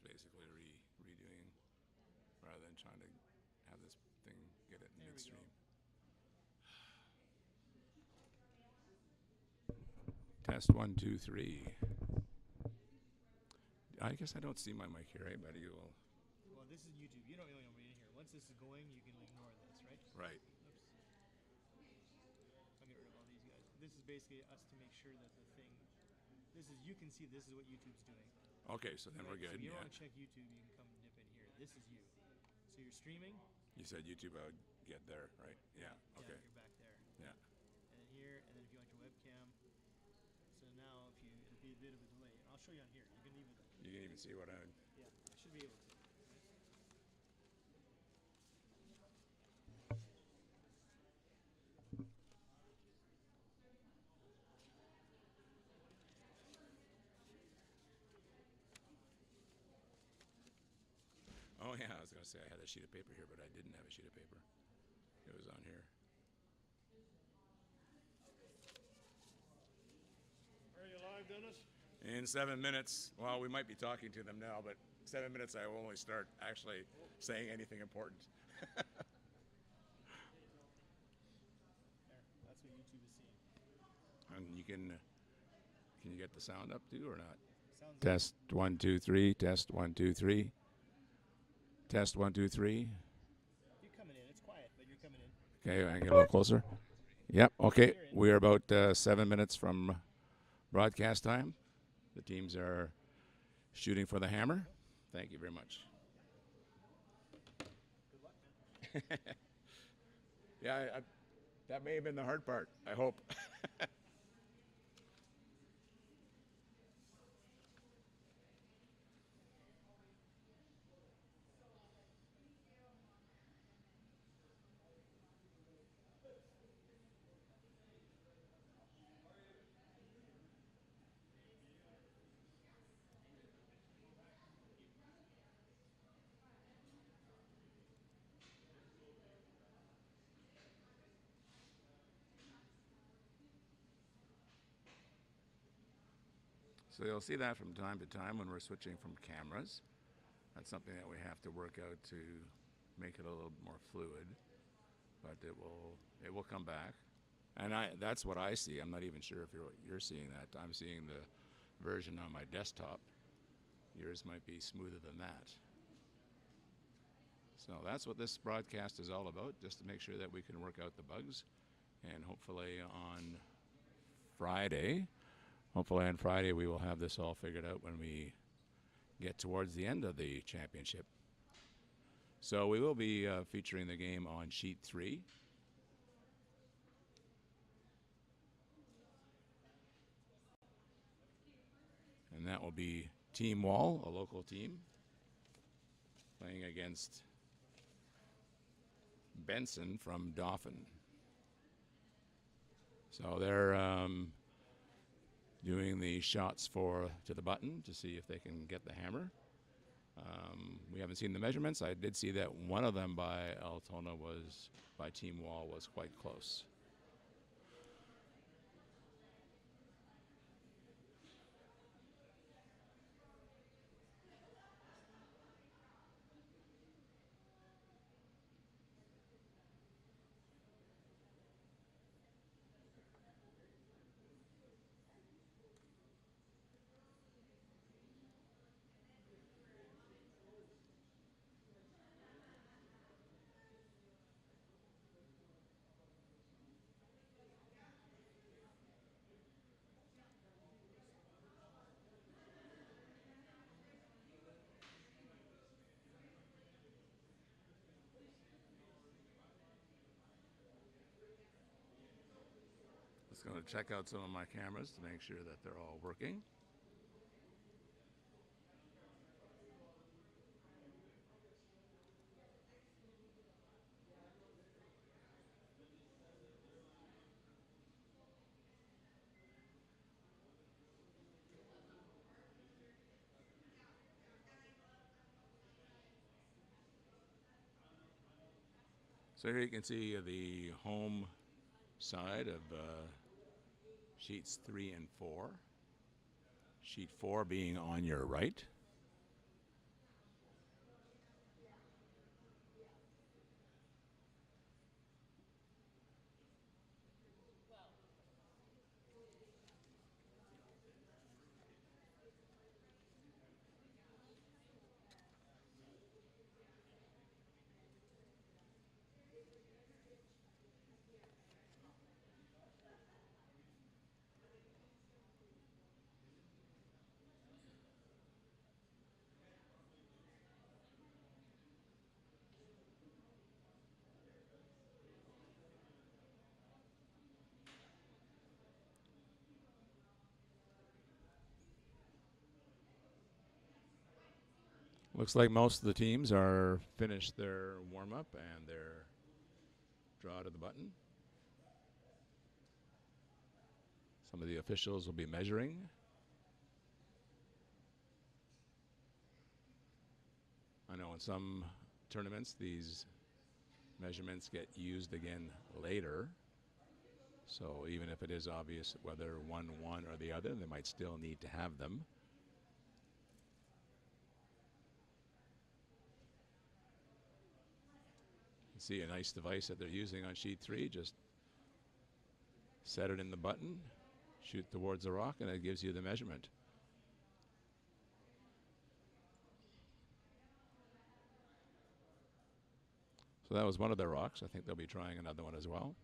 basically redoing rather than trying to have this thing get it There we go. midstream. Test 1, 2, 3. I guess I don't see my mic here, right? But you will. Well, this is YouTube. You don't really want me in here. Once this is going, you can ignore this, right? Right. Oops. I'll get rid of all these guys. This is basically us to make sure that the thing. This is you can see this is what YouTube's doing. Okay, so then Right? we're good. So if you Yeah. want to check YouTube, you can come dip in here. This is you. So you're streaming. You said YouTube, I would get there, right? Yeah. Okay. Yeah, you're back there. Yeah. And then here, and then if you want your webcam. So now, if you, it'll be a bit of a delay. I'll show you on here. You can even. You can even see what I. Yeah, I should be able to. Oh yeah, I was gonna say I had a sheet of paper here, but I didn't have a sheet of paper. It was on here. Are you live, Dennis? In 7 minutes, well, we might be talking to them now, but 7 minutes I will only start actually saying anything important. There. That's what YouTube is seeing. And you can you get the sound up too or not? Sounds Test 1, 2, 3. Test 1, 2, 3. Test 1, 2, 3. You're coming in. It's quiet, but you're coming in. Okay, I get a little closer. Yep. Okay, we are about 7 minutes from broadcast time. The teams are shooting for the hammer. Thank you very much. Good luck, man. Yeah, that may have been the hard part. I hope. So you'll see that from time to time when we're switching from cameras. That's something that we have to work out to make it a little more fluid, but it will come back. And that's what I see. I'm not even sure if you're seeing that. I'm seeing the version on my desktop. Yours might be smoother than that. So that's what this broadcast is all about, just to make sure that we can work out the bugs. And hopefully on Friday we will have this all figured out when we get towards the end of the championship. So we will be featuring the game on sheet 3. And that will be Team Wall, a local team, playing against Benson from Dauphin. So they're doing the shots to the button to see if they can get the hammer. We haven't seen the measurements. I did see that one of them by Altona by Team Wall was quite close. Just going to check out some of my cameras to make sure that they're all working. So here you can see the home side of sheets 3 and 4. Sheet 4 being on your right. Looks like most of the teams are finished their warm-up and their draw to the button. Some of the officials will be measuring. I know in some tournaments these measurements get used again later. So even if it is obvious whether one won or the other, they might still need to have them. See a nice device that they're using on sheet 3. Just set it in the button, shoot towards the rock, and it gives you the measurement. So that was one of their rocks. I think they'll be trying another one as well.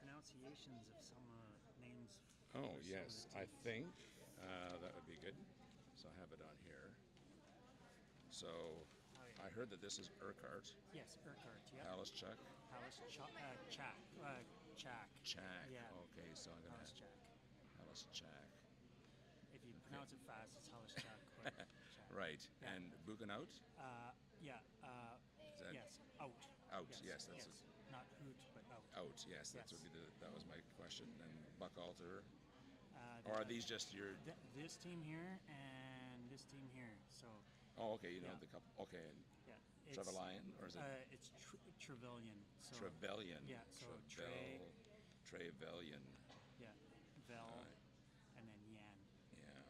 Pronunciations of some names. Oh, yes, I think that would be good. So I have it on here. So I heard that this is Urquhart. Yes, Urquhart, yeah. Halischuk. Chak. Chak. Yeah. Okay, so I'm going to Halischuk. Halischuk. If you pronounce it fast, it's Halischuk. Right. Yeah. And Buchenout? Yeah. That Yes, out. Out, yes, that's yes. Not hoot, but out. Out, yes, that's Yes. what that was my question. And Buckalter. The- Or are these just your? This team here and this team here. So. Oh, okay. You know Yeah. the couple. Okay, and Yeah. Trevelyan, or is it It's Trevelyan. So. Trevelyan? Yeah. So Trevelyan. Yeah. Vel. Alright. And then Yan. Yeah.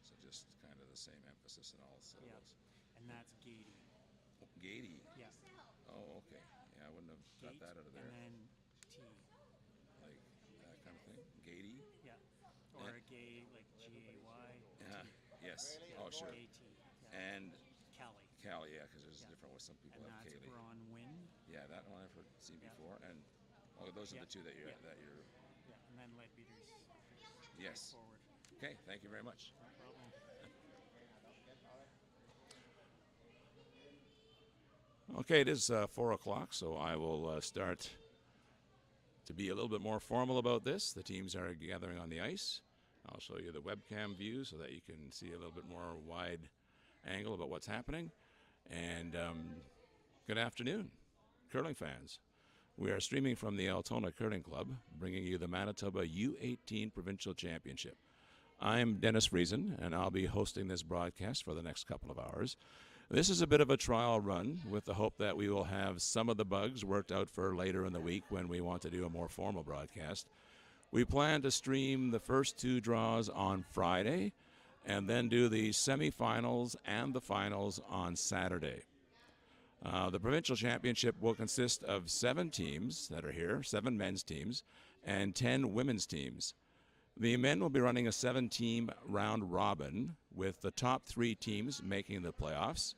So just kind of the same emphasis in all syllables. Yeah. And that's Gady. Gady. Yeah. Oh, okay. Yeah, I wouldn't have got Gate, that out of there. And then T. Like that kind of thing. Gady. Yeah. Or And- a gay, like G-A-Y. Yeah. Yes. Yeah. Oh, sure. Gay T. Yeah. And Cali. Cali, yeah, because there's Yeah. different with some people And have that's Kaylee. Braun Wynn. Yeah, that one I've seen Yeah. before. And those are Yeah. the two that you're Yeah. Yeah. And then Leadbeater's Yes. forward. Okay. Thank you very much. No problem. Okay, it is 4 o'clock, so I will start to be a little bit more formal about this. The teams are gathering on the ice. I'll show you the webcam view so that you can see a little bit more wide angle about what's happening. And good afternoon, curling fans. We are streaming from the Altona Curling Club, bringing you the Manitoba U18 Provincial Championship. I'm Dennis Friesen, and I'll be hosting this broadcast for the next couple of hours. This is a bit of a trial run with the hope that we will have some of the bugs worked out for later in the week when we want to do a more formal broadcast. We plan to stream the first 2 draws on Friday and then do the semifinals and the finals on Saturday. The provincial championship will consist of 7 teams that are here, 7 men's teams, and 10 women's teams. The men will be running a 7-team round robin with the top 3 teams making the playoffs,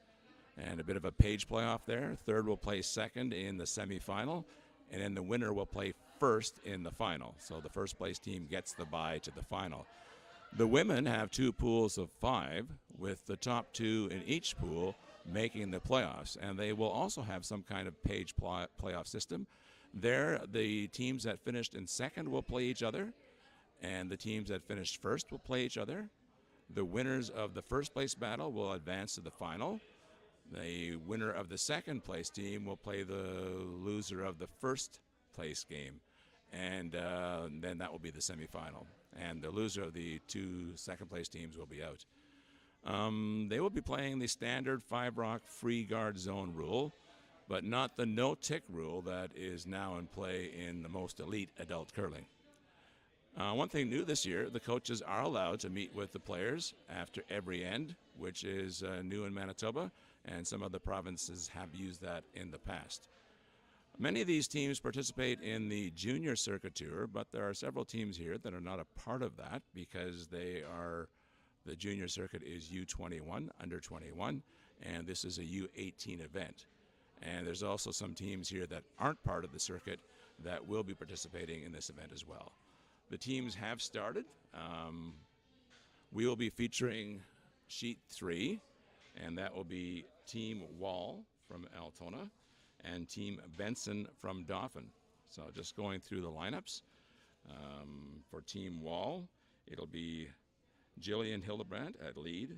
and a bit of a page playoff there. Third will play second in the semifinal, and then the winner will play first in the final. So the first place team gets the bye to the final. The women have 2 pools of 5, with the top 2 in each pool making the playoffs, and they will also have some kind of page playoff system. There, the teams that finished in second will play each other, and the teams that finished first will play each other. The winners of the first place battle will advance to the final. The winner of the second place team will play the loser of the first place game, and then that will be the semifinal. And the loser of the 2 second place teams will be out. They will be playing the standard 5-rock free guard zone rule, but not the no-tick rule that is now in play in the most elite adult curling. One thing new this year, the coaches are allowed to meet with the players after every end, which is new in Manitoba, and some other provinces have used that in the past. Many of these teams participate in the junior circuit tour, but there are several teams here that are not a part of that because the junior circuit is U21, under 21, and this is a U18 event. And there's also some teams here that aren't part of the circuit that will be participating in this event as well. The teams have started. We will be featuring sheet 3, and that will be Team Wall from Altona and Team Benson from Dauphin. So just going through the lineups. For Team Wall, it'll be Jillian Hildebrandt at lead,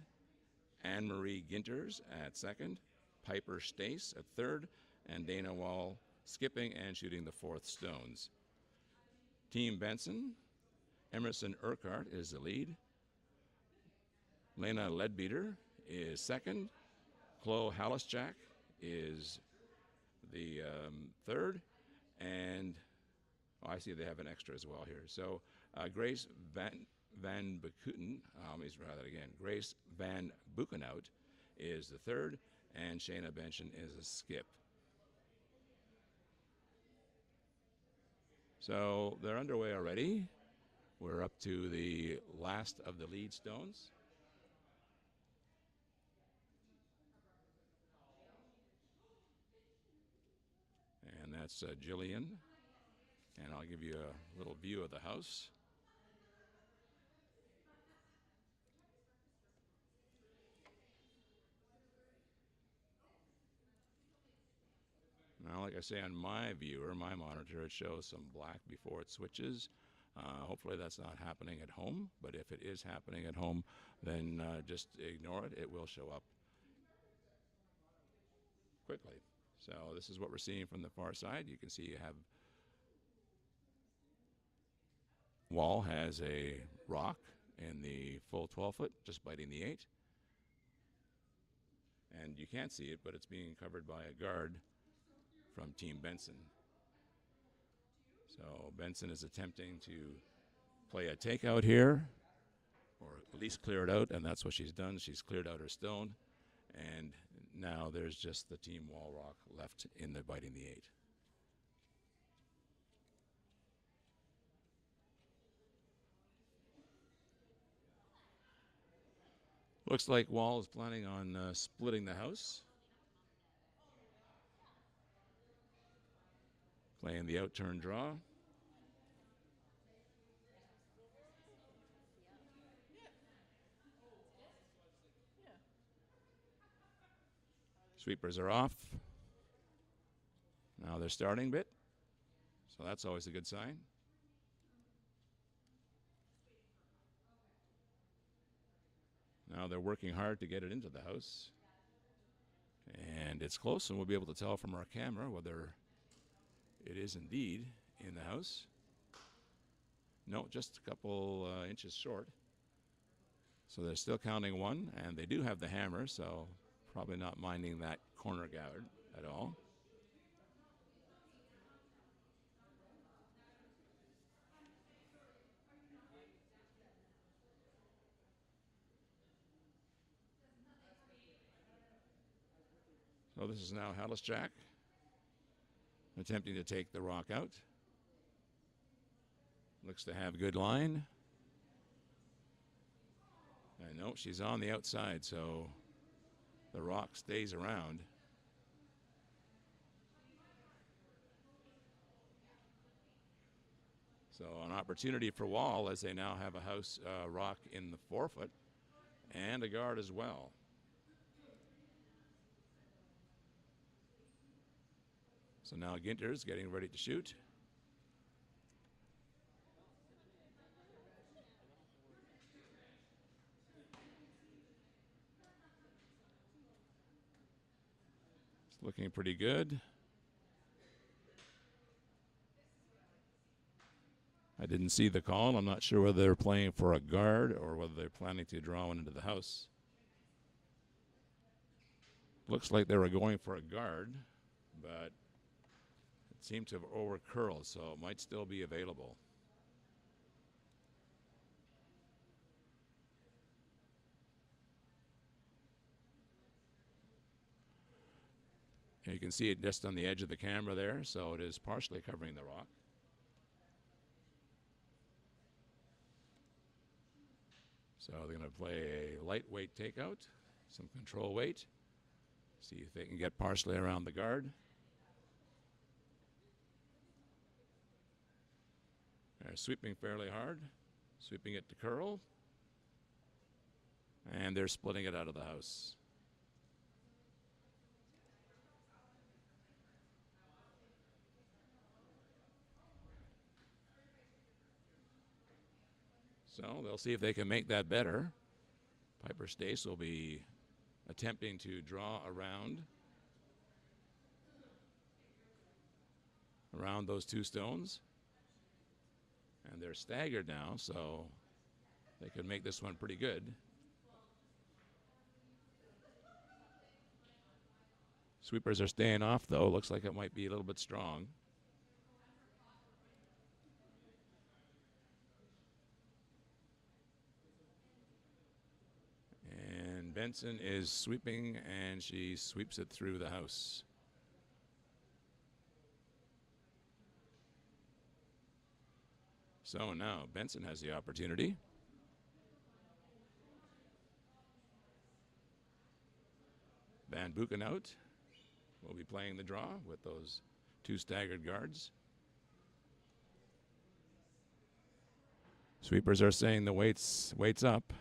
Anne-Marie Ginters at second, Piper Stace at third, and Dana Wall skipping and shooting the 4th stones. Team Benson, Emerson Urquhart is the lead. Lena Leadbeater is second. Chloe Hallisjack is the third. And I see they have an extra as well here. So Grace Van Bukuten, let's try that again. Grace Van Buchenhout is the third, and Shayna Benchen is a skip. So they're underway already. We're up to the last of the lead stones. And that's Jillian. And I'll give you a little view of the house. Now, like I say, on my viewer, my monitor, it shows some black before it switches. Hopefully that's not happening at home, but if it is happening at home, then just ignore it. It will show up quickly. So this is what we're seeing from the far side. You can see you have Wall has a rock in the full 12-foot, just biting the 8. And you can't see it, but it's being covered by a guard from Team Benson. So Benson is attempting to play a takeout here, or at least clear it out, and that's what she's done. She's cleared out her stone, and now there's just the Team Wall rock left in the biting the 8. Looks like Wall is planning on splitting the house. Playing the out-turn draw. Sweepers are off. Now they're starting bit. So that's always a good sign. Now they're working hard to get it into the house. And it's close, and we'll be able to tell from our camera whether it is indeed in the house. No, just a couple inches short. So they're still counting 1, and they do have the hammer, so probably not minding that corner guard at all. So this is now Hallisjack attempting to take the rock out. Looks to have good line. And no, she's on the outside, so the rock stays around. So an opportunity for Wall, as they now have a house rock in the 4-foot and a guard as well. So now Ginter's getting ready to shoot. It's looking pretty good. I didn't see the call. I'm not sure whether they're playing for a guard or whether they're planning to draw one into the house. Looks like they were going for a guard, but it seemed to have over-curled, so it might still be available. And you can see it just on the edge of the camera there, so it is partially covering the rock. So they're going to play a lightweight takeout, some control weight, see if they can get partially around the guard. They're sweeping fairly hard, sweeping it to curl, and they're splitting it out of the house. So they'll see if they can make that better. Piper Stace will be attempting to draw around those two stones. And they're staggered now, so they could make this one pretty good. Sweepers are staying off, though. Looks like it might be a little bit strong. And Benson is sweeping, and she sweeps it through the house. So now Benson has the opportunity. Van Buchenhout will be playing the draw with those two staggered guards. Sweepers are saying the wait's up.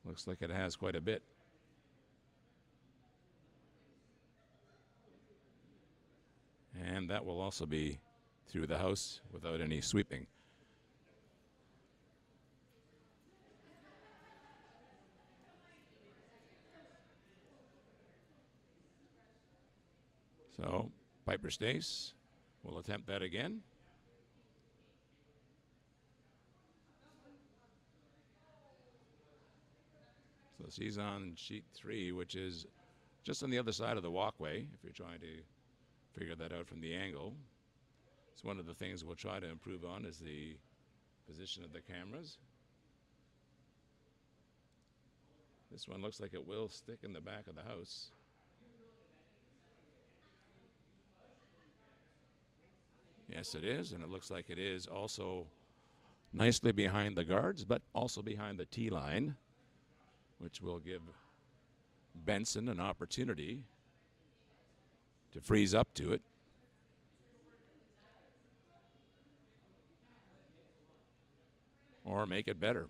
Looks like it has quite a bit. And that will also be through the house without any sweeping. So Piper Stace will attempt that again. So she's on sheet 3, which is just on the other side of the walkway, if you're trying to figure that out from the angle. It's one of the things we'll try to improve on is the position of the cameras. This one looks like it will stick in the back of the house. Yes, it is, and it looks like it is also nicely behind the guards, but also behind the tee line, which will give Benson an opportunity to freeze up to it. Or make it better.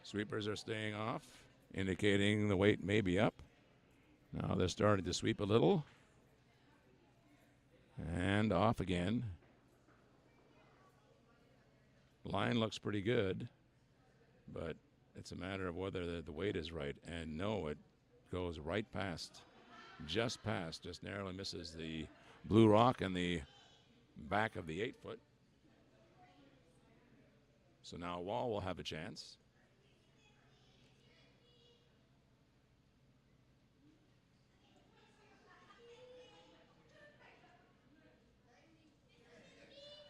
Sweepers are staying off, indicating the weight may be up. Now they're starting to sweep a little. And off again. Line looks pretty good, but it's a matter of whether the weight is right. And no, it goes right past, just narrowly misses the blue rock and the back of the 8-foot. So now Wall will have a chance.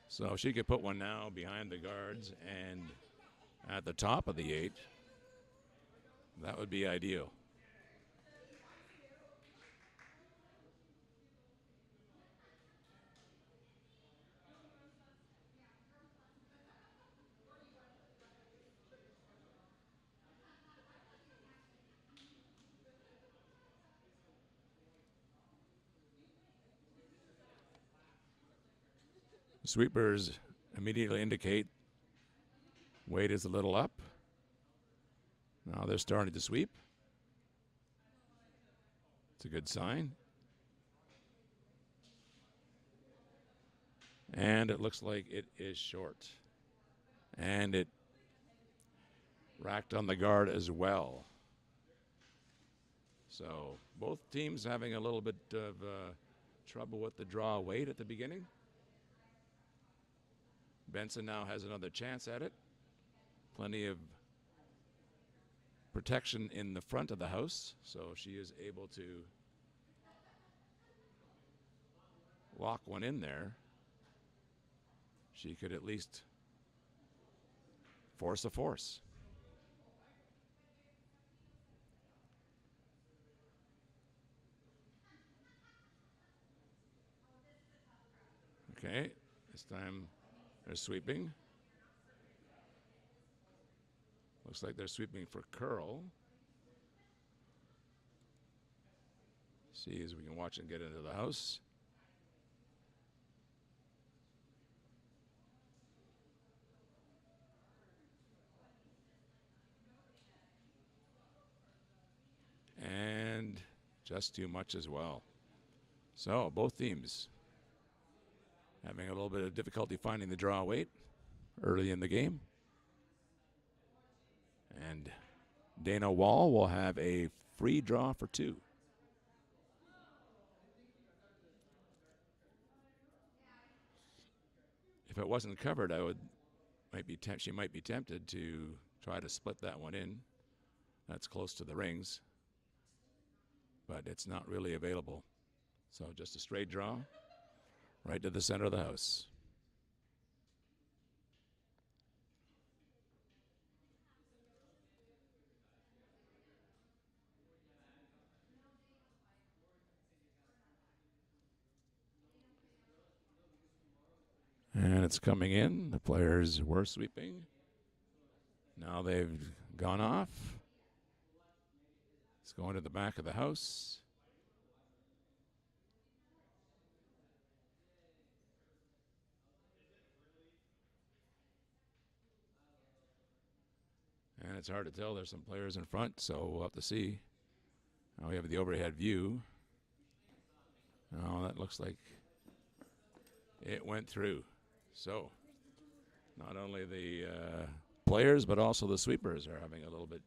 So she could put one now behind the guards and at the top of the 8. That would be ideal. Sweepers immediately indicate weight is a little up. Now they're starting to sweep. It's a good sign. And it looks like it is short. And it racked on the guard as well. So both teams having a little bit of trouble with the draw weight at the beginning. Benson now has another chance at it. Plenty of protection in the front of the house, so she is able to lock one in there. She could at least force a force. Okay, this time they're sweeping. Looks like they're sweeping for curl. See as we can watch and get into the house. And just too much as well. So both teams having a little bit of difficulty finding the draw weight early in the game. And Dana Wall will have a free draw for two. If it wasn't covered, she might be tempted to try to split that one in. That's close to the rings, but it's not really available. So just a straight draw right to the center of the house. And it's coming in. The players were sweeping. Now they've gone off. It's going to the back of the house. And it's hard to tell. There's some players in front, so we'll have to see. Now we have the overhead view. Oh, that looks like it went through. So not only the players, but also the sweepers are having a little bit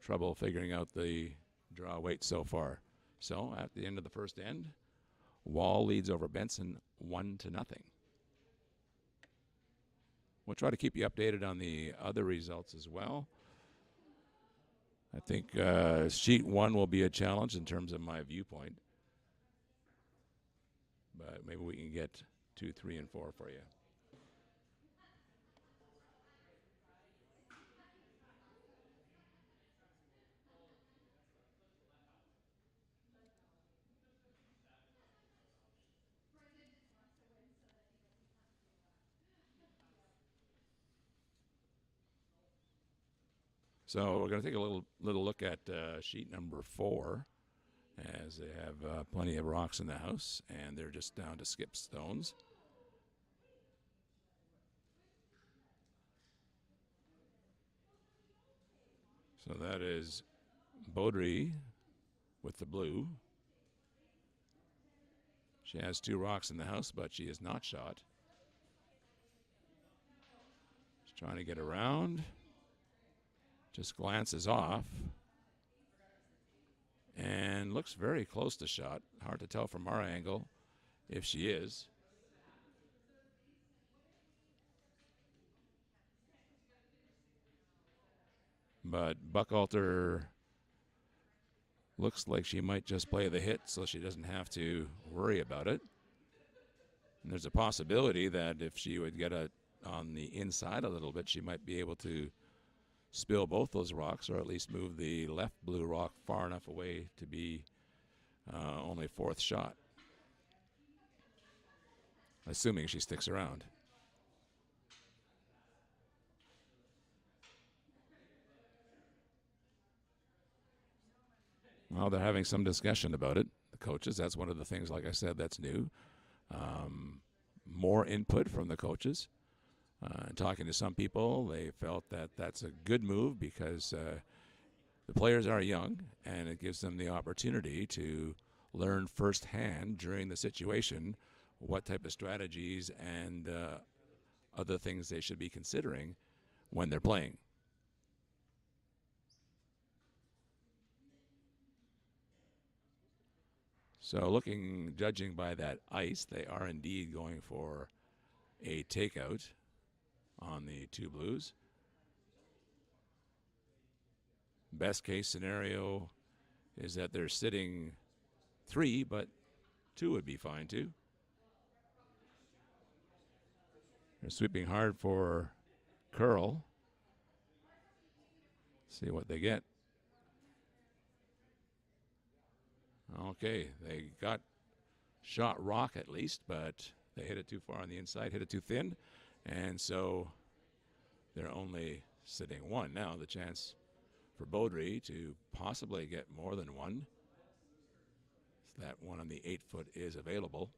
trouble figuring out the draw weight so far. So at the end of the first end, Wall leads over Benson 1-0. We'll try to keep you updated on the other results as well. I think sheet 1 will be a challenge in terms of my viewpoint. But maybe we can get 2, 3, and 4 for you. So we're going to take a little look at sheet number 4, as they have plenty of rocks in the house, and they're just down to skip stones. So that is Baudry with the blue. She has 2 rocks in the house, but she is not shot. She's trying to get around. Just glances off. And looks very close to shot. Hard to tell from our angle if she is. But Buchalter looks like she might just play the hit so she doesn't have to worry about it. And there's a possibility that if she would get it on the inside a little bit, she might be able to spill both those rocks, or at least move the left blue rock far enough away to be only 4th shot, assuming she sticks around. Well, they're having some discussion about it, the coaches. That's one of the things, like I said, that's new. More input from the coaches. Talking to some people, they felt that that's a good move because the players are young, and it gives them the opportunity to learn firsthand during the situation what type of strategies and other things they should be considering when they're playing. So judging by that ice, they are indeed going for a takeout on the 2 blues. Best case scenario is that they're sitting 3, but 2 would be fine too. They're sweeping hard for curl. See what they get. Okay, they got shot rock at least, but They hit it too far on the inside, hit it too thin, and so they're only sitting one. Now the chance for Baudry to possibly get more than one. So that one on the 8-foot is available.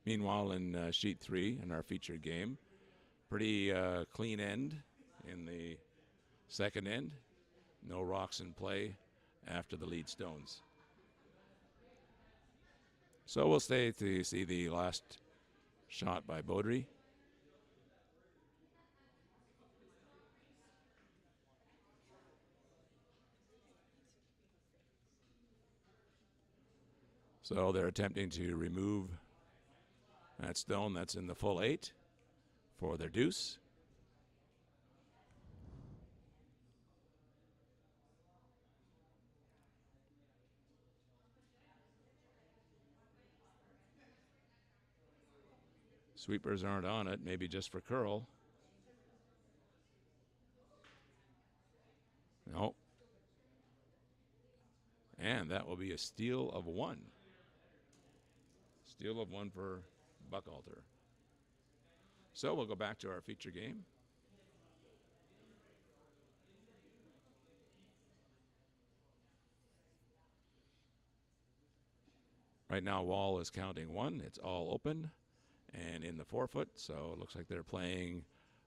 Meanwhile, in sheet 3 in our featured game, pretty clean end in the second end. No rocks in play after the lead stones. So we'll stay to see the last shot by Baudry. So they're attempting to remove that stone that's in the full 8 for their deuce. Sweepers aren't on it, maybe just for curl. No. And that will be a steal of 1. Steal of 1 for Buchalter. So we'll go back to our feature game. Right now, Wall is counting 1. It's all open and in the 4-foot, so it looks like they're playing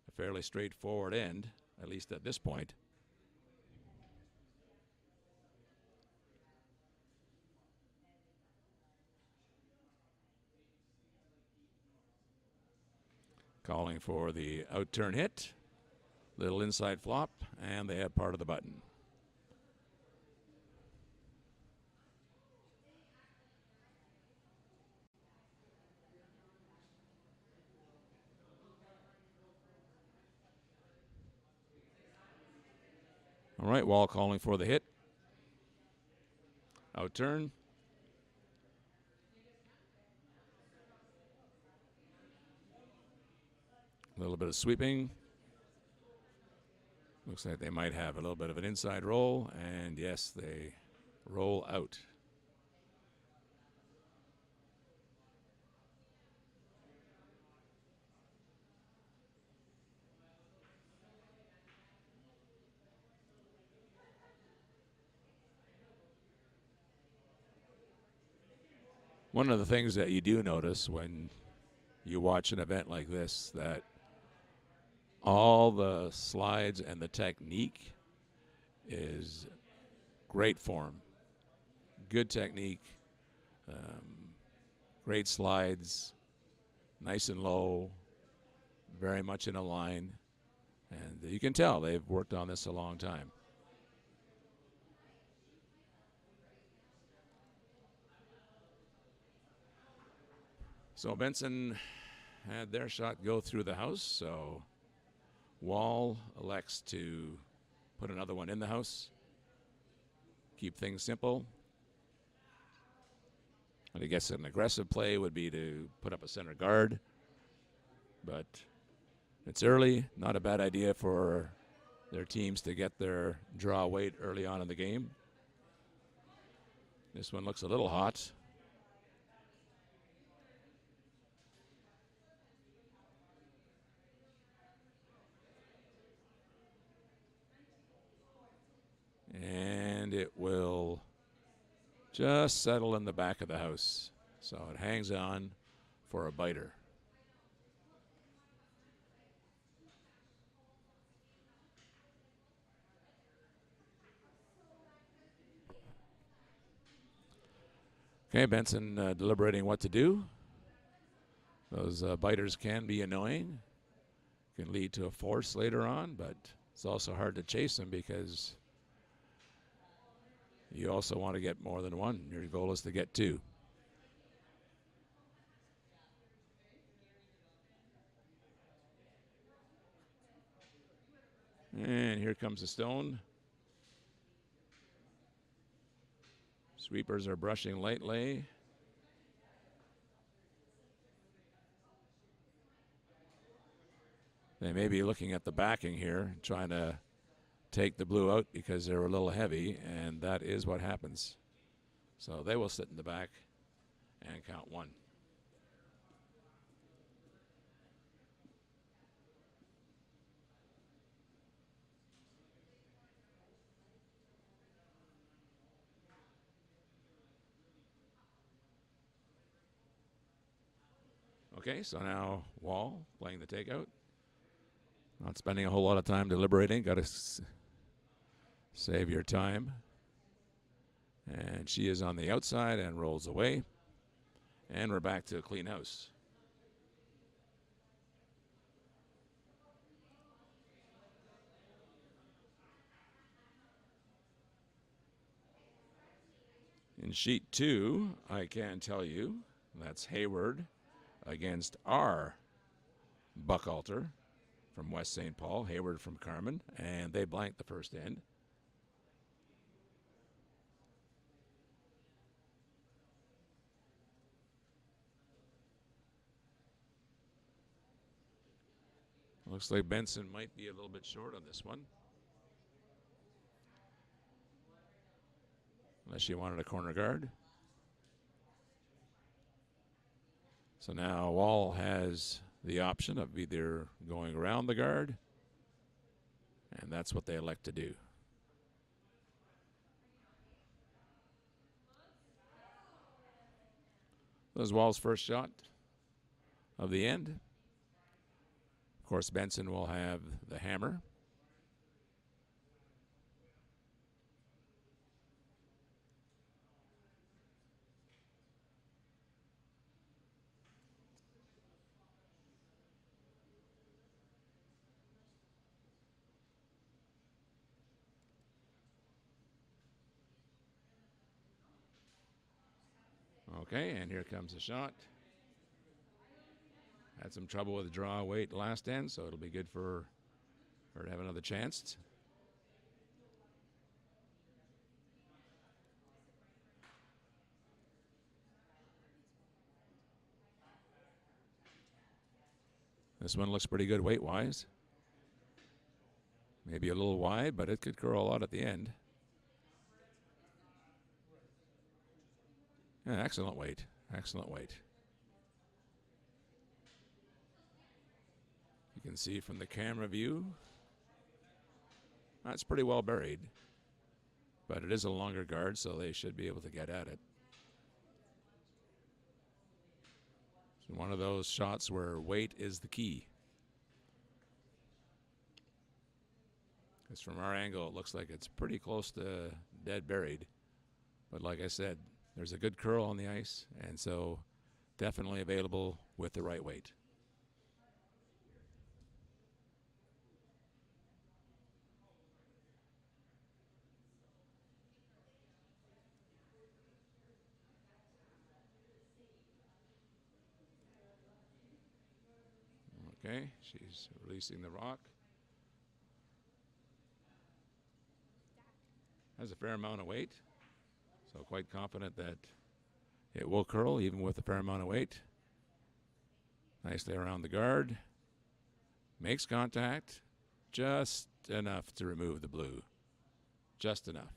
a fairly straightforward end, at least at this point. Calling for the out-turn hit, little inside flop, and they have part of the button. All right, Wall calling for the hit. Out turn. A little bit of sweeping. Looks like they might have a little bit of an inside roll, and yes, they roll out. One of the things that you do notice when you watch an event like this, that all the slides and the technique is great form. Good technique, great slides, nice and low, very much in a line. And you can tell they've worked on this a long time. So Benson had their shot go through the house, so Wall elects to put another one in the house, keep things simple. And I guess an aggressive play would be to put up a center guard, but it's early, not a bad idea for their teams to get their draw weight early on in the game. This one looks a little hot. And it will just settle in the back of the house. So it hangs on for a biter. Okay, Benson deliberating what to do. Those biters can be annoying, can lead to a force later on, but it's also hard to chase them because you also want to get more than one. Your goal is to get 2. And here comes the stone. Sweepers are brushing lightly. They may be looking at the backing here, trying to take the blue out because they're a little heavy, and that is what happens. So they will sit in the back and count 1. Okay, so now Wall playing the takeout. Not spending a whole lot of time deliberating. Got to save your time. And she is on the outside and rolls away. And we're back to a clean house. In sheet 2, I can tell you that's Hayward against our Buckalter from West St. Paul, Hayward from Carmen, and they blanked the first end. Looks like Benson might be a little bit short on this one. Unless she wanted a corner guard. So now Wall has the option of either going around the guard, and that's what they elect to do. That was Wall's first shot of the end. Of course, Benson will have the hammer. Okay, and here comes the shot. Had some trouble with the draw weight last end, so it'll be good for her to have another chance. This one looks pretty good weight-wise. Maybe a little wide, but it could curl a lot at the end. Yeah, excellent weight. Excellent weight. You can see from the camera view, that's pretty well buried. But it is a longer guard, so they should be able to get at it. It's one of those shots where weight is the key. Because from our angle, it looks like it's pretty close to dead buried. But like I said, there's a good curl on the ice, and so definitely available with the right weight. Okay, she's releasing the rock. Has a fair amount of weight, so quite confident that it will curl even with a fair amount of weight. Nicely around the guard. Makes contact, just enough to remove the blue. Just enough.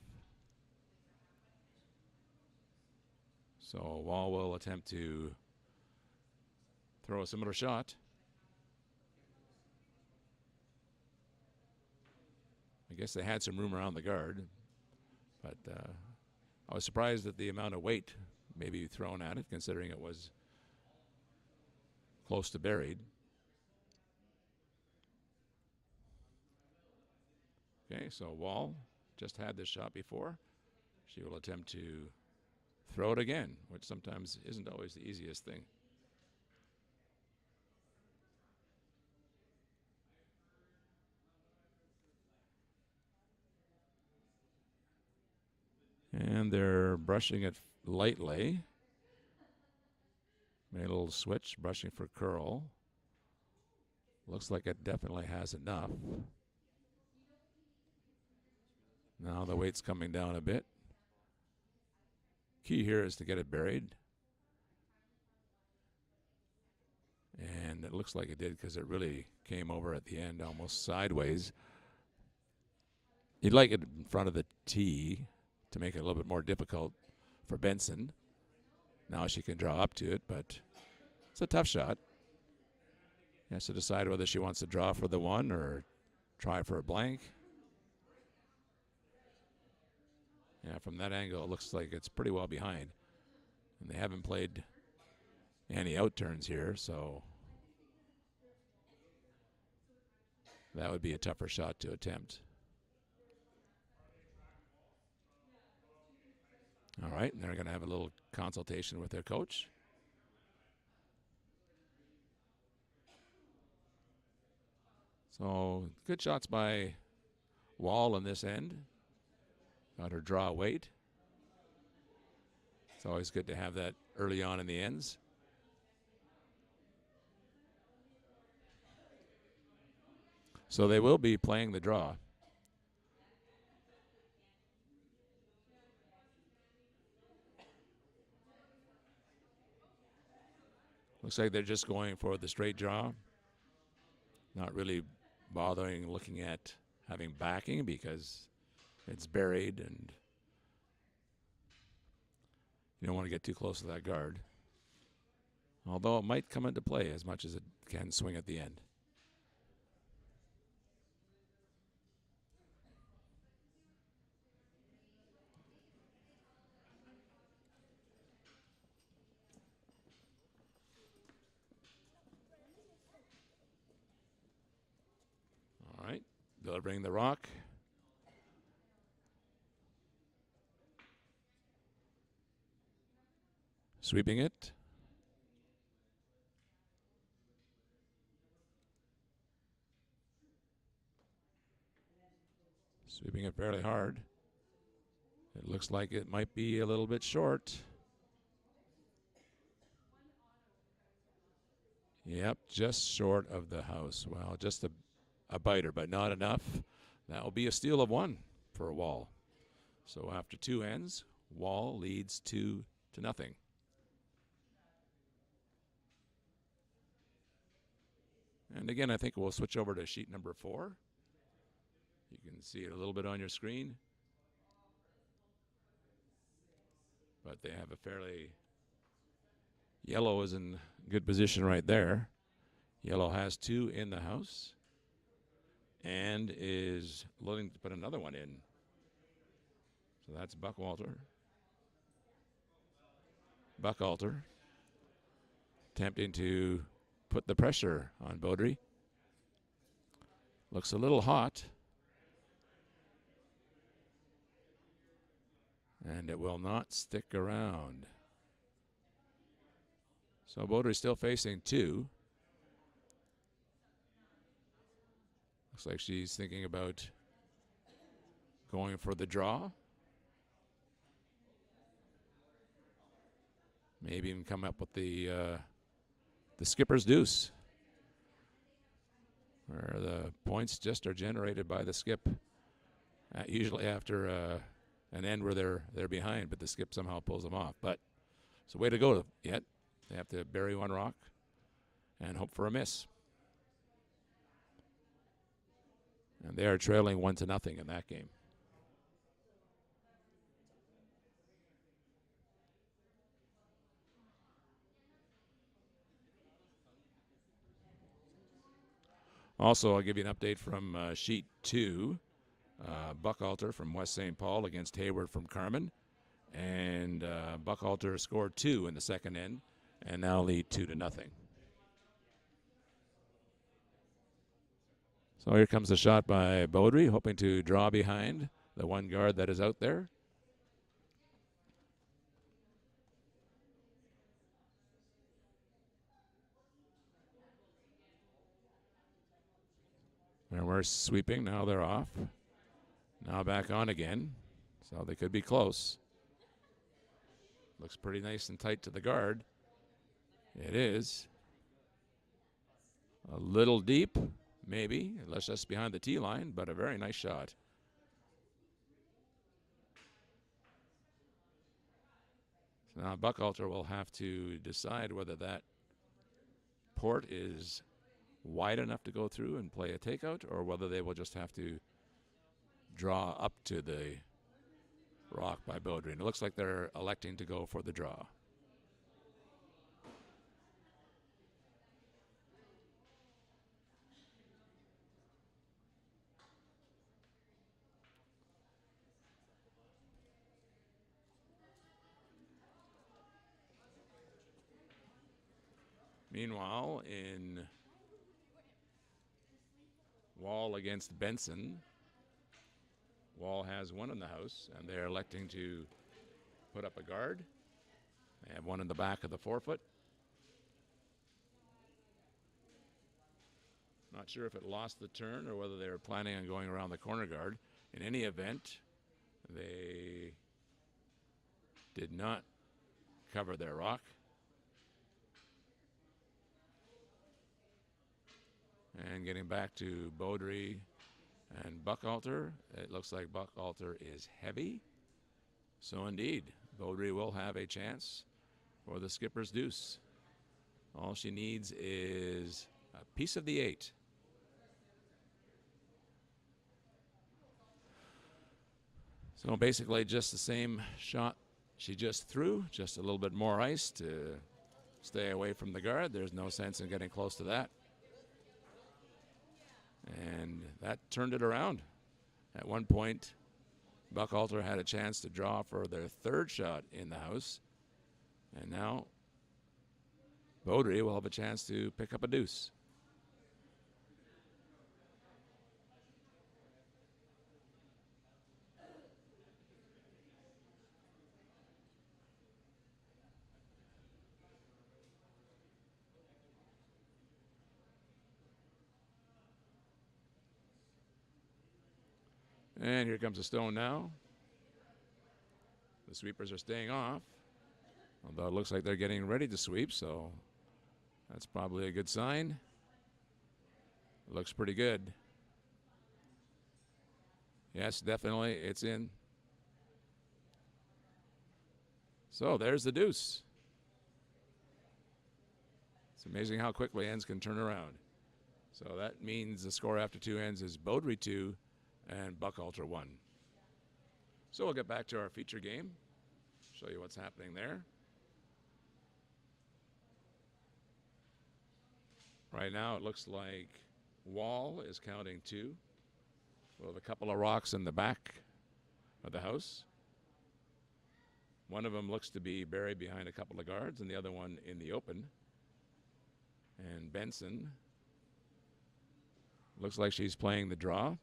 So Wall will attempt to throw a similar shot. I guess they had some room around the guard, but I was surprised at the amount of weight maybe thrown at it, considering it was close to buried. Okay, so Wall just had this shot before. She will attempt to throw it again, which sometimes isn't always the easiest thing. And they're brushing it lightly. Made a little switch, brushing for curl. Looks like it definitely has enough. Now the weight's coming down a bit. Key here is to get it buried. And it looks like it did because it really came over at the end almost sideways. You'd like it in front of the tee to make it a little bit more difficult for Benson. Now she can draw up to it, but it's a tough shot. She has to decide whether she wants to draw for the one or try for a blank. Yeah, from that angle, it looks like it's pretty well behind. And they haven't played any out turns here, so that would be a tougher shot to attempt. All right, and they're going to have a little consultation with their coach. So good shots by Wall on this end. Got her draw weight. It's always good to have that early on in the ends. So they will be playing the draw. Looks like they're just going for the straight draw. Not really bothering looking at having backing because it's buried and you don't want to get too close to that guard. Although it might come into play as much as it can swing at the end. All right, delivering the rock. Sweeping it. Sweeping it fairly hard. It looks like it might be a little bit short. Yep, just short of the house. Well, just a biter, but not enough. That will be a steal of one for Wall. So after two ends, Wall leads 2-0. And again, I think we'll switch over to sheet number 4. You can see it a little bit on your screen. But they have a fairly... Yellow is in good position right there. Yellow has 2 in the house and is looking to put another one in. So that's Buckwalter. Buckwalter attempting to put the pressure on Beaudry. Looks a little hot. And it will not stick around. So Beaudry's still facing 2. Looks like she's thinking about going for the draw. Maybe even come up with the skipper's deuce, where the points just are generated by the skip, usually after an end where they're behind, but the skip somehow pulls them off. But it's a way to go yet. They have to bury one rock and hope for a miss. And they are trailing 1-0 in that game. Also, I'll give you an update from sheet 2. Buckwalter from West St. Paul against Hayward from Carmen. And Buckwalter scored 2 in the second end and now lead 2-0. So here comes the shot by Beaudry, hoping to draw behind the one guard that is out there. And we're sweeping. Now they're off. Now back on again. So they could be close. Looks pretty nice and tight to the guard. It is. A little deep, maybe. Unless just behind the tee line, but a very nice shot. So now Buckwalter will have to decide whether that port is wide enough to go through and play a takeout, or whether they will just have to draw up to the rock by Beaudry. And it looks like they're electing to go for the draw. Meanwhile, in Wall against Benson, Wall has one in the house, and they're electing to put up a guard. They have one in the back of the forefoot. Not sure if it lost the turn or whether they were planning on going around the corner guard. In any event, they did not cover their rock. And getting back to Beaudry and Buchalter, it looks like Buchalter is heavy. So indeed, Beaudry will have a chance for the skipper's deuce. All she needs is a piece of the 8. So basically just the same shot she just threw, just a little bit more ice to stay away from the guard. There's no sense in getting close to that. And that turned it around. At one point, Buchalter had a chance to draw for their third shot in the house. And now Beaudry will have a chance to pick up a deuce. And here comes a stone now. The sweepers are staying off, although it looks like they're getting ready to sweep, so that's probably a good sign. It looks pretty good. Yes, definitely, it's in. So there's the deuce. It's amazing how quickly ends can turn around. So that means the score after 2 ends is Beaudry 2 and Buchalter 1. So we'll get back to our feature game, show you what's happening there. Right now it looks like Wall is counting 2. We'll have a couple of rocks in the back of the house. One of them looks to be buried behind a couple of guards and the other one in the open. And Benson looks like she's playing the draw.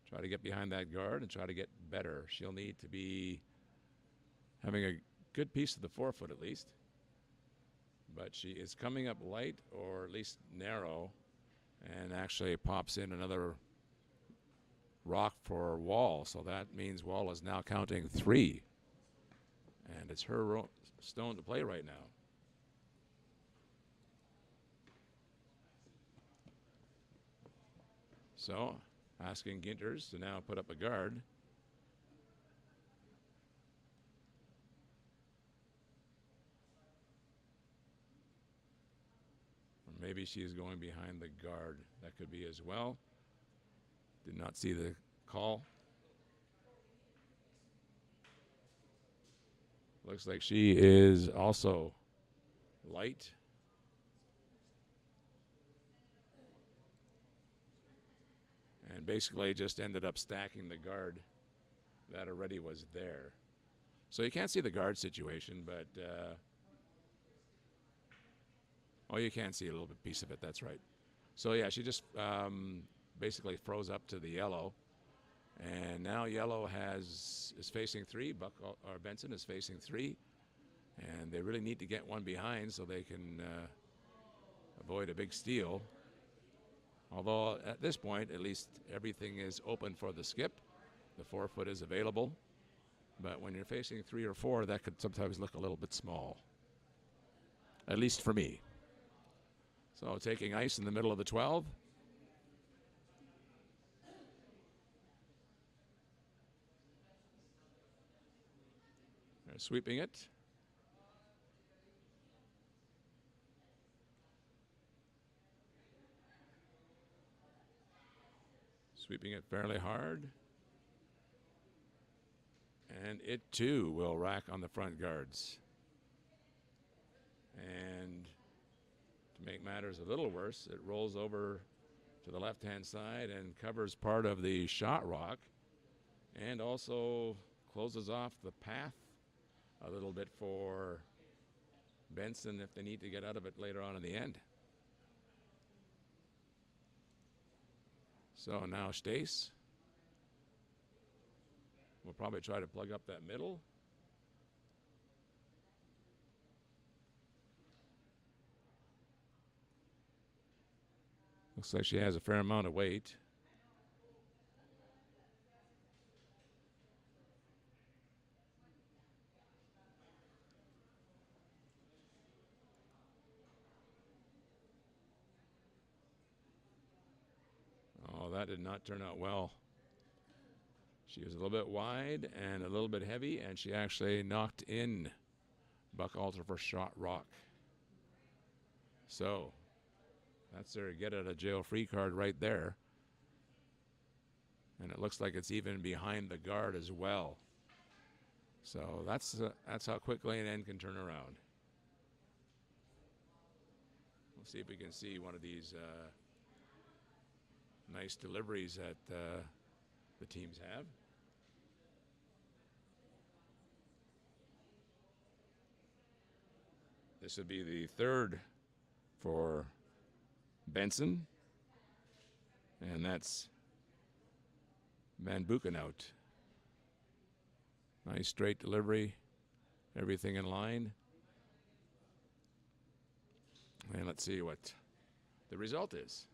Try to get behind that guard and try to get better. She'll need to be having a good piece of the forefoot at least. But she is coming up light or at least narrow and actually pops in another rock for Wall. So that means Wall is now counting 3. And it's her stone to play right now. So asking Ginters to now put up a guard. Or maybe she is going behind the guard. That could be as well. Did not see the call. Looks like she is also light. And basically just ended up stacking the guard that already was there. So you can't see the guard situation, but oh, you can see a little bit piece of it. That's right. So yeah, she just basically froze up to the yellow, and now yellow is facing 3. Benson is facing 3, and they really need to get one behind so they can avoid a big steal. Although at this point, at least everything is open for the skip. The forefoot is available. But when you're facing 3 or 4, that could sometimes look a little bit small. At least for me. So taking ice in the middle of the 12. They're sweeping it. Sweeping it fairly hard. And it too will rack on the front guards. And to make matters a little worse, it rolls over to the left-hand side and covers part of the shot rock and also closes off the path a little bit for Benson if they need to get out of it later on in the end. So now Stace will probably try to plug up that middle. Looks like she has a fair amount of weight. Oh, that did not turn out well. She was a little bit wide and a little bit heavy, and she actually knocked in Buck Alter for shot rock. So that's their get out of jail free card right there. And it looks like it's even behind the guard as well. So that's how quickly an end can turn around. We'll see if we can see one of these nice deliveries that the teams have. This would be the third for Benson. And that's Van Buchenhout. Nice straight delivery. Everything in line. And let's see what the result is.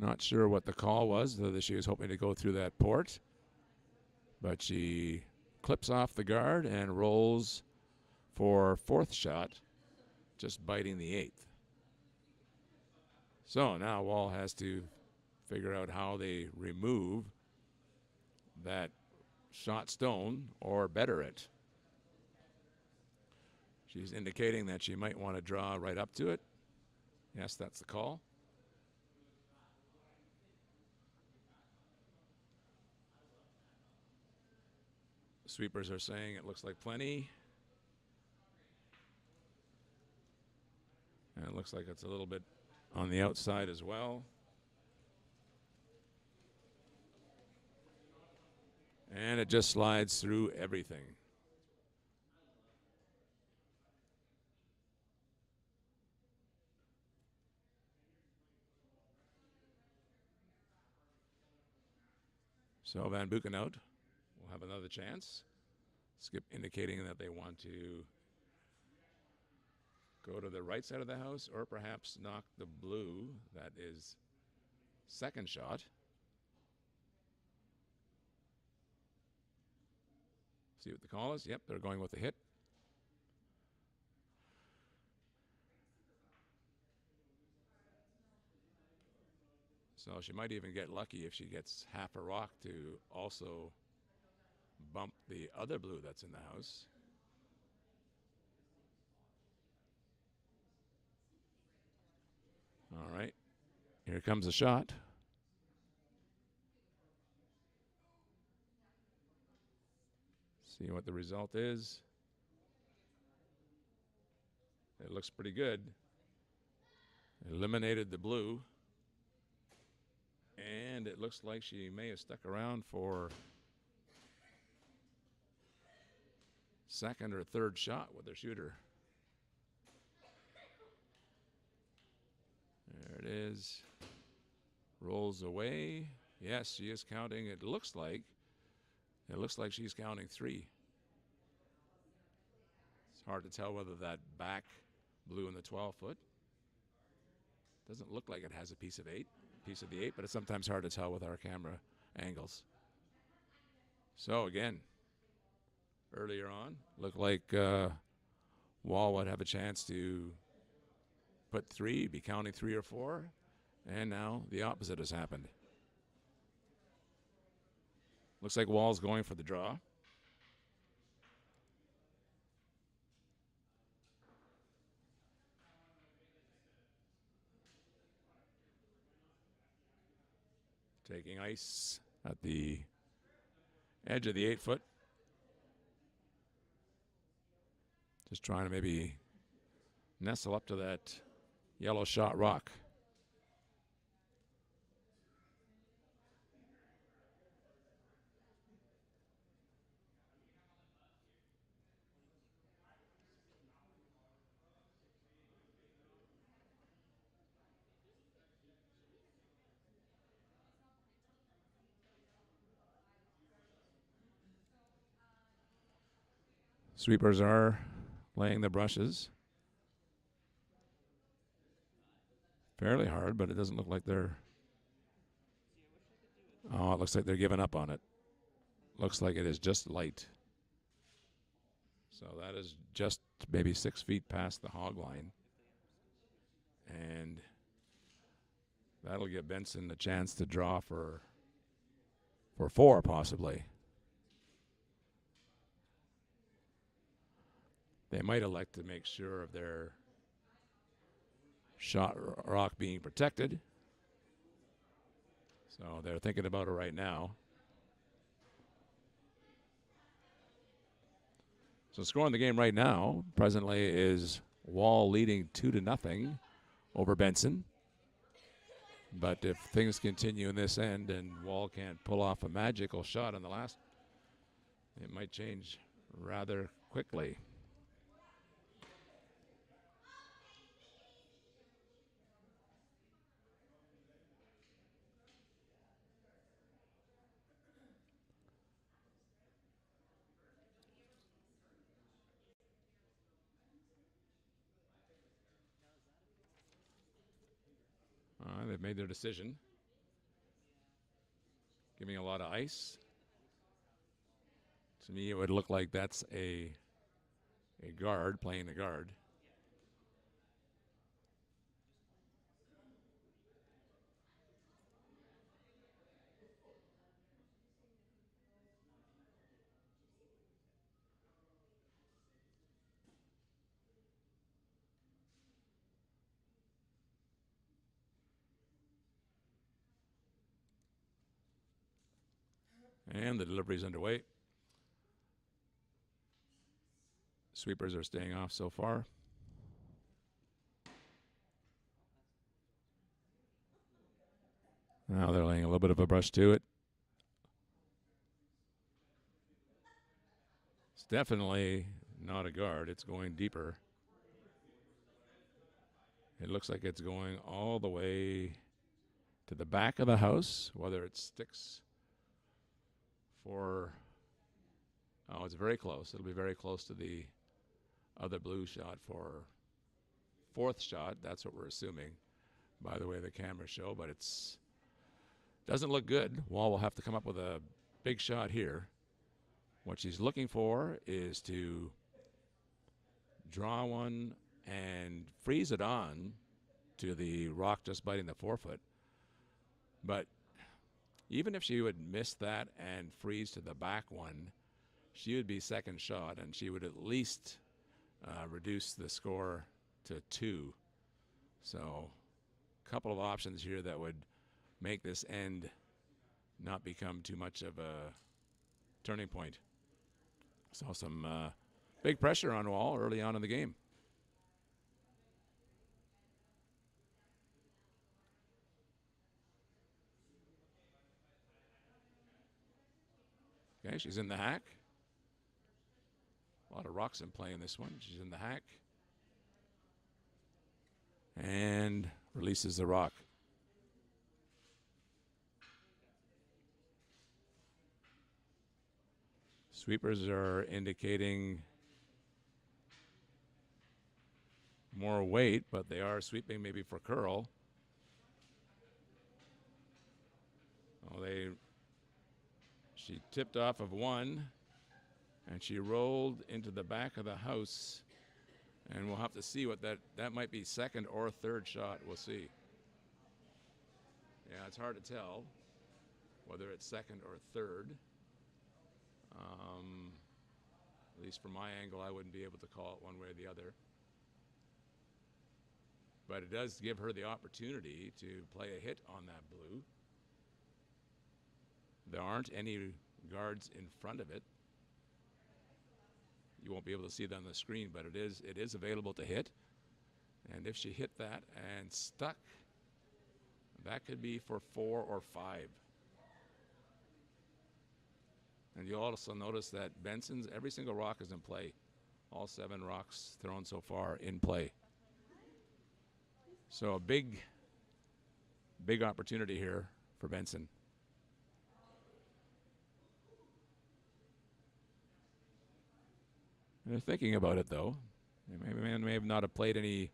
Not sure what the call was, whether she was hoping to go through that port. But she clips off the guard and rolls for fourth shot, just biting the eighth. So now Wall has to figure out how they remove that shot stone or better it. She's indicating that she might want to draw right up to it. Yes, that's the call. Sweepers are saying it looks like plenty. And it looks like it's a little bit on the outside as well. And it just slides through everything. So Van Buchenhout will have another chance. Skip indicating that they want to go to the right side of the house or perhaps knock the blue. That is second shot. See what the call is. Yep, they're going with the hit. So she might even get lucky if she gets half a rock to also bump the other blue that's in the house. All right, here comes the shot. See what the result is. It looks pretty good. Eliminated the blue. And it looks like she may have stuck around for second or third shot with her shooter. There it is. Rolls away. Yes, she is counting. It looks like she's counting three. It's hard to tell whether that back blue in the 12-foot. Doesn't look like it has a piece of the eight, but it's sometimes hard to tell with our camera angles. So again, earlier on, looked like Wall would have a chance to put three, be counting three or four, and now the opposite has happened. Looks like Wall's going for the draw. making ice at the edge of the 8-foot. Just trying to maybe nestle up to that yellow shot rock. Sweepers are laying the brushes fairly hard, but it doesn't look like they're... Oh, it looks like they're giving up on it. Looks like it is just light. So that is just maybe 6 feet past the hog line. And that'll give Benson a chance to draw for 4, possibly. They might elect to make sure of their shot rock being protected. So they're thinking about it right now. So scoring the game right now, presently, is Wall leading 2-0 over Benson. But if things continue in this end and Wall can't pull off a magical shot on the last, it might change rather quickly. They've made their decision. Giving a lot of ice. To me, it would look like that's a guard playing the guard. And the delivery's underway. Sweepers are staying off so far. Now they're laying a little bit of a brush to it. It's definitely not a guard. It's going deeper. It looks like it's going all the way to the back of the house, whether it sticks for... Oh, it's very close. It'll be very close to the other blue shot for 4th shot. That's what we're assuming by the way the cameras show, but it's doesn't look good. Wall will have to come up with a big shot here. What she's looking for is to draw one and freeze it on to the rock just biting the 4-foot. But even if she would miss that and freeze to the back one, she would be second shot, and she would at least reduce the score to 2. So a couple of options here that would make this end not become too much of a turning point. Saw some big pressure on Wall early on in the game. Okay, she's in the hack. A lot of rocks in play in this one. She's in the hack. And releases the rock. Sweepers are indicating more weight, but they are sweeping maybe for curl. Oh, she tipped off of 1, and she rolled into the back of the house, and we'll have to see what that might be, 2nd or 3rd shot. We'll see. Yeah, it's hard to tell whether it's 2nd or 3rd. At least from my angle, I wouldn't be able to call it one way or the other. But it does give her the opportunity to play a hit on that blue. There aren't any guards in front of it. You won't be able to see that on the screen, but it is available to hit. And if she hit that and stuck, that could be for 4 or 5. And you'll also notice that Benson's, every single rock is in play. All 7 rocks thrown so far in play. So a big opportunity here for Benson. And they're thinking about it, though. They may have not have played any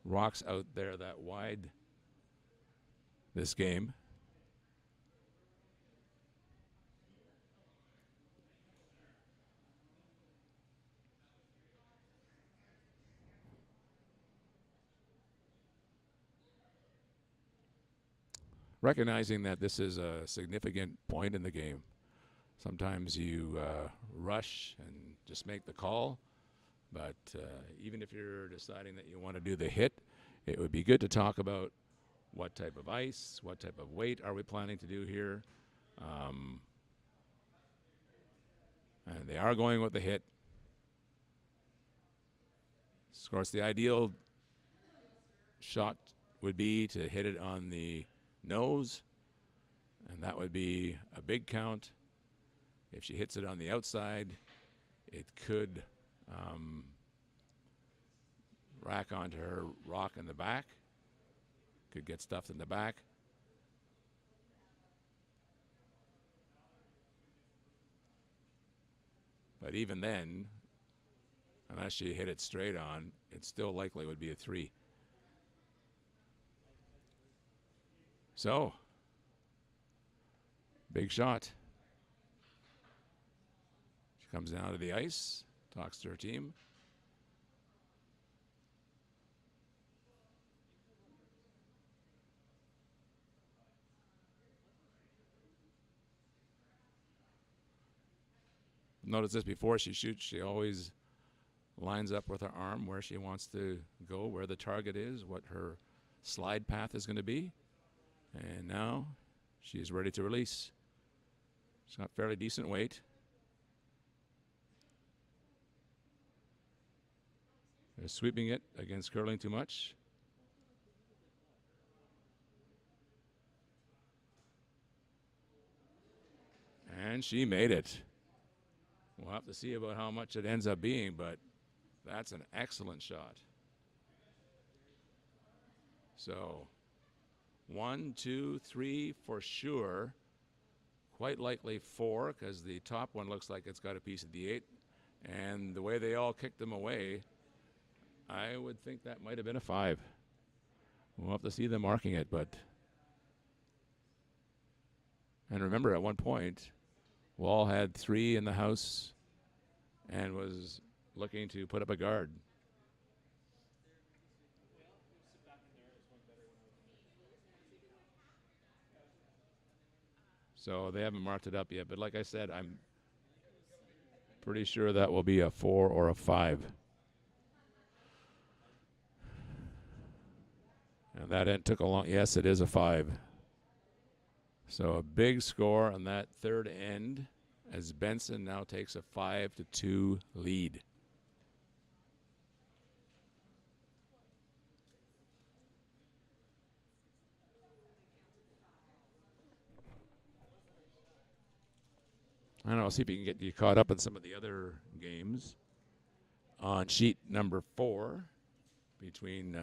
rocks out there that wide this game. Recognizing that this is a significant point in the game. Sometimes you rush and just make the call, but even if you're deciding that you want to do the hit, it would be good to talk about what type of ice, what type of weight are we planning to do here. And they are going with the hit. Of course, the ideal shot would be to hit it on the nose, and that would be a big count. If she hits it on the outside, it could rack onto her rock in the back. Could get stuffed in the back. But even then, unless she hit it straight on, it still likely would be a 3. So, big shot. She comes down to the ice, talks to her team. Notice this, before she shoots, she always lines up with her arm where she wants to go, where the target is, what her slide path is going to be. And now she's ready to release. She's got fairly decent weight. They're sweeping it against curling too much. And she made it. We'll have to see about how much it ends up being, but that's an excellent shot. So 1, 2, 3 for sure. Quite likely 4, because the top one looks like it's got a piece of the 8. And the way they all kicked them away, I would think that might have been a 5. We'll have to see them marking it, but. And remember, at one point, Wall had 3 in the house and was looking to put up a guard. So they haven't marked it up yet, but like I said, I'm pretty sure that will be a 4 or a 5. And that end took a long, yes, it is a 5. So a big score on that third end as Benson now takes a 5-2 lead. I don't know, see if you can get you caught up in some of the other games. On sheet number 4, between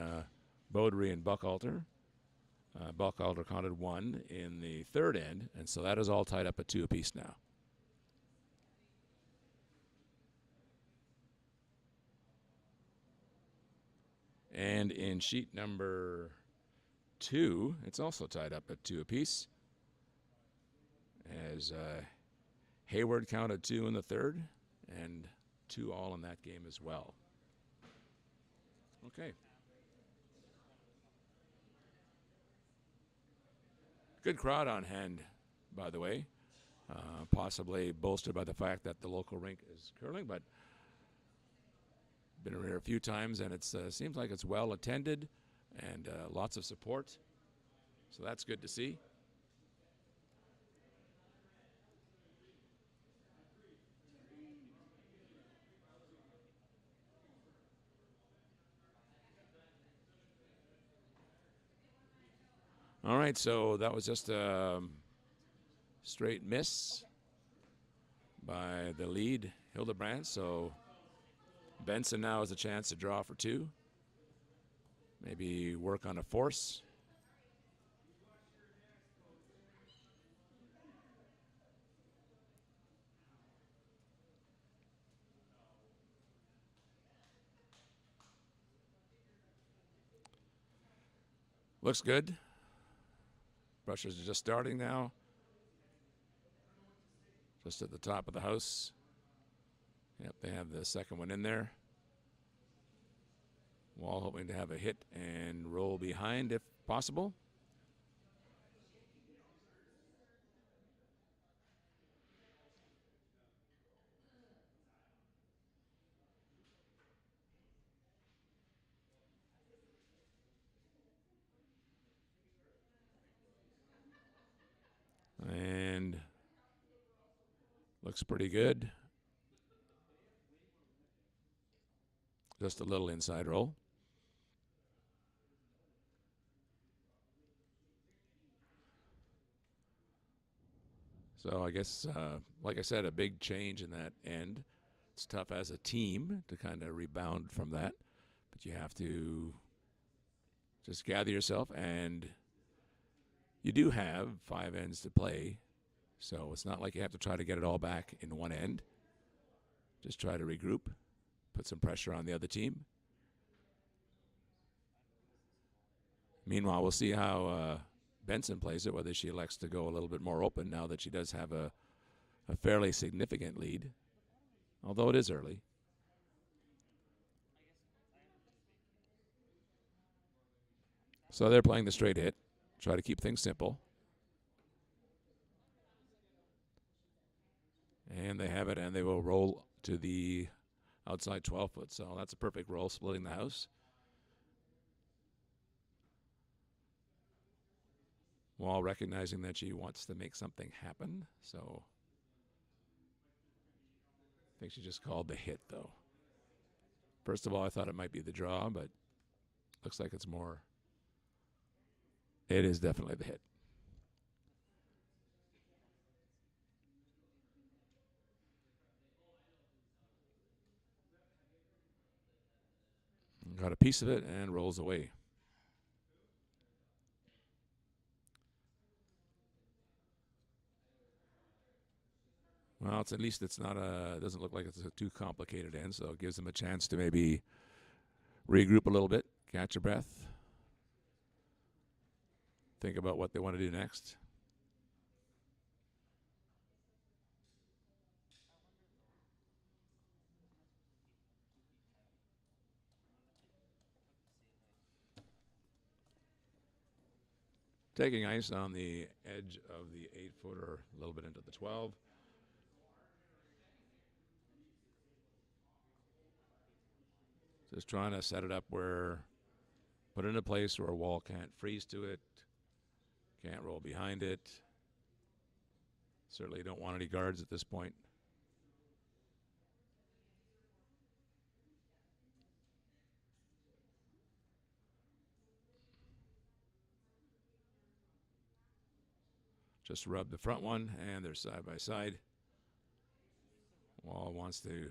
Beaudry and Buchalter. Buchalter counted 1 in the third end, and so that is all tied up at 2 apiece now. And in sheet number 2, it's also tied up at 2 apiece, as Hayward counted 2 in the third, and 2 all in that game as well. Okay. Good crowd on hand, by the way. Possibly bolstered by the fact that the local rink is curling, but been here a few times, and it seems like it's well attended and lots of support. So that's good to see. All right, so that was just a straight miss by the lead, Hildebrand. So Benson now has a chance to draw for two. Maybe work on a force. Looks good. Brushers are just starting now. Just at the top of the house. Yep, they have the second one in there. Wall hoping to have a hit and roll behind if possible. And looks pretty good. Just a little inside roll. So I guess, like I said, a big change in that end. It's tough as a team to kind of rebound from that, but you have to just gather yourself, and you do have 5 ends to play, so it's not like you have to try to get it all back in one end. Just try to regroup, put some pressure on the other team. Meanwhile, we'll see how Benson plays it, whether she elects to go a little bit more open now that she does have a fairly significant lead, although it is early. So they're playing the straight hit, try to keep things simple. And they have it, and they will roll to the outside 12-foot. So that's a perfect roll, splitting the house. While recognizing that she wants to make something happen. So I think she just called the hit, though. First of all, I thought it might be the draw, but looks like it's more. It is definitely the hit. Got a piece of it and rolls away. Well, at least it's not it doesn't look like it's a too complicated end, so it gives them a chance to maybe regroup a little bit, catch your breath, think about what they want to do next. Taking ice on the edge of the 8-footer, a little bit into the 12. Just trying to set it up put it in a place where a wall can't freeze to it, can't roll behind it. Certainly don't want any guards at this point. Just rub the front one, and they're side by side. Wall wants to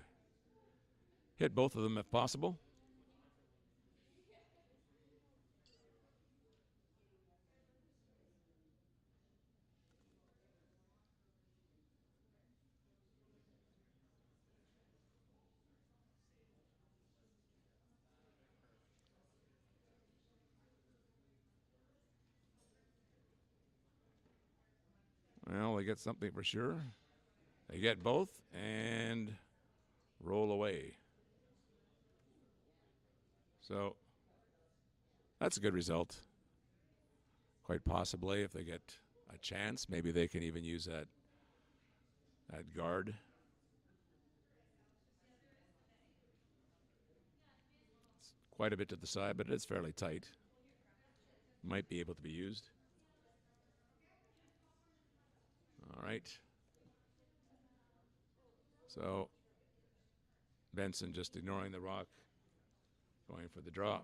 hit both of them if possible. Well, they get something for sure. They get both and roll away. So that's a good result. Quite possibly, if they get a chance, maybe they can even use that guard. It's quite a bit to the side, but it is fairly tight. Might be able to be used. All right. So Benson just ignoring the rock, going for the draw.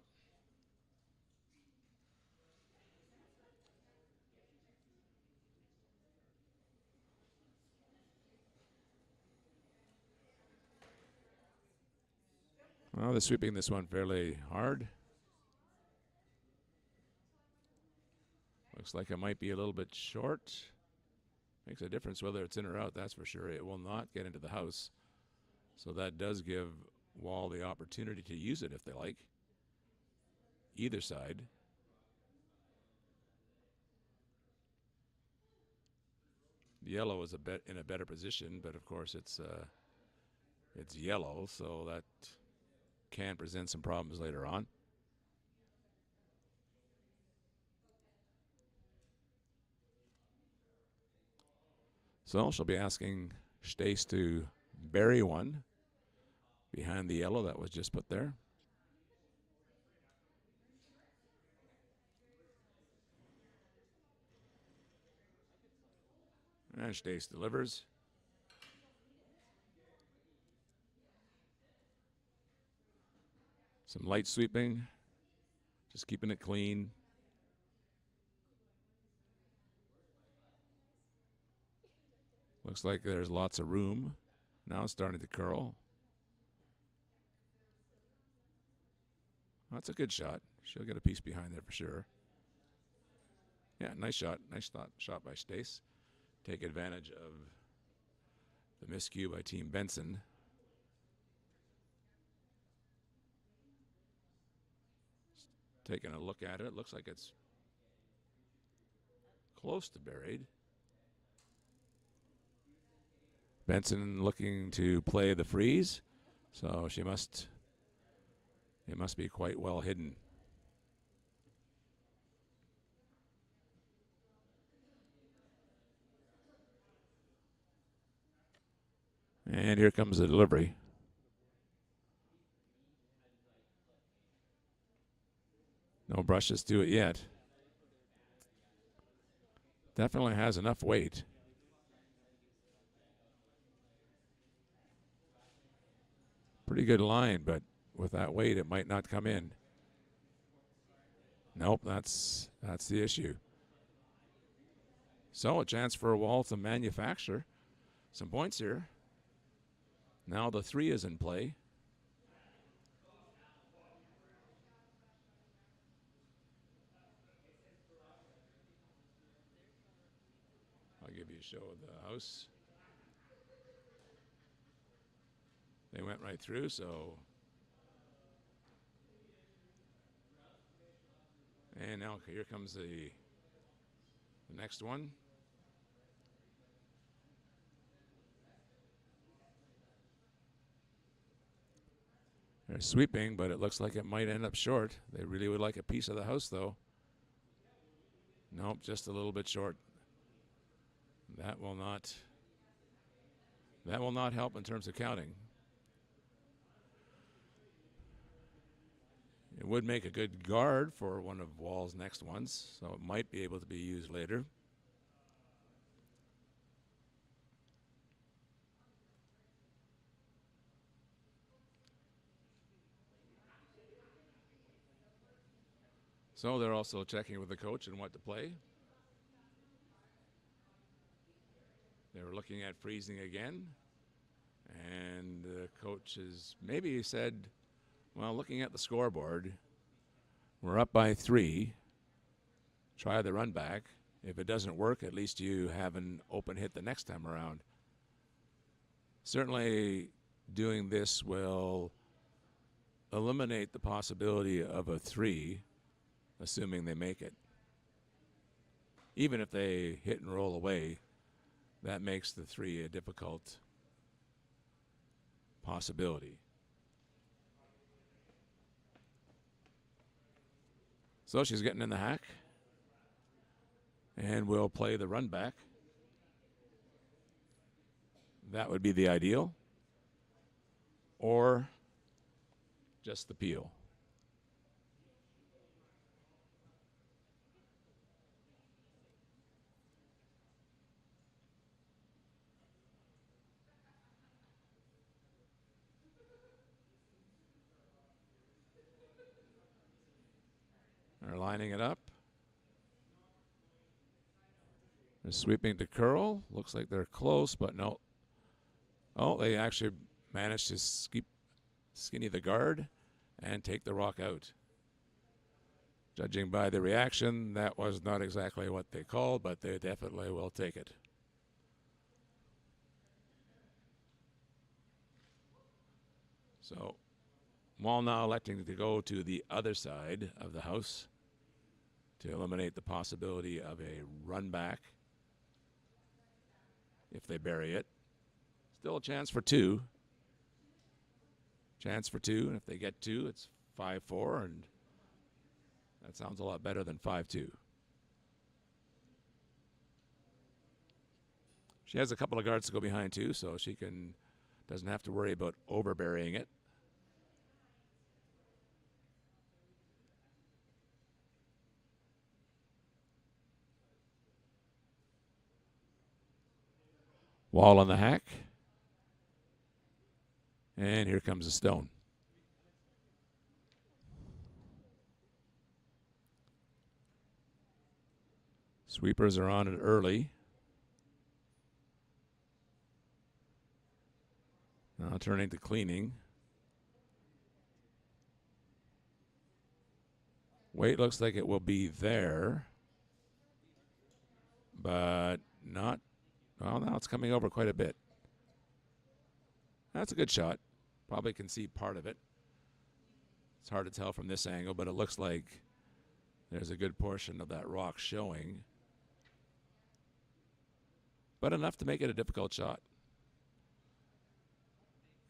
Well, they're sweeping this one fairly hard. Looks like it might be a little bit short. Makes a difference whether it's in or out, that's for sure. It will not get into the house. So that does give Wall the opportunity to use it if they like. Either side. The yellow is in a better position, but of course it's yellow, so that can present some problems later on. So she'll be asking Stace to bury one behind the yellow that was just put there. And Stace delivers. Some light sweeping, just keeping it clean. Looks like there's lots of room. Now it's starting to curl. That's a good shot. She'll get a piece behind there for sure. Yeah, nice shot. Nice shot by Stace. Take advantage of the miscue by Team Benson. Taking a look at it, looks like it's close to buried. Benson looking to play the freeze, so it must be quite well hidden. And here comes the delivery. No brushes to it yet. Definitely has enough weight. Pretty good line, but with that weight, it might not come in. Nope, that's the issue. So a chance for Wall to manufacture some points here. Now the 3 is in play. I'll give you a show of the house. They went right through, so. And now here comes the next one. They're sweeping, but it looks like it might end up short. They really would like a piece of the house, though. Nope, just a little bit short. That will not help in terms of counting. It would make a good guard for one of Wall's next ones, so it might be able to be used later. So they're also checking with the coach and what to play. They were looking at freezing again, and the coach has maybe said, well, looking at the scoreboard, we're up by 3. Try the run back. If it doesn't work, at least you have an open hit the next time around. Certainly doing this will eliminate the possibility of a 3, assuming they make it. Even if they hit and roll away, that makes the 3 a difficult possibility. So she's getting in the hack. And we'll play the run back. That would be the ideal. Or just the peel. They're lining it up. They're sweeping to curl. Looks like they're close, but no. Oh, they actually managed to skinny the guard, and take the rock out. Judging by the reaction, that was not exactly what they called, but they definitely will take it. So, Wall now electing to go to the other side of the house to eliminate the possibility of a run back if they bury it. Still a chance for two. Chance for two, and if they get two, it's 5-4, and that sounds a lot better than 5-2. She has a couple of guards to go behind too, so she doesn't have to worry about overburying it. Wall on the hack. And here comes a stone. Sweepers are on it early. Now turning to cleaning. Weight looks like it will be there, but not. Well, now it's coming over quite a bit. That's a good shot. Probably can see part of it. It's hard to tell from this angle, but it looks like there's a good portion of that rock showing. But enough to make it a difficult shot.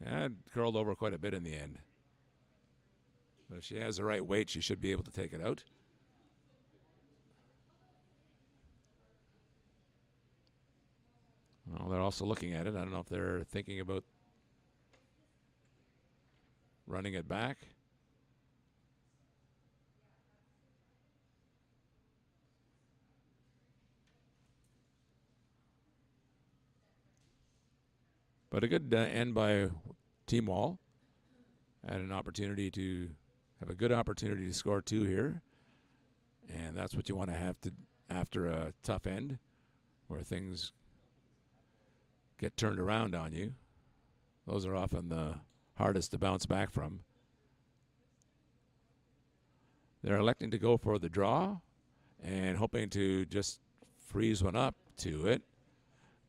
And curled over quite a bit in the end. But if she has the right weight, she should be able to take it out. Well, they're also looking at it. I don't know if they're thinking about running it back. But a good end by Team Wall. Had an opportunity to have a good opportunity to score two here. And that's what you want to have to after a tough end where things get turned around on you. Those are often the hardest to bounce back from. They're electing to go for the draw and hoping to just freeze one up to it.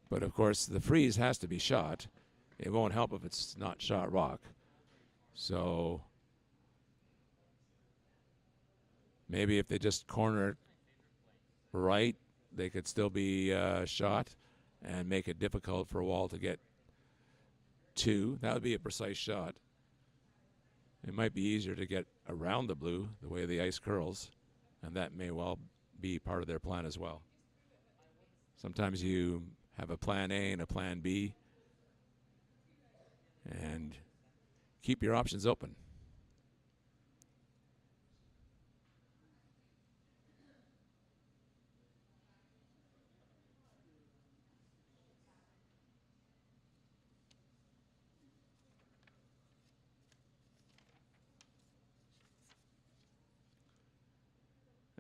But, of course, the freeze has to be shot. It won't help if it's not shot rock. So maybe if they just corner it right, they could still be shot and make it difficult for Wall to get two. That would be a precise shot. It might be easier to get around the blue the way the ice curls, and that may well be part of their plan as well. Sometimes you have a plan A and a plan B, and keep your options open.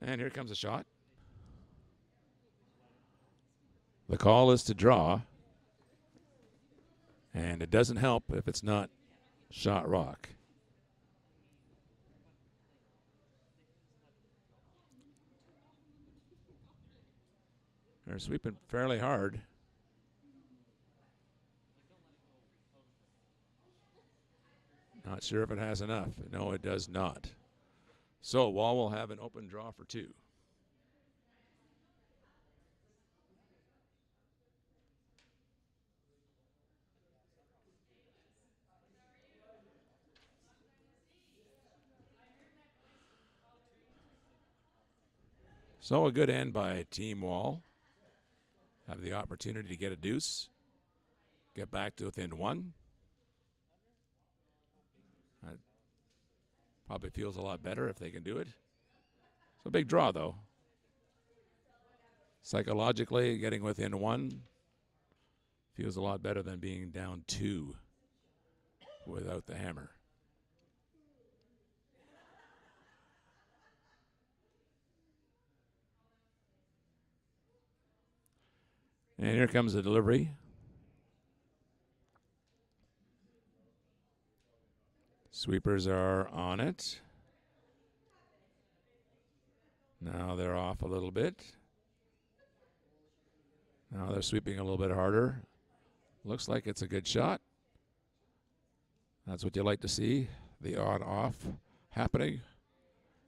And here comes a shot. The call is to draw. And it doesn't help if it's not shot rock. They're sweeping fairly hard. Not sure if it has enough. No, it does not. So Wall will have an open draw for two. So a good end by Team Wall. Have the opportunity to get a deuce. Get back to within one. That probably feels a lot better if they can do it. It's a big draw, though. Psychologically, getting within one feels a lot better than being down two without the hammer. And here comes the delivery. Sweepers are on it. Now they're off a little bit. Now they're sweeping a little bit harder. Looks like it's a good shot. That's what you like to see, the on-off happening.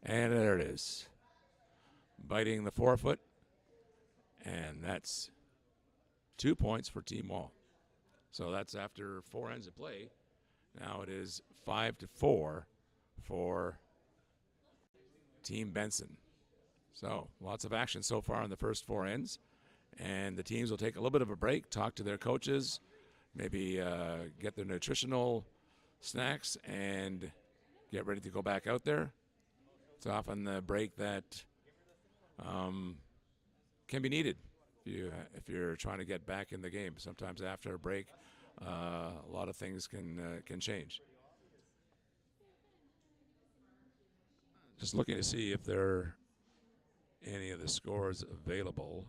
And there it is. Biting the forefoot. And that's 2 points for Team Wall. So that's after 4 ends of play. Now it is 5-4 for Team Benson. So lots of action so far in the first 4 ends. And the teams will take a little bit of a break, talk to their coaches, maybe get their nutritional snacks, and get ready to go back out there. It's often the break that can be needed if you're trying to get back in the game. Sometimes after a break, a lot of things can change. Just looking to see if there are any of the scores available.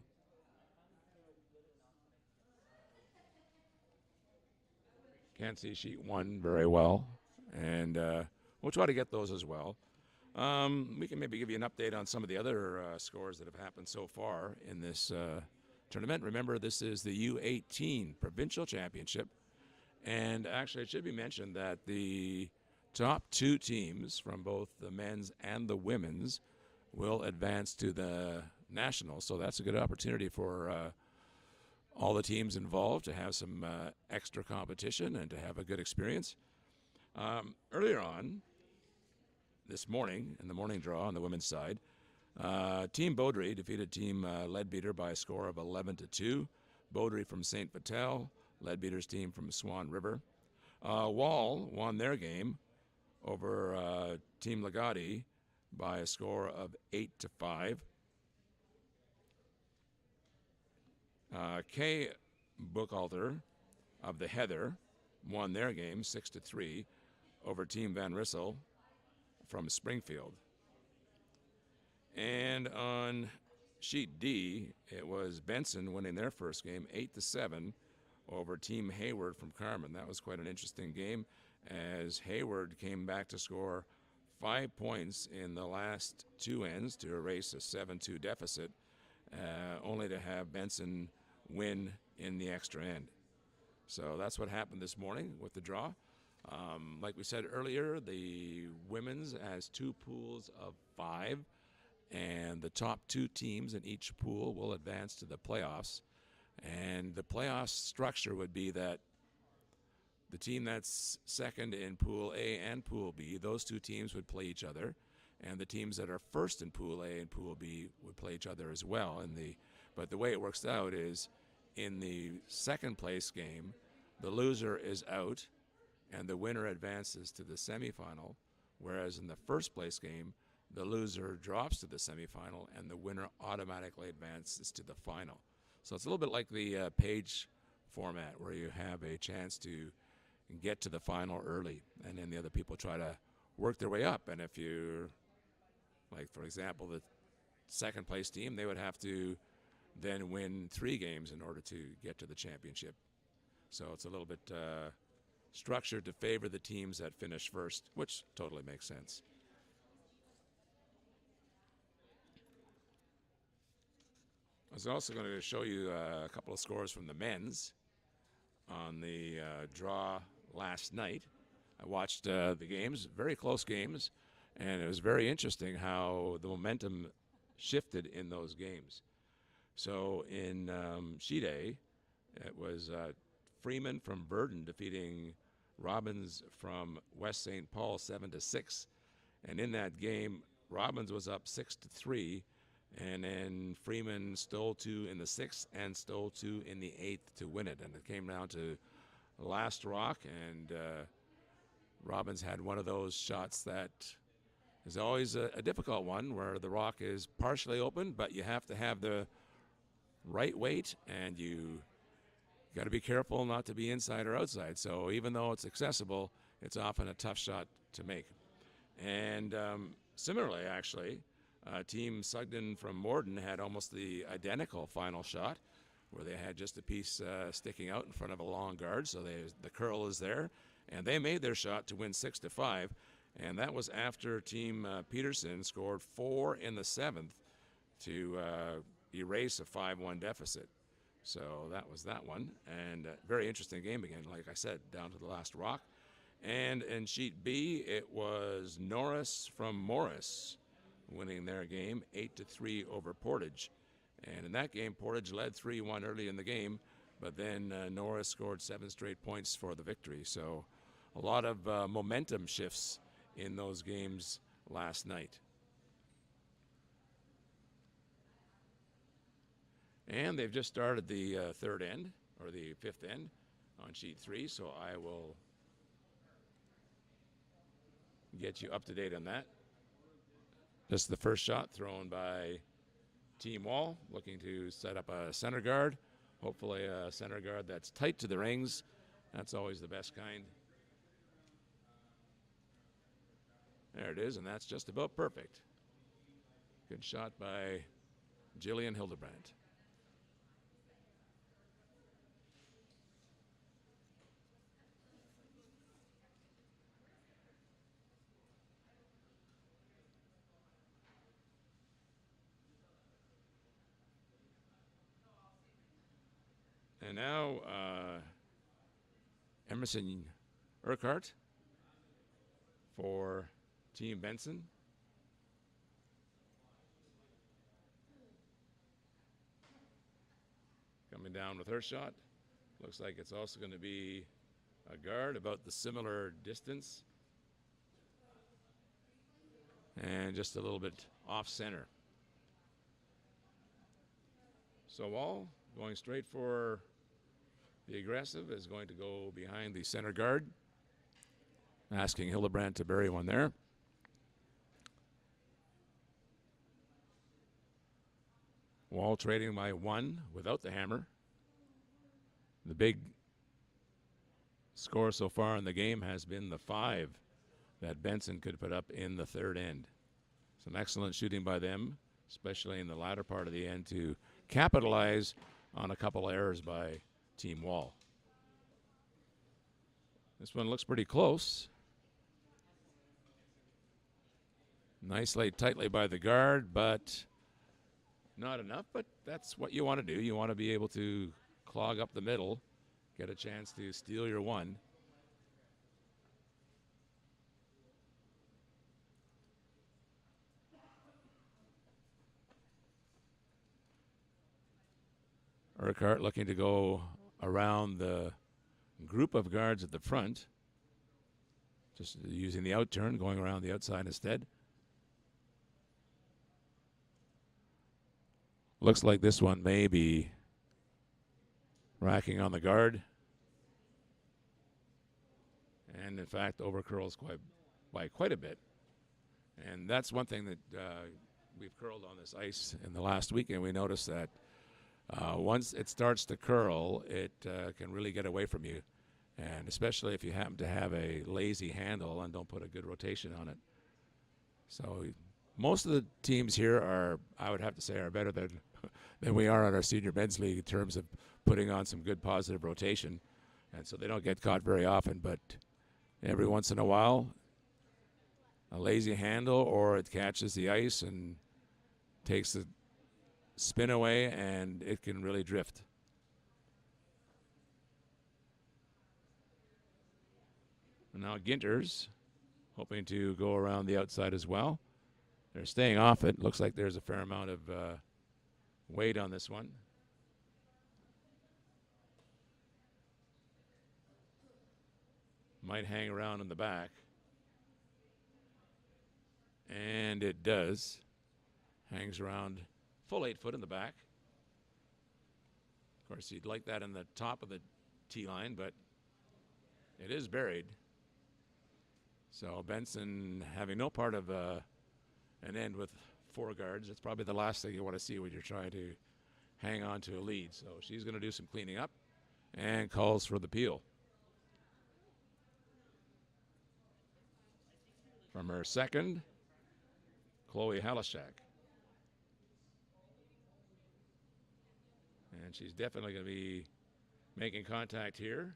Can't see sheet 1 very well, and we'll try to get those as well. We can maybe give you an update on some of the other scores that have happened so far in this tournament. Remember, this is the U18 Provincial Championship, and actually it should be mentioned that the top 2 teams from both the men's and the women's will advance to the nationals, so that's a good opportunity for all the teams involved to have some extra competition and to have a good experience. Earlier on this morning, in the morning draw on the women's side, Team Beaudry defeated Team Leadbeater by a score of 11-2. Beaudry from St. Vital, Leadbeater's team from Swan River. Wall won their game over Team Legati by a score of 8-5. Kay Buchalter of the Heather won their game 6-3 over Team Van Rissel from Springfield. And on sheet D, it was Benson winning their first game 8-7 over Team Hayward from Carmen. That was quite an interesting game as Hayward came back to score 5 points in the last 2 ends to erase a 7-2 deficit, only to have Benson win in the extra end. So that's what happened this morning with the draw. Like we said earlier, the women's has 2 pools of 5, and the top 2 teams in each pool will advance to the playoffs. And the playoff structure would be that the team that's second in Pool A and Pool B, those 2 teams would play each other, and the teams that are first in Pool A and Pool B would play each other as well. But the way it works out is in the second place game, the loser is out and the winner advances to the semifinal, whereas in the first place game, the loser drops to the semifinal and the winner automatically advances to the final. So it's a little bit like the page format where you have a chance to get to the final early and then the other people try to work their way up. And if you, like for example, the second place team, they would have to then win 3 games in order to get to the championship. So it's a little bit structured to favor the teams that finish first, which totally makes sense. I was also going to show you a couple of scores from the men's on the draw last night. I watched the games, very close games, and it was very interesting how the momentum shifted in those games. So in sheet A, it was Freeman from Verdun defeating Robbins from West St. Paul 7-6. And in that game, Robbins was up 6-3, and then Freeman stole 2 in the 6th and stole 2 in the 8th to win it. And it came down to last rock, and Robbins had one of those shots that is always a difficult one where the rock is partially open, but you have to have the right weight, and you got to be careful not to be inside or outside. So even though it's accessible, it's often a tough shot to make. And similarly, actually, Team Sugden from Morden had almost the identical final shot, where they had just a piece sticking out in front of a long guard, so the curl is there. and they made their shot to win 6-5, and that was after Team Peterson scored 4 in the 7th to erase a 5-1 deficit. So that was that one, and very interesting game again, like I said, down to the last rock. And in Sheet B, it was Norris from Morris winning their game 8-3 over Portage. And in that game, Portage led 3-1 early in the game, but then Norris scored 7 straight points for the victory. So a lot of momentum shifts in those games last night. And they've just started the third end, or the fifth end, on Sheet 3, so I will get you up to date on that. This is the first shot thrown by Team Wall, looking to set up a center guard. Hopefully a center guard that's tight to the rings. That's always the best kind. There it is, and that's just about perfect. Good shot by Jillian Hildebrandt. And now Emerson Urquhart for Team Benson. Coming down with her shot. Looks like it's also going to be a guard about the similar distance. And just a little bit off center. So Wall going straight for the aggressive is going to go behind the center guard, asking Hildebrandt to bury one there. Wall trading by 1 without the hammer. The big score so far in the game has been the 5 that Benson could put up in the third end. Some excellent shooting by them, especially in the latter part of the end, to capitalize on a couple errors by Team Wall. This one looks pretty close. Nice laid tightly by the guard, but not enough. But that's what you want to do. You want to be able to clog up the middle, get a chance to steal your one. Urquhart looking to go around the group of guards at the front. Just using the outturn, going around the outside instead. Looks like this one may be racking on the guard. And in fact, overcurls by quite a bit. And that's one thing that we've curled on this ice in the last week, and we noticed that once it starts to curl, it can really get away from you, and especially if you happen to have a lazy handle and don't put a good rotation on it. So most of the teams here are, I would have to say, are better than we are on our senior men's league in terms of putting on some good positive rotation, and so they don't get caught very often, but every once in a while, a lazy handle, or it catches the ice and takes the spin away, and it can really drift. And now Ginters hoping to go around the outside as well. They're staying off it. Looks like there's a fair amount of weight on this one. Might hang around in the back. And it does. Hangs around full 8 foot in the back. Of course, you'd like that in the top of the tee line, but it is buried. So Benson having no part of an end with 4 guards. That's probably the last thing you want to see when you're trying to hang on to a lead. So she's going to do some cleaning up and calls for the peel. From her second, Chloe Halishak. And she's definitely going to be making contact here.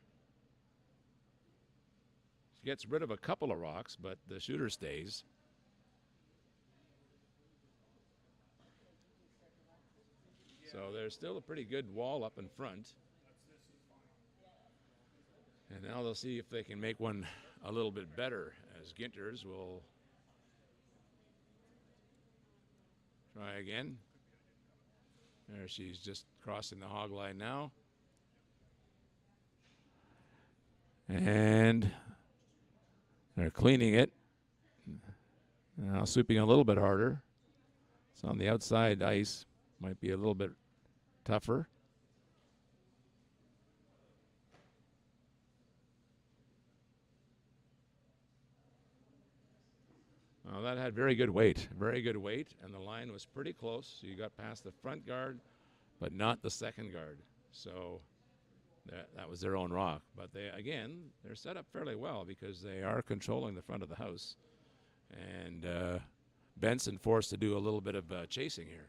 gets rid of a couple of rocks, but the shooter stays. So there's still a pretty good wall up in front. And now they'll see if they can make one a little bit better, as Ginters will try again. There, she's just crossing the hog line now. And they're cleaning it. Now sweeping a little bit harder. It's on the outside ice. Might be a little bit tougher. Well, that had very good weight, and the line was pretty close. So you got past the front guard, but not the second guard. So that was their own rock. But they're set up fairly well because they are controlling the front of the house. And Benson forced to do a little bit of chasing here.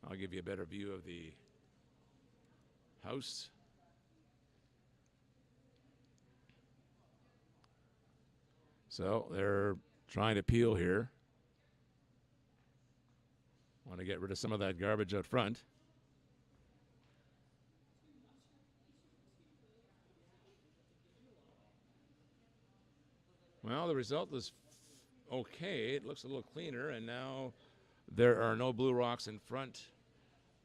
I'll give you a better view of the house. So they're trying to peel here. Want to get rid of some of that garbage out front. Well, the result is okay. It looks a little cleaner, and now there are no blue rocks in front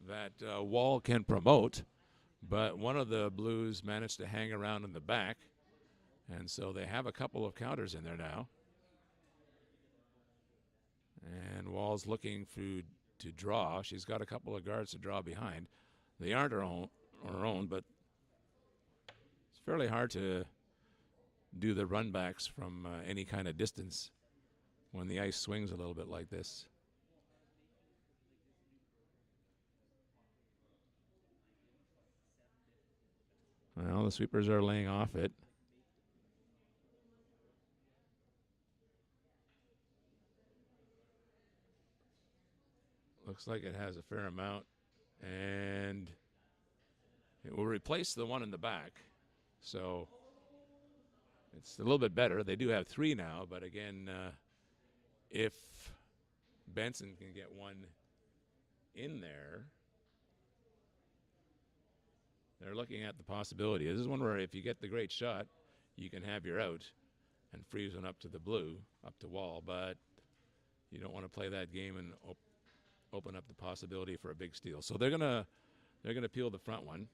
that Wall can promote, but one of the blues managed to hang around in the back, and so they have a couple of counters in there now. And Wall's looking to draw. She's got a couple of guards to draw behind. They aren't her own, but it's fairly hard to do the run backs from any kind of distance when the ice swings a little bit like this. Well, the sweepers are laying off it. Looks like it has a fair amount, and it will replace the one in the back. So it's a little bit better. They do have 3 now, but again, if Benson can get one in there, they're looking at the possibility. This is one where if you get the great shot, you can have your out and freeze one up to the blue, up to Wall, but you don't want to play that game and open up the possibility for a big steal. So they're gonna peel the front one.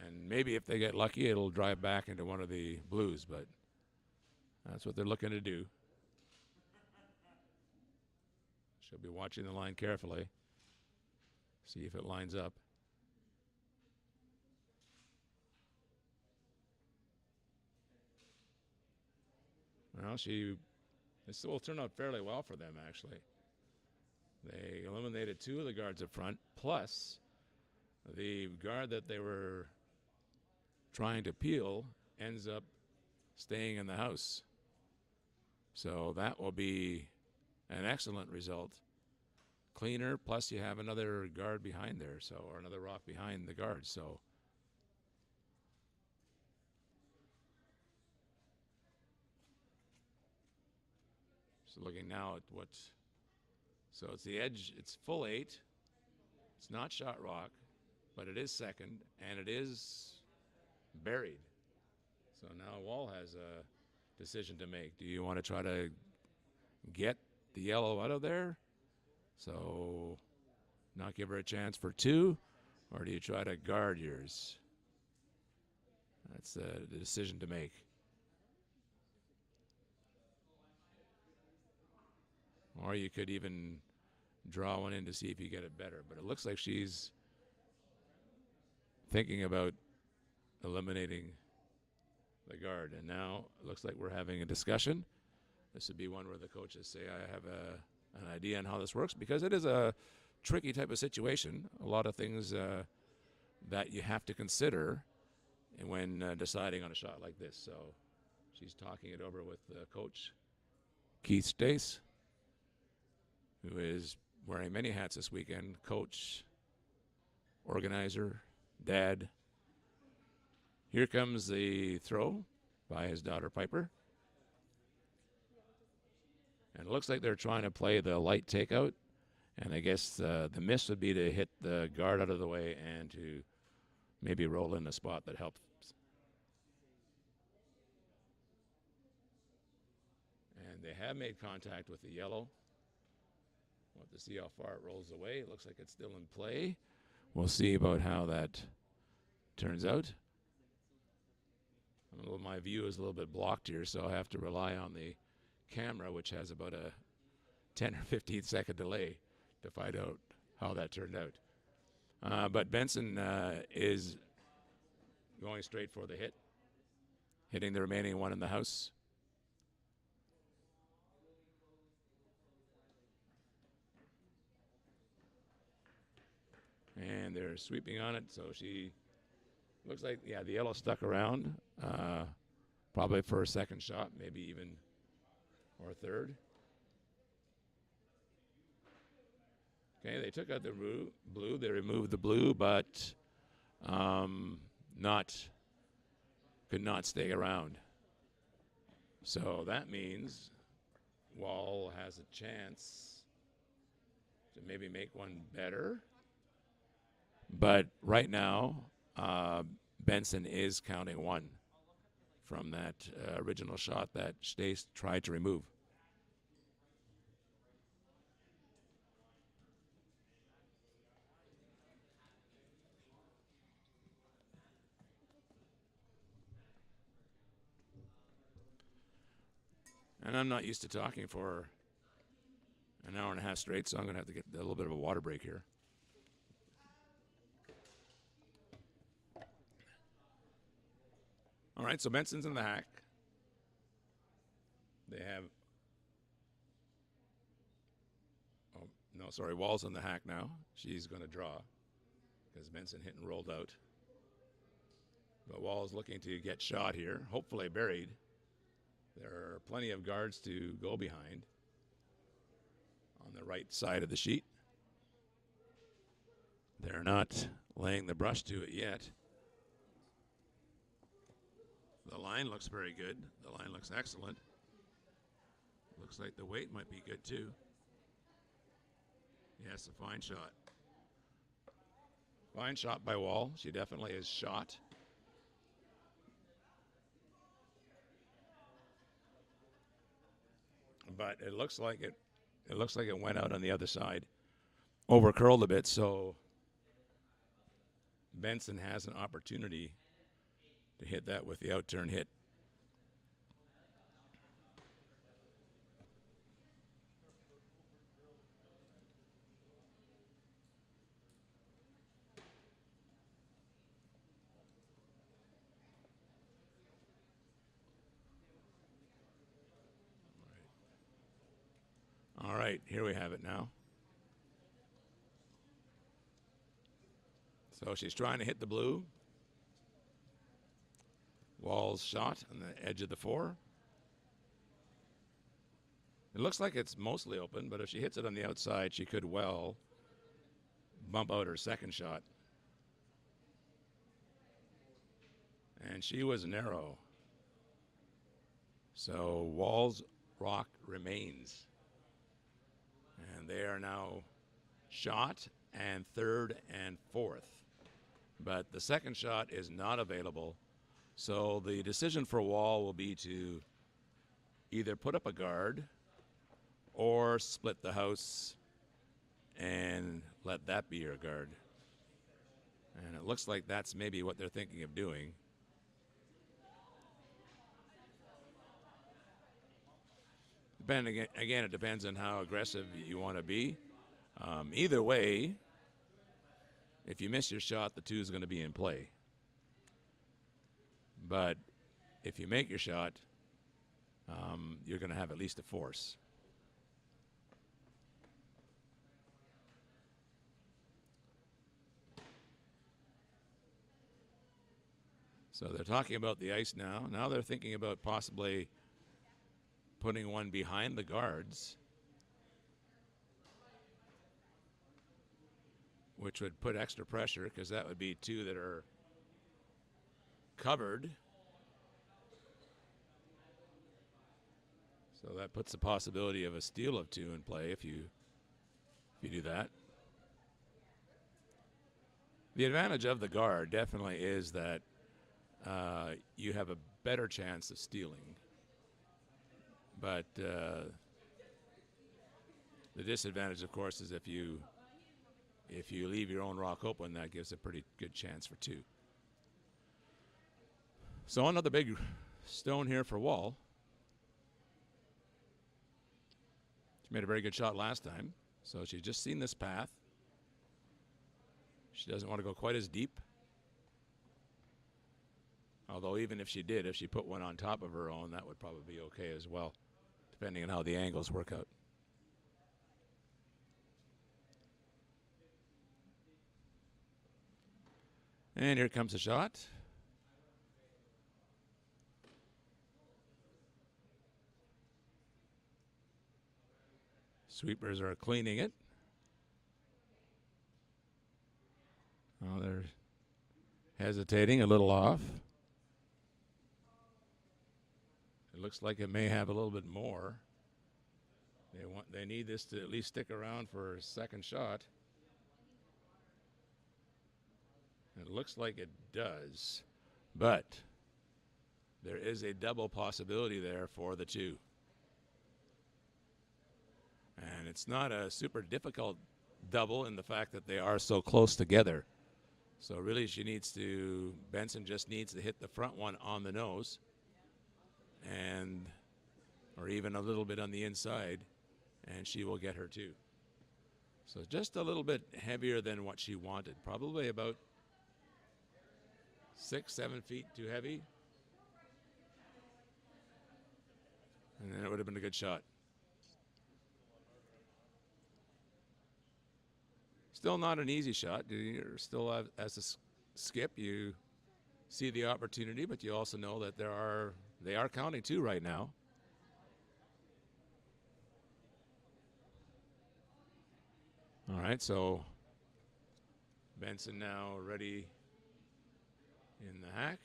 And maybe if they get lucky, it'll drive back into one of the blues, but that's what they're looking to do. She'll be watching the line carefully, see if it lines up. Well, this will turn out fairly well for them, actually. They eliminated 2 of the guards up front, plus the guard that they were trying to peel ends up staying in the house. So that will be an excellent result. Cleaner, plus you have another guard behind there, or another rock behind the guard. So looking now at so it's the edge, it's full 8. It's not shot rock, but it is second, and it is buried. So now Wall has a decision to make. Do you want to try to get the yellow out of there, so not give her a chance for 2, or do you try to guard yours? That's the decision to make. Or you could even draw one in to see if you get it better. But it looks like she's thinking about eliminating the guard. And now it looks like we're having a discussion. This would be one where the coaches say, I have an idea on how this works, because it is a tricky type of situation. A lot of things that you have to consider when deciding on a shot like this. So she's talking it over with Coach Keith Stace, who is wearing many hats this weekend: coach, organizer, dad. Here comes the throw by his daughter Piper. And it looks like they're trying to play the light takeout. And I guess the miss would be to hit the guard out of the way and to maybe roll in a spot that helps. And they have made contact with the yellow. We'll have to see how far it rolls away. It looks like it's still in play. We'll see about how that turns out. My view is a little bit blocked here, so I have to rely on the camera, which has about a 10 or 15 second delay to find out how that turned out. But Benson is going straight for the hit, hitting the remaining one in the house. And they're sweeping on it, so she looks like, yeah, the yellow stuck around, probably for a second shot, maybe even, or a third. Okay, they took out the blue. They removed the blue, but could not stay around. So that means Wall has a chance to maybe make one better. But right now, Benson is counting one from that original shot that Stace tried to remove. And I'm not used to talking for an hour and a half straight, so I'm going to have to get a little bit of a water break here. All right, so Benson's in the hack. They have, oh, no, sorry, Wall's in the hack now. She's going to draw because Benson hit and rolled out. But Wall's looking to get shot here, hopefully buried. There are plenty of guards to go behind on the right side of the sheet. They're not laying the brush to it yet. The line looks very good. The line looks excellent. Looks like the weight might be good too. Yes, a fine shot. Fine shot by Wall. She definitely is shot. But it looks like it went out on the other side. Over curled a bit, so Benson has an opportunity to hit that with the outturn hit. All right, here we have it now. So she's trying to hit the blue. Wall's shot on the edge of the four. It looks like it's mostly open, but if she hits it on the outside, she could well bump out her second shot. And she was narrow. So Wall's rock remains. And they are now shot and third and fourth. But the second shot is not available. So the decision for Wall will be to either put up a guard or split the house and let that be your guard. And it looks like that's maybe what they're thinking of doing. Again, it depends on how aggressive you want to be. Either way, if you miss your shot, the two is going to be in play. But if you make your shot, you're going to have at least a force. So they're talking about the ice now. Now they're thinking about possibly putting one behind the guards. which would put extra pressure because that would be two that are covered. So that puts the possibility of a steal of two in play if you do that. The advantage of the guard definitely is that you have a better chance of stealing. But the disadvantage, of course, is if you leave your own rock open, that gives a pretty good chance for two. So another big stone here for Wall. She made a very good shot last time, so she's just seen this path. She doesn't want to go quite as deep. Although even if she did, if she put one on top of her own, that would probably be okay as well, depending on how the angles work out. And here comes the shot. Sweepers are cleaning it. Oh, they're hesitating, a little off. It looks like it may have a little bit more. They need this to at least stick around for a second shot. It looks like it does, but there is a double possibility there for the two. And it's not a super difficult double in the fact that they are so close together. So really Benson just needs to hit the front one on the nose or even a little bit on the inside, and she will get her two. So just a little bit heavier than what she wanted. Probably about 6-7 feet too heavy. And then it would have been a good shot. Still not an easy shot. You're still, as a skip, you see the opportunity, but you also know that they are counting two right now. All right, so Benson now ready in the hack.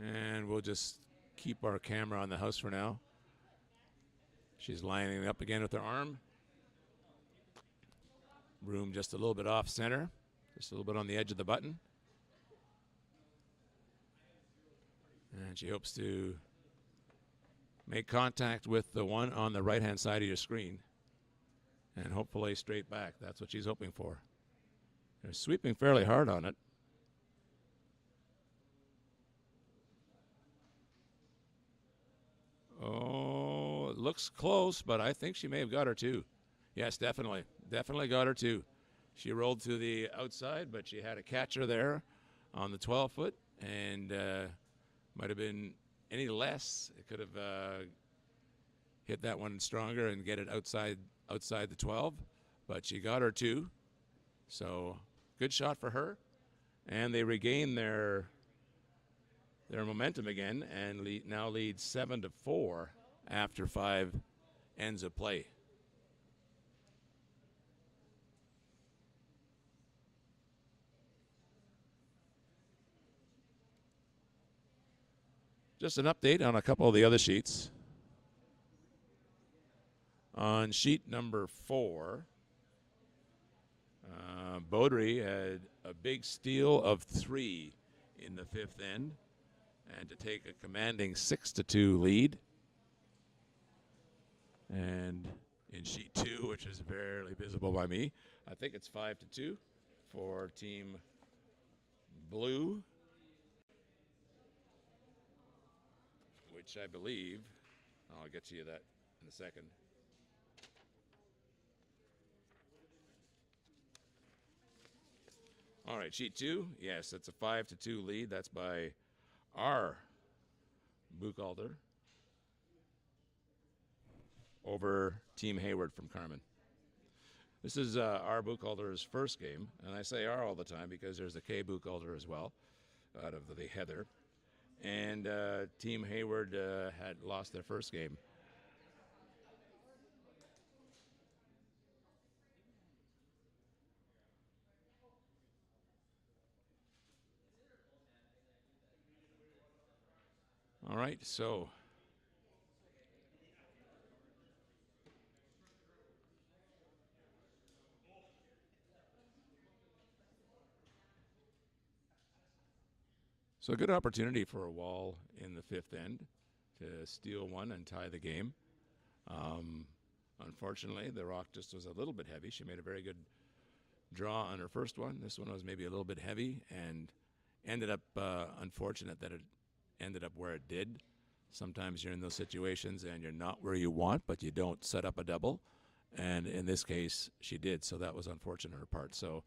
And we'll just keep our camera on the house for now. She's lining up again with her arm. Room just a little bit off center, just a little bit on the edge of the button. And she hopes to make contact with the one on the right-hand side of your screen and hopefully straight back. That's what she's hoping for. They're sweeping fairly hard on it. Oh, it looks close, but I think she may have got her two. Yes, definitely. Definitely got her two. She rolled to the outside, but she had a catcher there on the 12-foot, and might have been any less. It could have hit that one stronger and get it outside the 12, but she got her two. So good shot for her, and they regain their momentum again and now lead 7-4 after 5 ends of play. Just an update on a couple of the other sheets. On sheet number 4, Baudry had a big steal of 3 in the 5th end, and to take a commanding 6-2 lead. And in sheet 2, which is barely visible by me, I think it's 5-2 for Team Blue, which I believe, I'll get to you that in a second. All right, sheet 2, yes, it's a 5-2 lead. That's by our Buchalter over Team Hayward from Carmen. This is our Buchalter's first game, and I say our all the time because there's a K Buchalter as well out of the Heather. And Team Hayward had lost their first game. All right, so a good opportunity for a Wall in the fifth end to steal one and tie the game. Unfortunately, the rock just was a little bit heavy. She made a very good draw on her first one. This one was maybe a little bit heavy and ended up unfortunate that it ended up where it did. Sometimes you're in those situations and you're not where you want, but you don't set up a double. And in this case, she did. So that was unfortunate on her part. So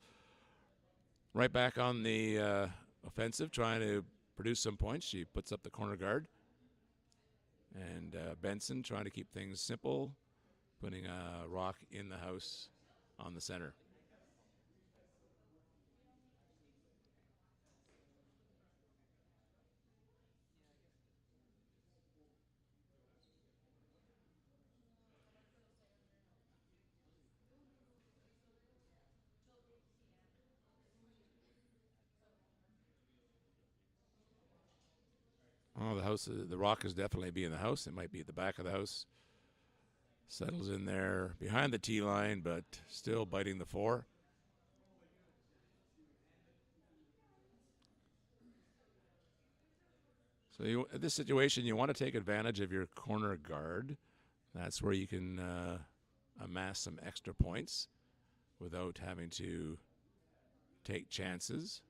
right back on the offensive, trying to produce some points. She puts up the corner guard. And Benson trying to keep things simple, putting a rock in the house on the center. Oh, the rock is definitely be in the house. It might be at the back of the house. Settles in there behind the tee line, but still biting the four. So in this situation, you want to take advantage of your corner guard. That's where you can amass some extra points without having to take chances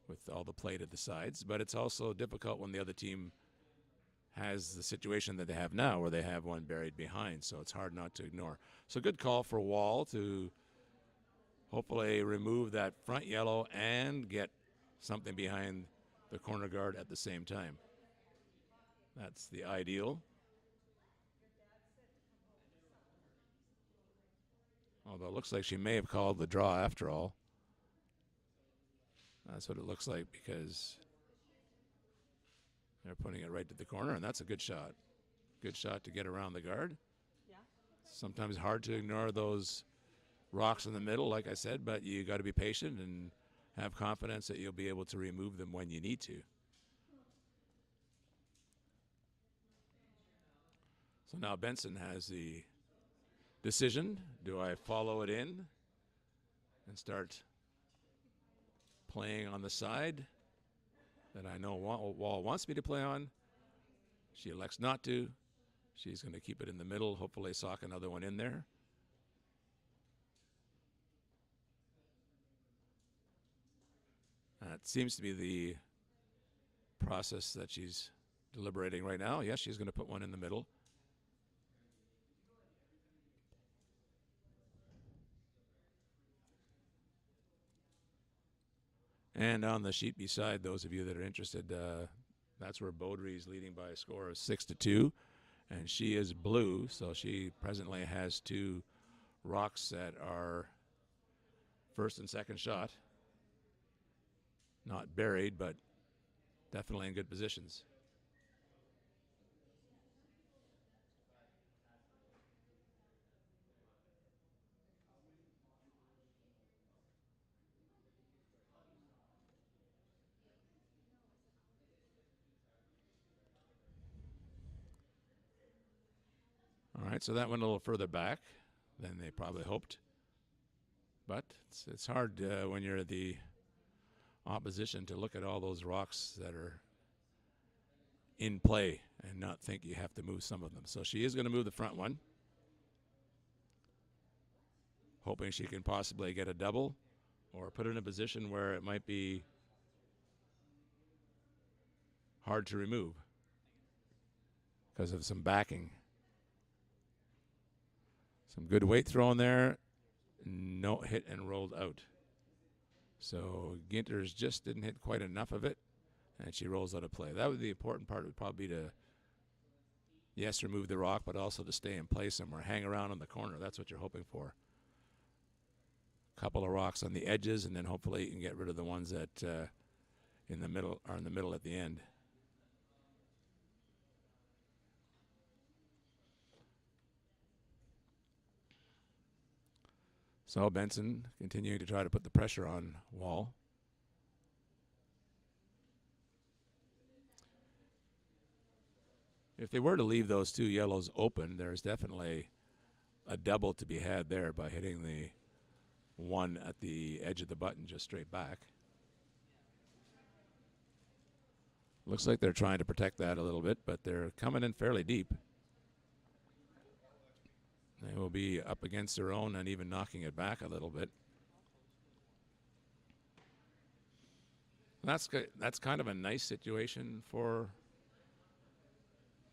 with all the play to the sides. But it's also difficult when the other team has the situation that they have now where they have one buried behind, so it's hard not to ignore. So good call for Wall to hopefully remove that front yellow and get something behind the corner guard at the same time. That's the ideal. Although it looks like she may have called the draw after all. That's what it looks like because they're putting it right to the corner, and that's a good shot. Good shot to get around the guard. Yeah. Sometimes hard to ignore those rocks in the middle, like I said, but you got to be patient and have confidence that you'll be able to remove them when you need to. So now Benson has the decision. Do I follow it in and start playing on the side that I know Wall wants me to play on? She elects not to. She's going to keep it in the middle, hopefully sock another one in there. That seems to be the process that she's deliberating right now. Yes, she's going to put one in the middle. And on the sheet beside those of you that are interested, that's where Beaudry is leading by a score of 6-2. And she is blue, so she presently has two rocks that are first and second shot. Not buried, but definitely in good positions. All right, so that went a little further back than they probably hoped. But it's hard when you're the opposition to look at all those rocks that are in play and not think you have to move some of them. So she is going to move the front one, hoping she can possibly get a double or put it in a position where it might be hard to remove because of some backing. Some good weight thrown there. No hit and rolled out. So Ginters just didn't hit quite enough of it, and she rolls out of play. That would be the important part. Would probably be to, yes, remove the rock, but also to stay in place somewhere, hang around on the corner. That's what you're hoping for. A couple of rocks on the edges, and then hopefully you can get rid of the ones that in the middle are in the middle at the end. So Benson continuing to try to put the pressure on Wall. If they were to leave those two yellows open, there's definitely a double to be had there by hitting the one at the edge of the button just straight back. Looks like they're trying to protect that a little bit, but they're coming in fairly deep. They will be up against their own and even knocking it back a little bit. That's kind of a nice situation for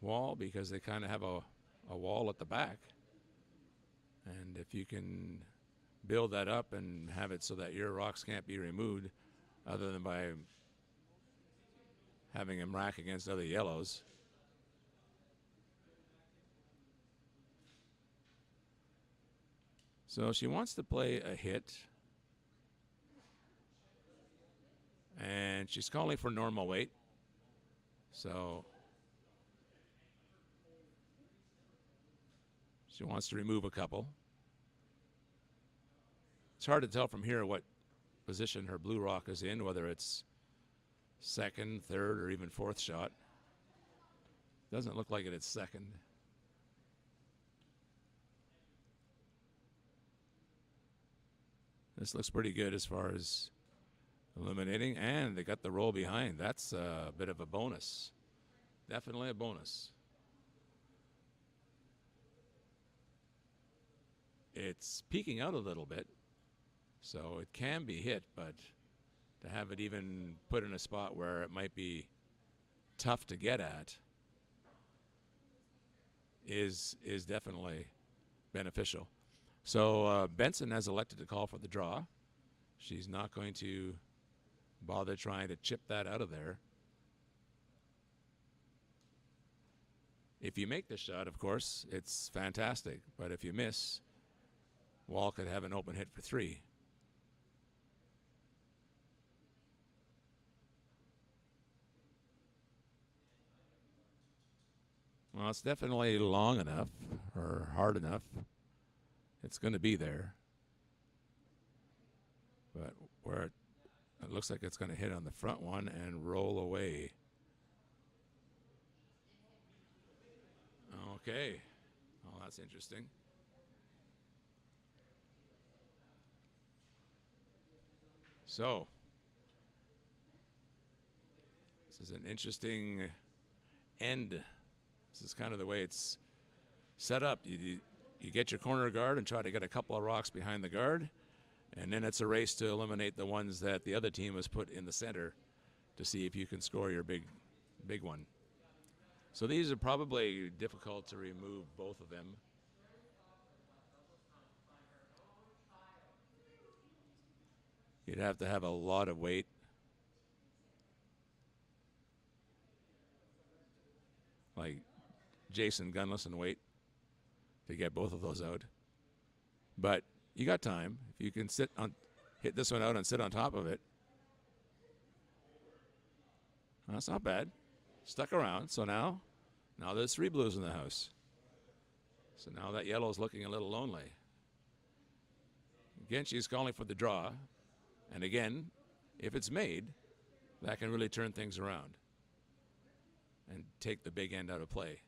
Wall because they kind of have a wall at the back. And if you can build that up and have it so that your rocks can't be removed other than by having them rack against other yellows. So she wants to play a hit. And she's calling for normal weight. So she wants to remove a couple. It's hard to tell from here what position her blue rock is in, whether it's second, third, or even fourth shot. Doesn't look like it's second. This looks pretty good as far as eliminating, and they got the roll behind. That's a bit of a bonus. Definitely a bonus. It's peeking out a little bit, so it can be hit, but to have it even put in a spot where it might be tough to get at is definitely beneficial. So Benson has elected to call for the draw. She's not going to bother trying to chip that out of there. If you make the shot, of course, it's fantastic. But if you miss, Wall could have an open hit for 3. Well, it's definitely long enough or hard enough. It's going to be there. But where it looks like it's going to hit on the front one and roll away. Okay. Oh, that's interesting. So, this is an interesting end. This is kind of the way it's set up. You get your corner guard and try to get a couple of rocks behind the guard. And then it's a race to eliminate the ones that the other team has put in the center to see if you can score your big one. So these are probably difficult to remove, both of them. You'd have to have a lot of weight. Like Jason Gunless weight to get both of those out. But you got time. If you can hit this one out and sit on top of it. That's not bad. Stuck around. So now there's 3 blues in the house. So now that yellow is looking a little lonely. Again, she's calling for the draw. And again, if it's made, that can really turn things around and take the big end out of play.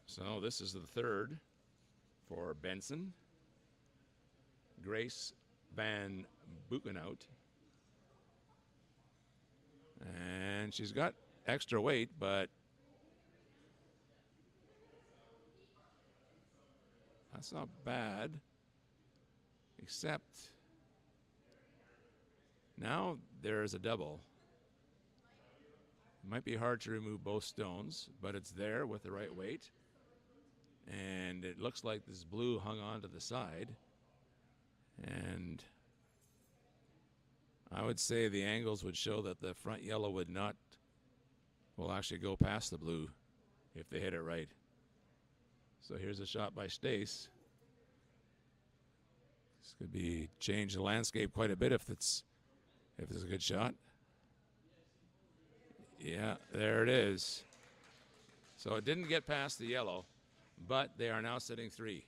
So this is the third for Benson. Grace Van Buchenhout. And she's got extra weight, but that's not bad. Except now there's a double. It might be hard to remove both stones, but it's there with the right weight. And it looks like this blue hung on to the side. And I would say the angles would show that the front yellow will actually go past the blue if they hit it right. So here's a shot by Stace. This could be change the landscape quite a bit if it's a good shot. Yeah, there it is. So it didn't get past the yellow, but they are now sitting 3.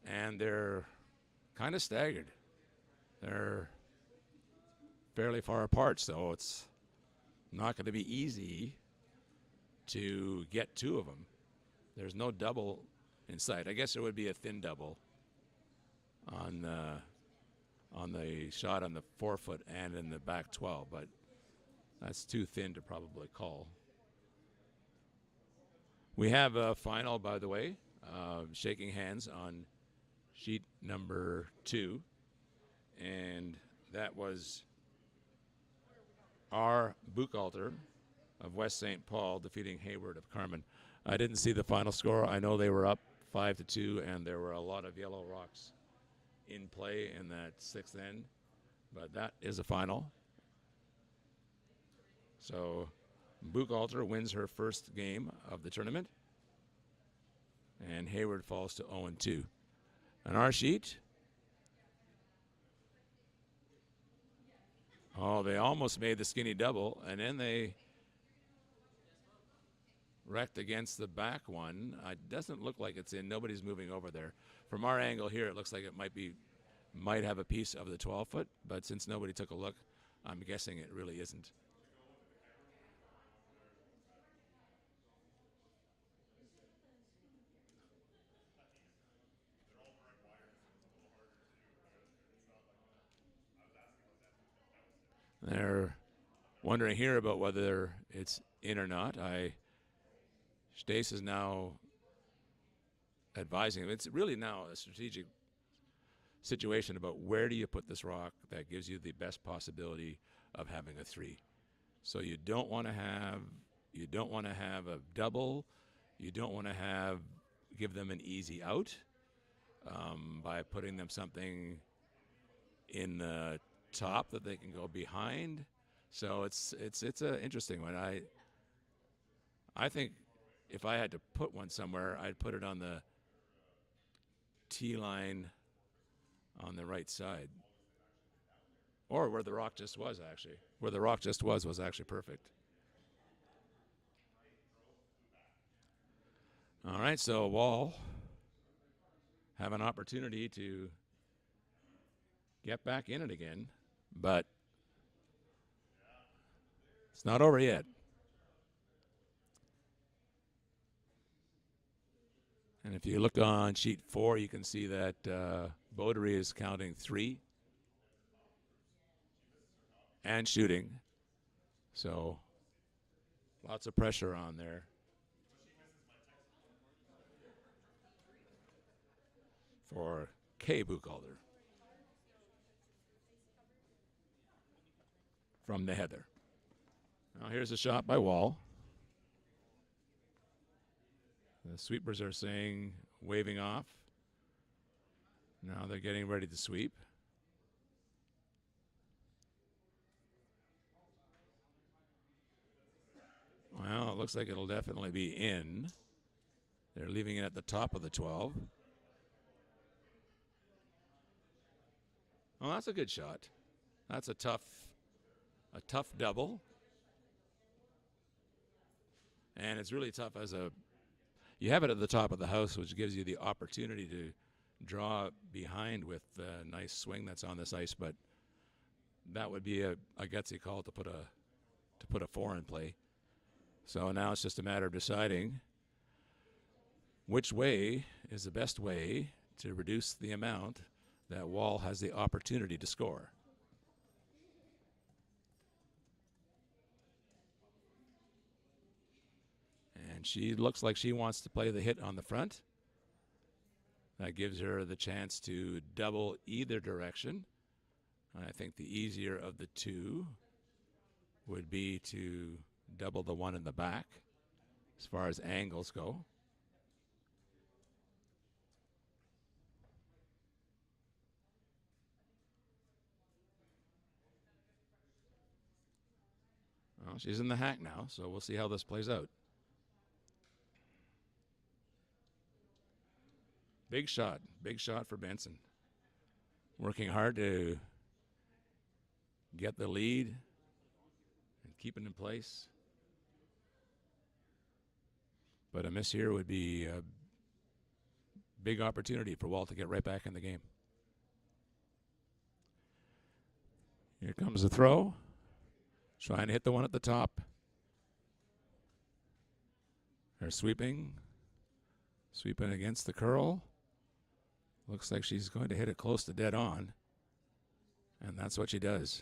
And they're kind of staggered. They're fairly far apart, so it's not going to be easy to get 2 of them. There's no double in sight. I guess there would be a thin double on the shot on the 4-foot and in the back 12, but that's too thin to probably call. We have a final, by the way, shaking hands on sheet number 2, and that was R. Buchalter of West St. Paul defeating Hayward of Carmen. I didn't see the final score. I know they were up 5-2, and there were a lot of yellow rocks in play in that 6th end, but that is a final. So Buchalter wins her first game of the tournament, and Hayward falls to 0-2. On our sheet, they almost made the skinny double, and then they wrecked against the back one. It doesn't look like it's in. Nobody's moving over there. From our angle here, it looks like it might have a piece of the 12-foot, but since nobody took a look, I'm guessing it really isn't. They're wondering here about whether it's in or not. Stace is now advising him. It's really now a strategic situation about where do you put this rock that gives you the best possibility of having a 3. So you don't want to have a double. You don't want to give them an easy out by putting them something in the top that they can go behind. So it's an interesting one. I think if I had to put one somewhere, I'd put it on the tee line on the right side, or where the rock just was. Actually, where the rock just was actually perfect. All right, so Wall have an opportunity to get back in it again, but it's not over yet. And if you look on sheet 4, you can see that Beaudry is counting 3 and shooting. So lots of pressure on there. For Kay Buchalter from the heather. Now here's a shot by Wall. The sweepers are saying, waving off. Now they're getting ready to sweep. Well, it looks like it'll definitely be in. They're leaving it at the top of the 12. Well, that's a good shot. That's a tough double. And it's really tough you have it at the top of the house, which gives you the opportunity to draw behind with the nice swing that's on this ice, but that would be a gutsy call to put a 4 in play. So now it's just a matter of deciding which way is the best way to reduce the amount that Wall has the opportunity to score. And she looks like she wants to play the hit on the front. That gives her the chance to double either direction. I think the easier of the two would be to double the one in the back as far as angles go. Well, she's in the hack now, so we'll see how this plays out. Big shot for Benson. Working hard to get the lead and keep it in place. But a miss here would be a big opportunity for Wall to get right back in the game. Here comes the throw. Trying to hit the one at the top. They're sweeping. Sweeping against the curl. Looks like she's going to hit it close to dead on. And that's what she does.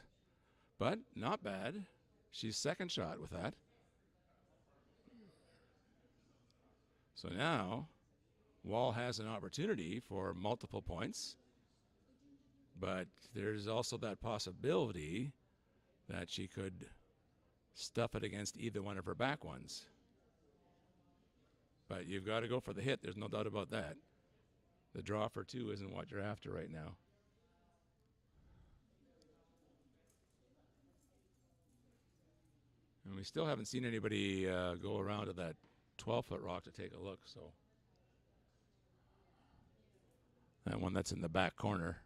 But not bad. She's second shot with that. So now Wall has an opportunity for multiple points. But there's also that possibility that she could stuff it against either one of her back ones. But you've got to go for the hit. There's no doubt about that. The draw for two isn't what you're after right now. And we still haven't seen anybody go around to that 12-foot rock to take a look. So that one that's in the back corner.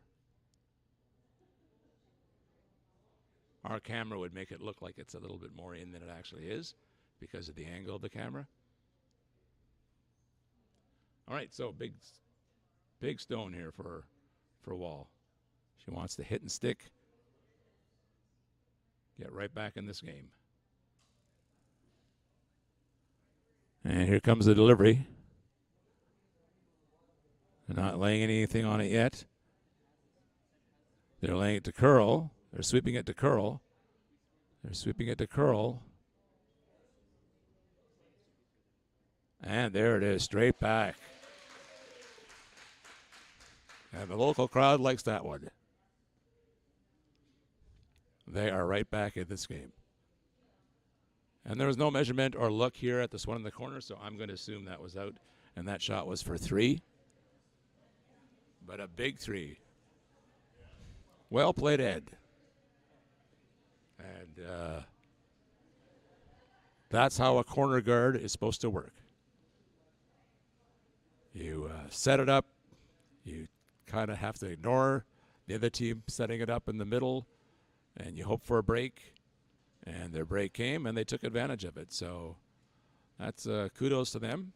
Our camera would make it look like it's a little bit more in than it actually is because of the angle of the camera. All right, so big stone here for Wall. She wants to hit and stick. Get right back in this game. And here comes the delivery. They're not laying anything on it yet. They're laying it to curl. They're sweeping it to curl. They're sweeping it to curl. And there it is, straight back. And the local crowd likes that one. They are right back in this game. And there was no measurement or look here at this one in the corner, so I'm going to assume that was out. And that shot was for three. But a big three. Well played, Ed. And that's how a corner guard is supposed to work. You set it up. You kind of have to ignore the other team setting it up in the middle, and you hope for a break. And their break came, and they took advantage of it. So that's kudos to them.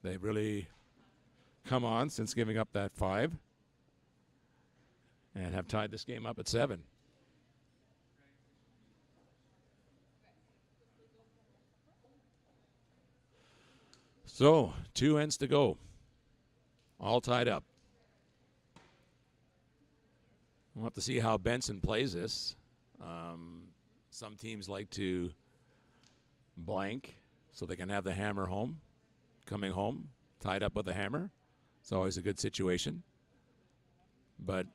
They've really come on since giving up that 5 and have tied this game up at 7. So 2 ends to go, all tied up. We'll have to see how Benson plays this. Some teams like to blank so they can have the hammer home, coming home, tied up with a hammer. It's always a good situation. But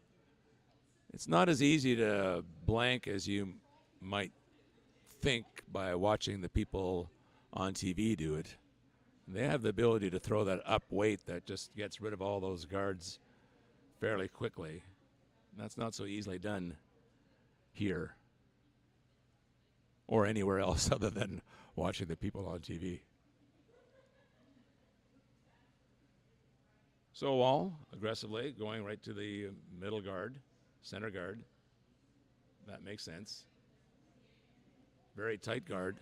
it's not as easy to blank as you might think by watching the people on TV do it. They have the ability to throw that up weight that just gets rid of all those guards fairly quickly. That's not so easily done here or anywhere else other than watching the people on TV. So Wall aggressively going right to the middle guard, center guard. That makes sense. Very tight guard.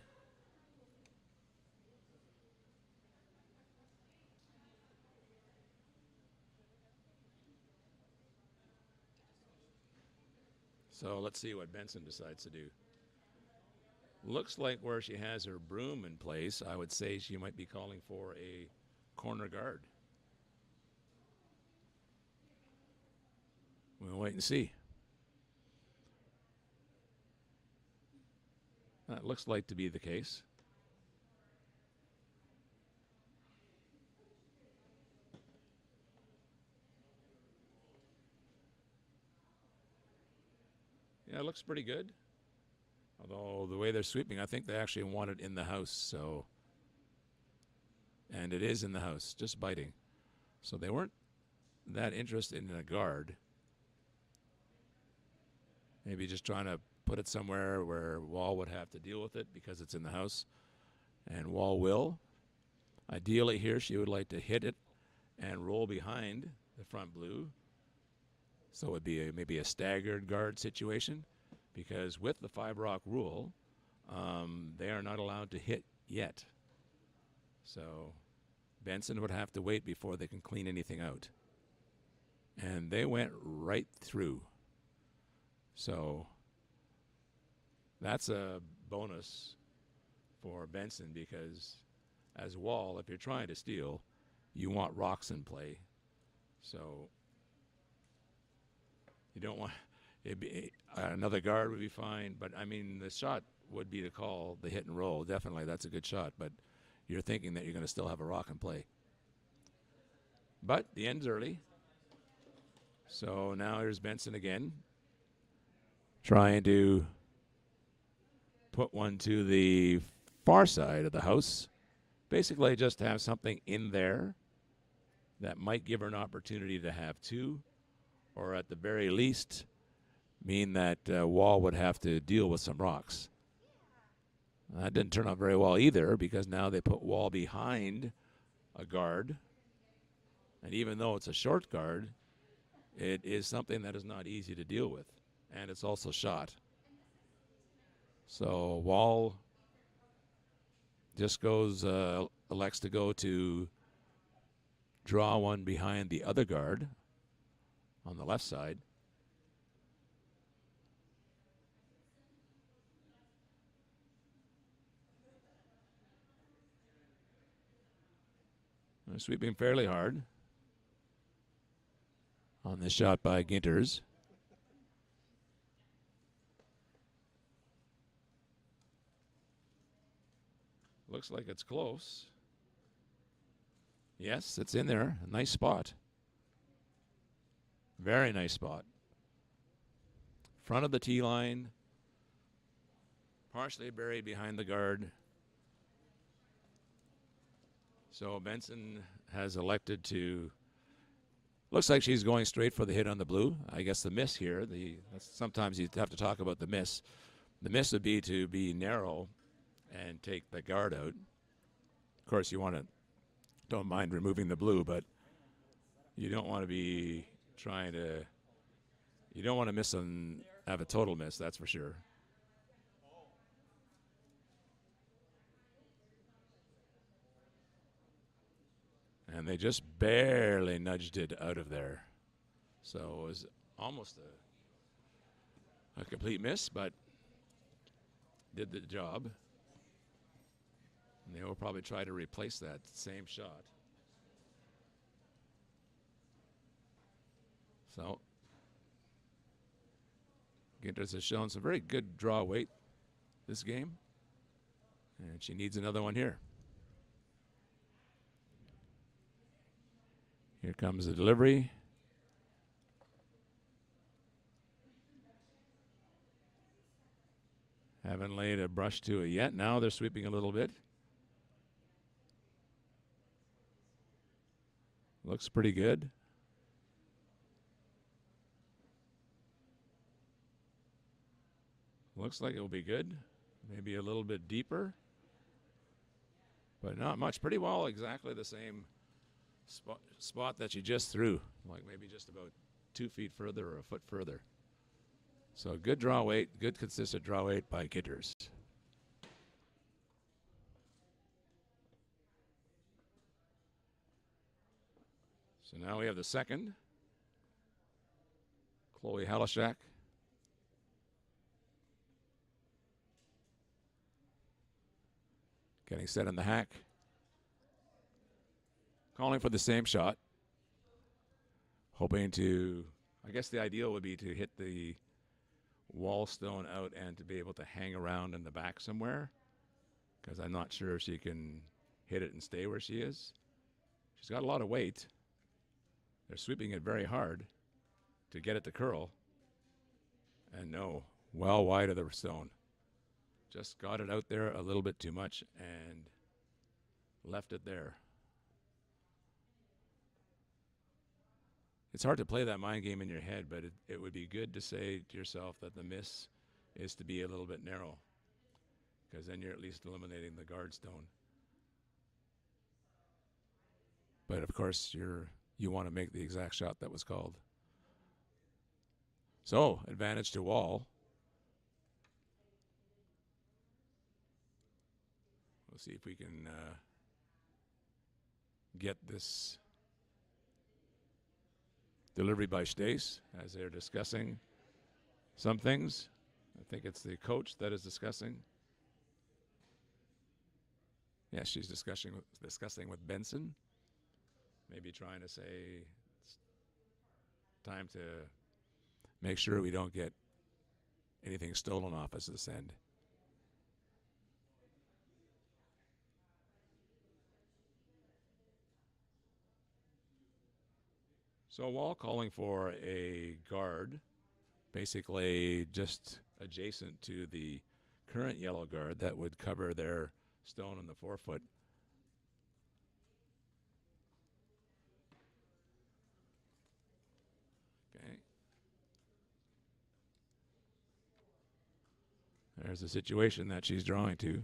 So let's see what Benson decides to do. Looks like where she has her broom in place, I would say she might be calling for a corner guard. We'll wait and see. That looks like to be the case. Yeah, it looks pretty good. Although the way they're sweeping, I think they actually want it in the house. So, and it is in the house, just biting. So they weren't that interested in a guard. Maybe just trying to put it somewhere where Wall would have to deal with it because it's in the house. And Wall will. Ideally here, she would like to hit it and roll behind the front blue. So it would be maybe a staggered guard situation, because with the 5 rock rule, they are not allowed to hit yet. So Benson would have to wait before they can clean anything out. And they went right through. So that's a bonus for Benson because as Wall, if you're trying to steal, you want rocks in play. So you don't want another guard would be fine, but I mean the shot would be to call the hit and roll. Definitely, that's a good shot, but you're thinking that you're going to still have a rock in play. But the end's early. So now here's Benson again, trying to put one to the far side of the house. Basically, just have something in there that might give her an opportunity to have two, or at the very least, mean that Wall would have to deal with some rocks. That didn't turn out very well either because now they put Wall behind a guard. And even though it's a short guard, it is something that is not easy to deal with. And it's also shot. So Wall just goes, elects to go to draw one behind the other guard on the left side. They're sweeping fairly hard on this shot by Ginters. Looks like it's close. Yes, it's in there. A nice spot. Very nice spot. Front of the tee line. Partially buried behind the guard. So Benson has elected to. Looks like she's going straight for the hit on the blue. I guess the miss here. Sometimes you have to talk about the miss. The miss would be to be narrow and take the guard out. Of course, don't mind removing the blue, but you don't want to be you don't want to miss and have a total miss, that's for sure. And they just barely nudged it out of there. So it was almost a complete miss, but did the job. And they will probably try to replace that same shot. So Ginters has shown some very good draw weight this game. And she needs another one here. Here comes the delivery. Haven't laid a brush to it yet. Now they're sweeping a little bit. Looks pretty good. Looks like it will be good. Maybe a little bit deeper. But not much. Pretty well exactly the same spot that you just threw. Like maybe just about 2 feet further or a foot further. So good draw weight, good consistent draw weight by Ginters. So now we have the second. Chloe Halishak. Getting set in the hack. Calling for the same shot. Hoping to, I guess the ideal would be to hit the wall stone out and to be able to hang around in the back somewhere. Because I'm not sure if she can hit it and stay where she is. She's got a lot of weight. They're sweeping it very hard to get it to curl. And no, well wide of the stone. Just got it out there a little bit too much and left it there. It's hard to play that mind game in your head, but it would be good to say to yourself that the miss is to be a little bit narrow, because then you're at least eliminating the guard stone. But of course, you want to make the exact shot that was called. So, advantage to Wall. see if we can get this delivery by Stace as they're discussing some things. I think it's the coach that is discussing. Yeah, she's discussing with Benson. Maybe trying to say it's time to make sure we don't get anything stolen off us this end. So Wall calling for a guard, basically just adjacent to the current yellow guard that would cover their stone in the 4-foot. Okay. There's the situation that she's drawing to.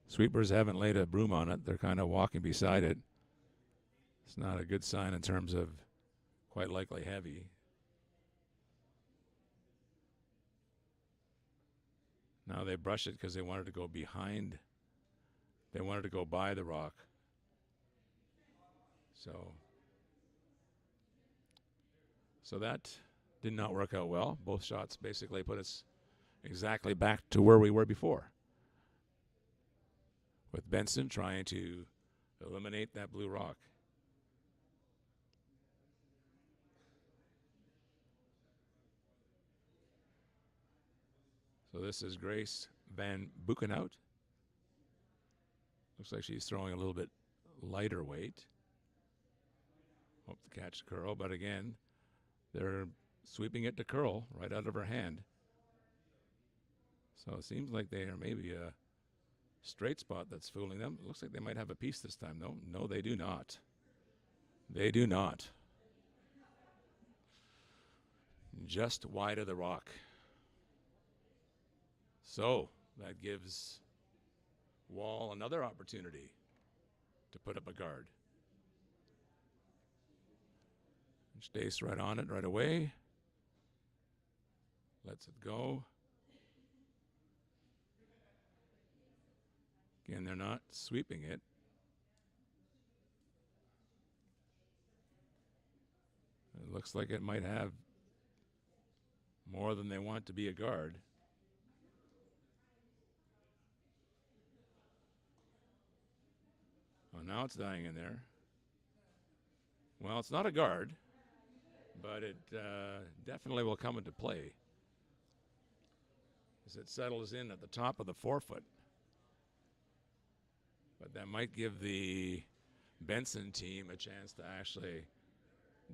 Sweepers haven't laid a broom on it. They're kind of walking beside it. It's not a good sign in terms of quite likely heavy. Now they brush it because they wanted to go behind. They wanted to go by the rock. So that did not work out well. Both shots basically put us exactly back to where we were before, with Benson trying to eliminate that blue rock. So this is Grace Van Buchenhout. Looks like she's throwing a little bit lighter weight. Hope to catch the curl, but again, they're sweeping it to curl right out of her hand. So it seems like they are maybe a straight spot that's fooling them. It looks like they might have a piece this time, though. No, they do not. They do not. Just wide of the rock. So that gives Wall another opportunity to put up a guard. And stays right on it right away. Lets it go. Again, they're not sweeping it. It looks like it might have more than they want to be a guard. Oh, now it's dying in there. Well, it's not a guard, but it definitely will come into play as it settles in at the top of the 4-foot. But that might give the Benson team a chance to actually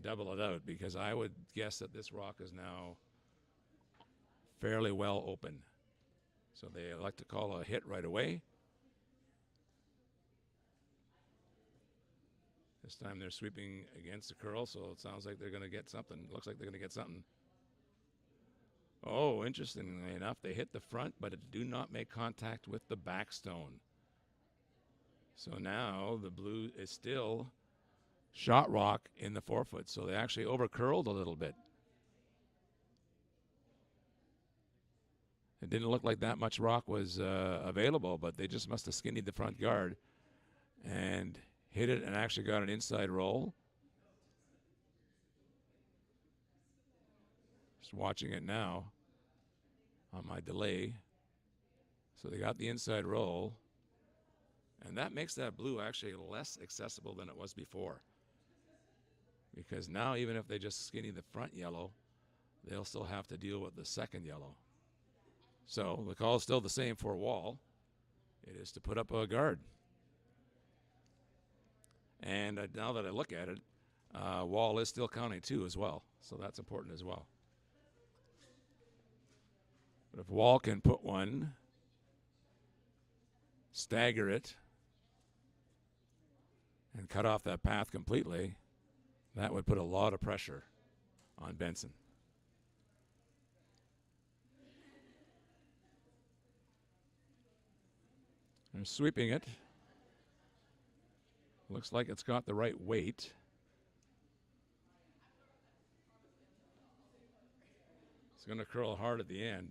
double it out, because I would guess that this rock is now fairly well open. So they like to call a hit right away. This time they're sweeping against the curl, so it sounds like they're going to get something. Looks like they're going to get something. Oh, interestingly enough, they hit the front, but it do not make contact with the back stone. So now the blue is still shot rock in the 4-foot. So they actually over curled a little bit. It didn't look like that much rock was available, but they just must have skinnied the front guard and hit it and actually got an inside roll. Just watching it now on my delay. So they got the inside roll. And that makes that blue actually less accessible than it was before. Because now, even if they just skinny the front yellow, they'll still have to deal with the second yellow. So the call is still the same for Wall. It is to put up a guard. And now that I look at it, Wall is still counting 2 as well. So that's important as well. But if Wall can put one, stagger it, and cut off that path completely, that would put a lot of pressure on Benson. They're sweeping it. Looks like it's got the right weight. It's going to curl hard at the end.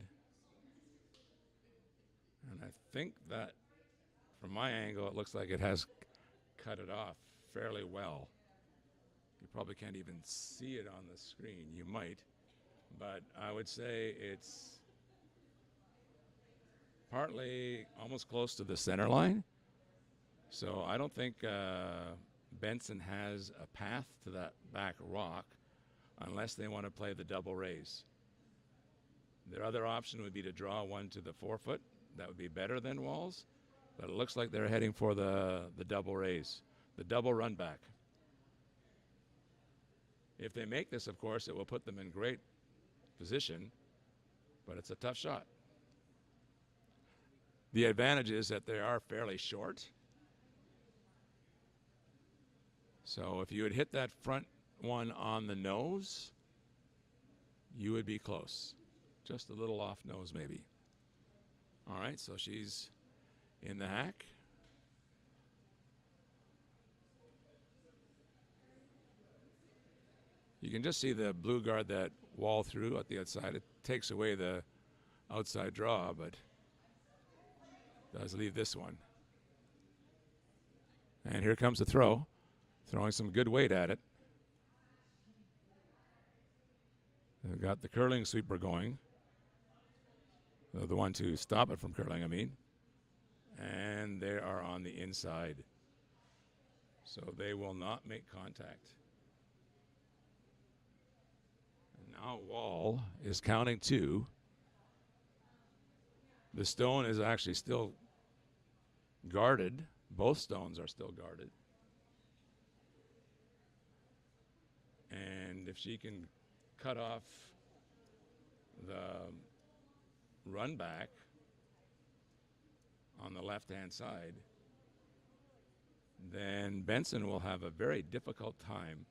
And I think that from my angle, it looks like it has cut it off fairly well. You probably can't even see it on the screen. You might, but I would say it's partly almost close to the center line. So I don't think Benson has a path to that back rock unless they want to play the double raise. Their other option would be to draw one to the 4-foot. That would be better than Walls, but it looks like they're heading for the double raise, the double run back. If they make this, of course, it will put them in great position, but it's a tough shot. The advantage is that they are fairly short. So if you had hit that front one on the nose, you would be close. Just a little off nose, maybe. All right, so she's in the hack. You can just see the blue guard that Wall through at the outside. It takes away the outside draw, but does leave this one. And here comes the throw, throwing some good weight at it. They've got the curling sweeper going. The one to stop it from curling, I mean. And they are on the inside. So they will not make contact. And now Wall is counting 2. The stone is actually still guarded. Both stones are still guarded. And if she can cut off the run back on the left-hand side, then Benson will have a very difficult time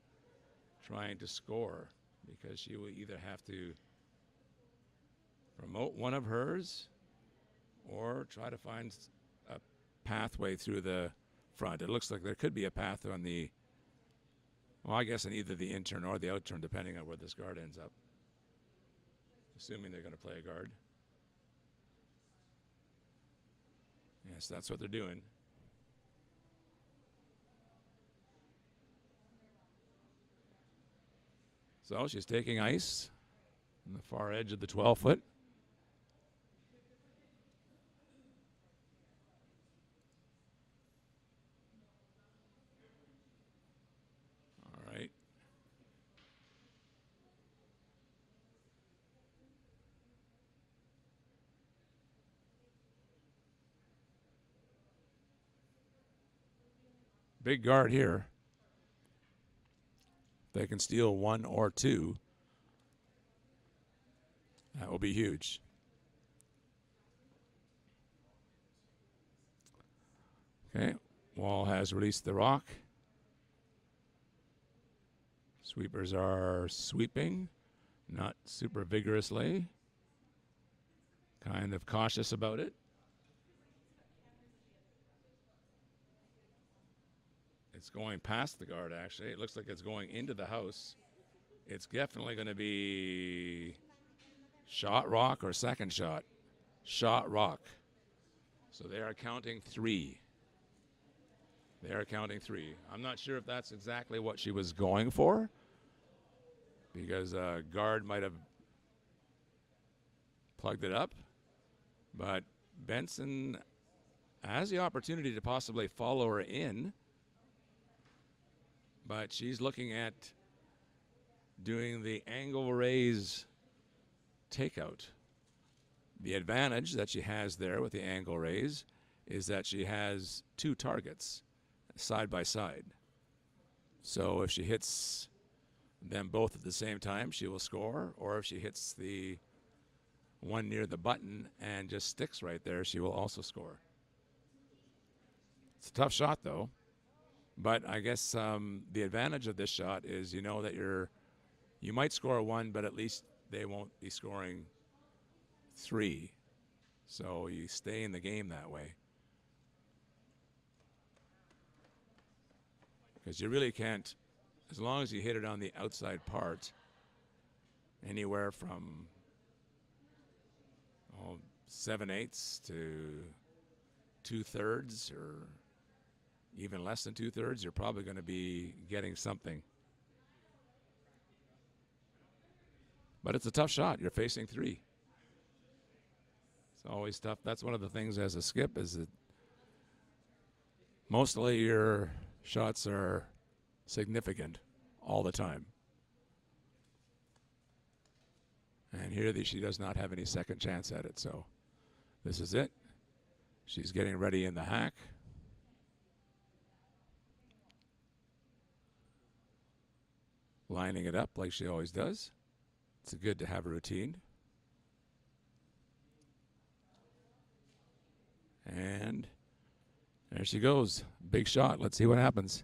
trying to score, because she will either have to promote one of hers or try to find a pathway through the front. It looks like there could be a path on the, well, I guess in either the in-turn or the out-turn, depending on where this guard ends up, assuming they're going to play a guard. Yes, that's what they're doing. So she's taking ice on the far edge of the 12-foot. All right. Big guard here. They can steal 1 or 2. That will be huge. Okay, Wall has released the rock. Sweepers are sweeping, not super vigorously. Kind of cautious about it. It's going past the guard, actually. It looks like it's going into the house. It's definitely going to be shot rock or second shot. Shot rock. So they are counting 3. They are counting 3. I'm not sure if that's exactly what she was going for, because guard might have plugged it up. But Benson has the opportunity to possibly follow her in. But she's looking at doing the angle raise takeout. The advantage that she has there with the angle raise is that she has 2 targets side by side. So if she hits them both at the same time, she will score. Or if she hits the one near the button and just sticks right there, she will also score. It's a tough shot, though. But I guess the advantage of this shot is you know that you might score 1, but at least they won't be scoring 3. So you stay in the game that way. Because you really can't, as long as you hit it on the outside part, anywhere from 7/8 to 2/3 or even less than 2/3, you're probably going to be getting something. But it's a tough shot. You're facing 3. It's always tough. That's one of the things as a skip is that mostly your shots are significant all the time. And here she does not have any second chance at it. So this is it. She's getting ready in the hack. Lining it up like she always does. It's good to have a routine. And there she goes. Big shot. Let's see what happens.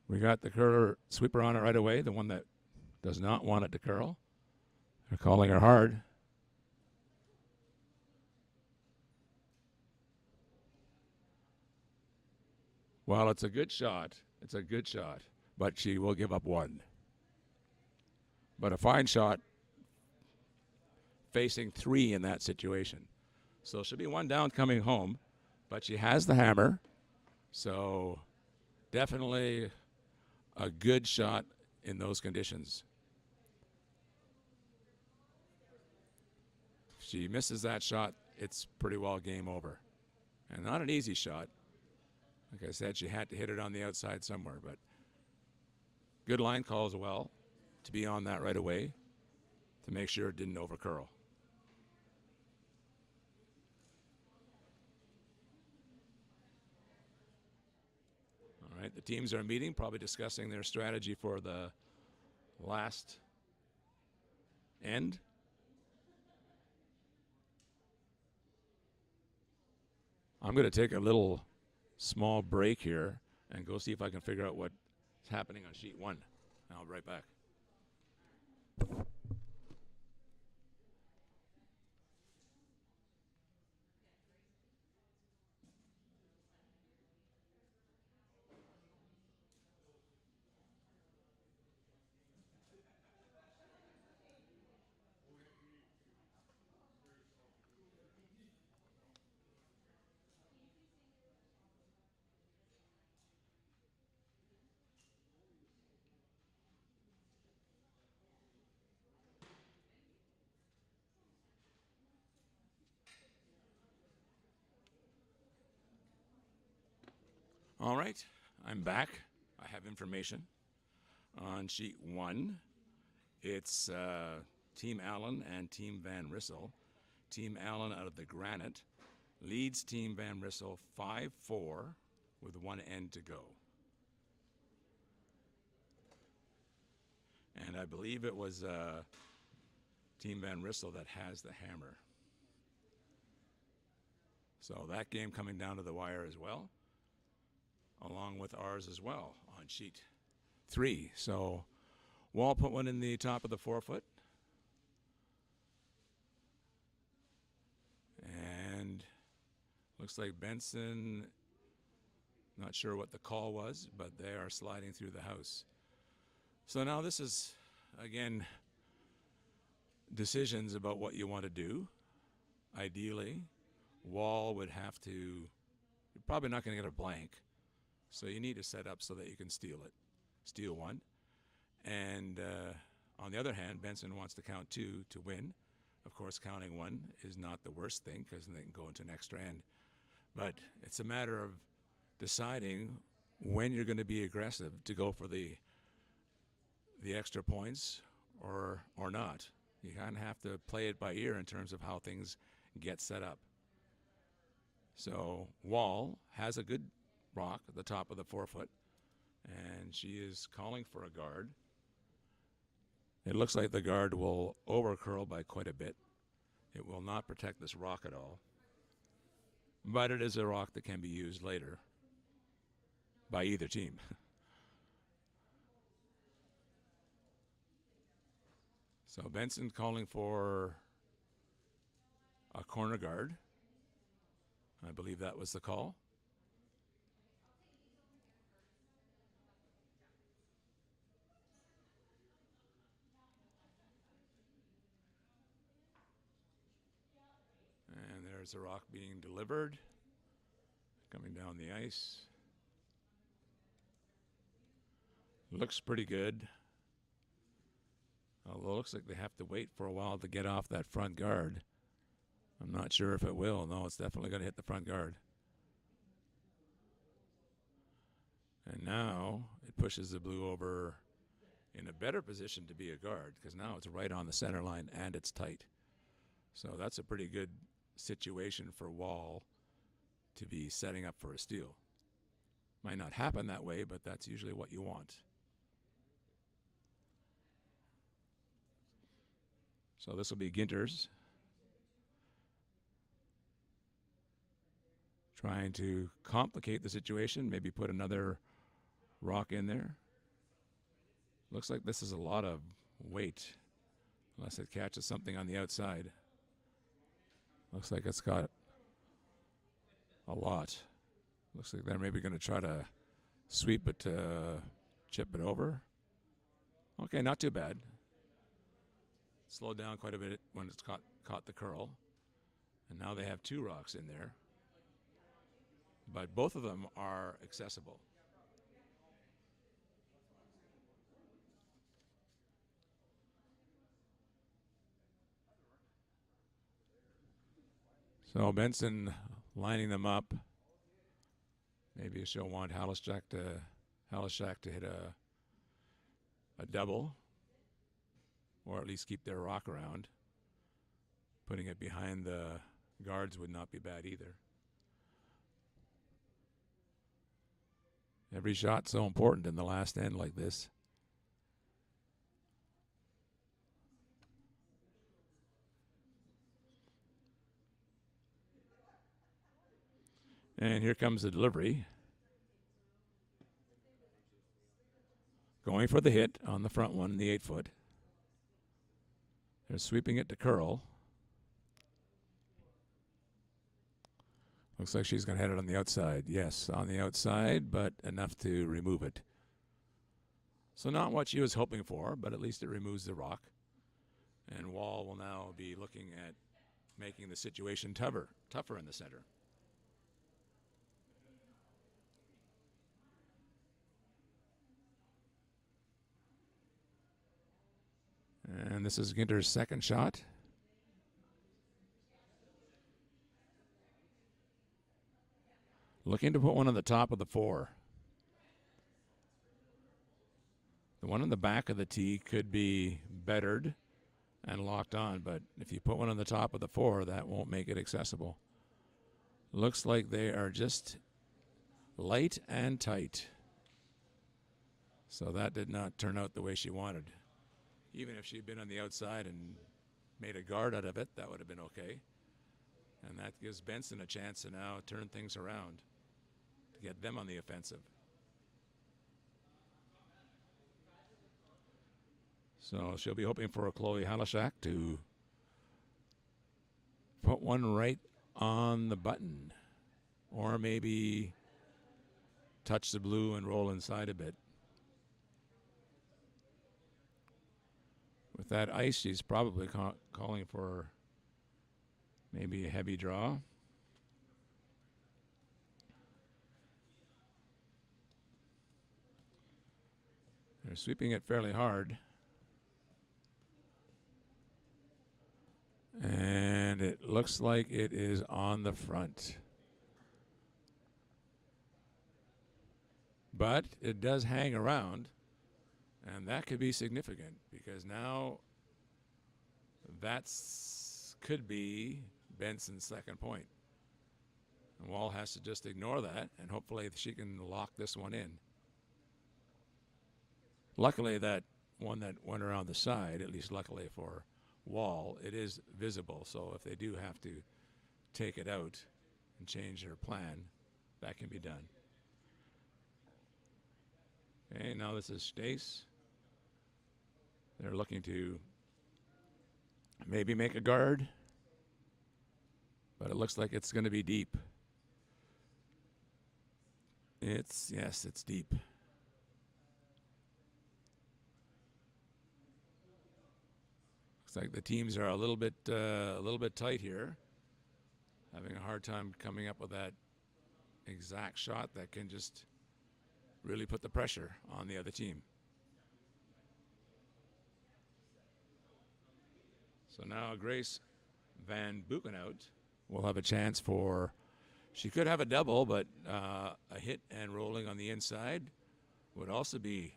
We got the curler sweeper on it right away, the one that does not want it to curl. They're calling her hard. Well, it's a good shot. It's a good shot. But she will give up 1. But a fine shot facing 3 in that situation. So she'll be 1 down coming home, but she has the hammer. So definitely a good shot in those conditions. If she misses that shot, it's pretty well game over. And not an easy shot. Like I said, she had to hit it on the outside somewhere, but good line call as well to be on that right away to make sure it didn't overcurl. All right, the teams are meeting, probably discussing their strategy for the last end. I'm going to take a little small break here and go see if I can figure out what's happening on sheet 1. I'll be right back. All right, I'm back. I have information on sheet 1. It's Team Allen and Team Van Rissel. Team Allen out of the Granite leads Team Van Rissel 5-4 with 1 end to go. And I believe it was Team Van Rissel that has the hammer. So that game coming down to the wire as well, along with ours as well on sheet 3. So Wall put one in the top of the 4-foot. And looks like Benson, not sure what the call was, but they are sliding through the house. So now this is, again, decisions about what you want to do. Ideally, Wall would have to, you're probably not going to get a blank. So you need to set up so that you can steal one. And on the other hand, Benson wants to count 2 to win. Of course, counting 1 is not the worst thing because they can go into an extra end. But it's a matter of deciding when you're going to be aggressive to go for the extra points or not. You kind of have to play it by ear in terms of how things get set up. So Wall has a good rock at the top of the 4-foot, and she is calling for a guard. It looks like the guard will overcurl by quite a bit. It will not protect this rock at all, but it is a rock that can be used later by either team. So Benson calling for a corner guard. I believe that was the call. There's the rock being delivered, coming down the ice. Looks pretty good. Although it looks like they have to wait for a while to get off that front guard. I'm not sure if it will. No, it's definitely going to hit the front guard. And now it pushes the blue over in a better position to be a guard, because now it's right on the center line and it's tight. So that's a pretty good situation for Wall to be setting up for a steal. Might not happen that way, but that's usually what you want. So this will be Ginter's trying to complicate the situation, maybe put another rock in there. Looks like this is a lot of weight, unless it catches something on the outside. Looks like it's got a lot. Looks like they're maybe going to try to sweep it, chip it over. Okay, not too bad. Slowed down quite a bit when it's caught the curl. And now they have two rocks in there. But both of them are accessible. So Benson lining them up. Maybe she'll want Halushak to hit a double, or at least keep their rock around. Putting it behind the guards would not be bad either. Every shot's so important in the last end like this. And here comes the delivery. Going for the hit on the front one, the 8-foot. They're sweeping it to curl. Looks like she's going to hit it on the outside. Yes, on the outside, but enough to remove it. So not what she was hoping for, but at least it removes the rock. And Wall will now be looking at making the situation tougher in the center. And this is Ginter's second shot. Looking to put one on the top of the 4. The one on the back of the tee could be bettered and locked on, but if you put one on the top of the 4, that won't make it accessible. Looks like they are just light and tight. So that did not turn out the way she wanted. Even if she'd been on the outside and made a guard out of it, that would have been okay. And that gives Benson a chance to now turn things around to get them on the offensive. So she'll be hoping for a Chloe Halushak to put one right on the button, or maybe touch the blue and roll inside a bit. With that ice, she's probably calling for maybe a heavy draw. They're sweeping it fairly hard. And it looks like it is on the front. But it does hang around, and that could be significant because now could be Benson's second point. And Wall has to just ignore that, and hopefully she can lock this one in. Luckily, that one that went around the side, at least luckily for Wall, it is visible. So if they do have to take it out and change their plan, that can be done. Okay, now this is Stace. They're looking to maybe make a guard, but it looks like it's going to be deep. It's deep. Looks like the teams are a little bit tight here. having a hard time coming up with that exact shot that can just really put the pressure on the other team. So now Grace Van Buchenhout will have a chance for, she could have a double, but a hit and rolling on the inside would also be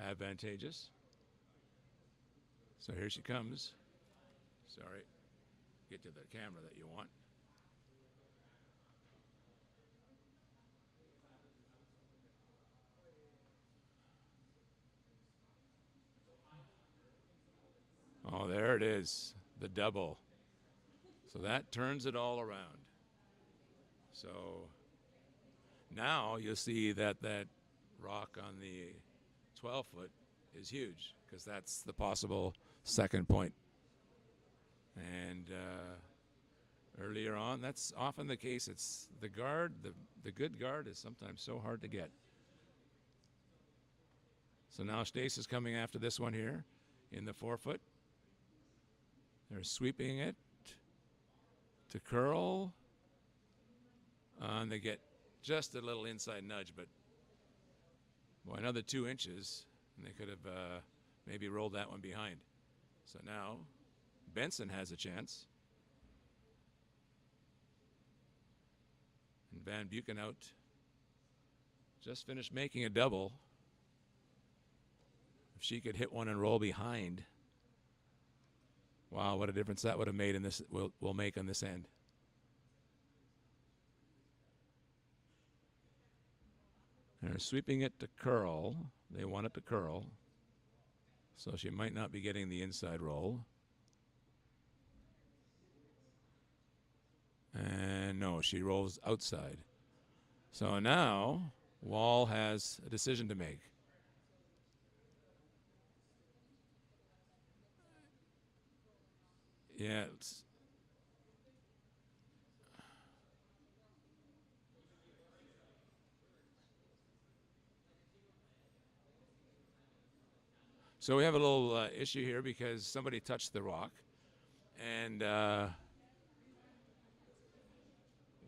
advantageous. So here she comes. Sorry, get to the camera that you want. Oh, there it is, the double. So that turns it all around. So now you'll see that that rock on the 12-foot is huge because that's the possible second point. And earlier on, that's often the case. It's the guard, the good guard is sometimes so hard to get. So now Stace is coming after this one here in the 4-foot. They're sweeping it to curl. And they get just a little inside nudge, but boy, another 2 inches, and they could have maybe rolled that one behind. So now Benson has a chance. And Van Buchenhout just finished making a double. If she could hit one and roll behind, wow, what a difference that would have made in this, will make on this end. They're sweeping it to curl. They want it to curl. So she might not be getting the inside roll. And no, she rolls outside. So now Wall has a decision to make. Yeah, so we have a little issue here because somebody touched the rock. And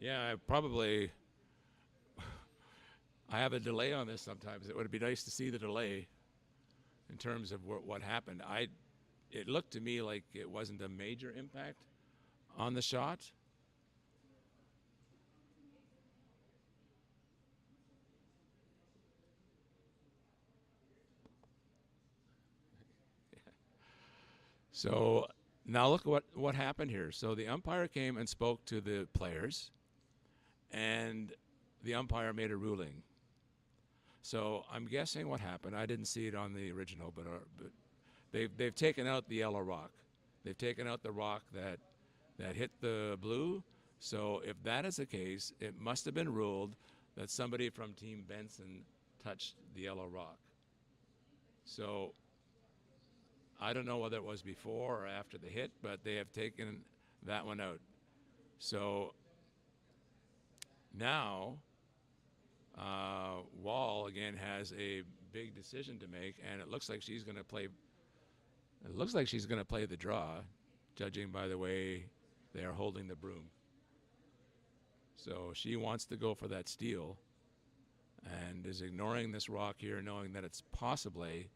yeah, I have a delay on this sometimes. It would be nice to see the delay in terms of what happened. It looked to me like it wasn't a major impact on the shot. So now look what happened here. So the umpire came and spoke to the players, and the umpire made a ruling. So I'm guessing what happened. I didn't see it on the original, but they've taken out the yellow rock. They've taken out the rock that hit the blue. So if that is the case, it must have been ruled that somebody from Team Benson touched the yellow rock. So I don't know whether it was before or after the hit, but they have taken that one out. So now Wall again has a big decision to make, and it looks like she's going to play. It looks like she's going to play the draw, judging by the way they are holding the broom. So she wants to go for that steal, and is ignoring this rock here, knowing that it's possibly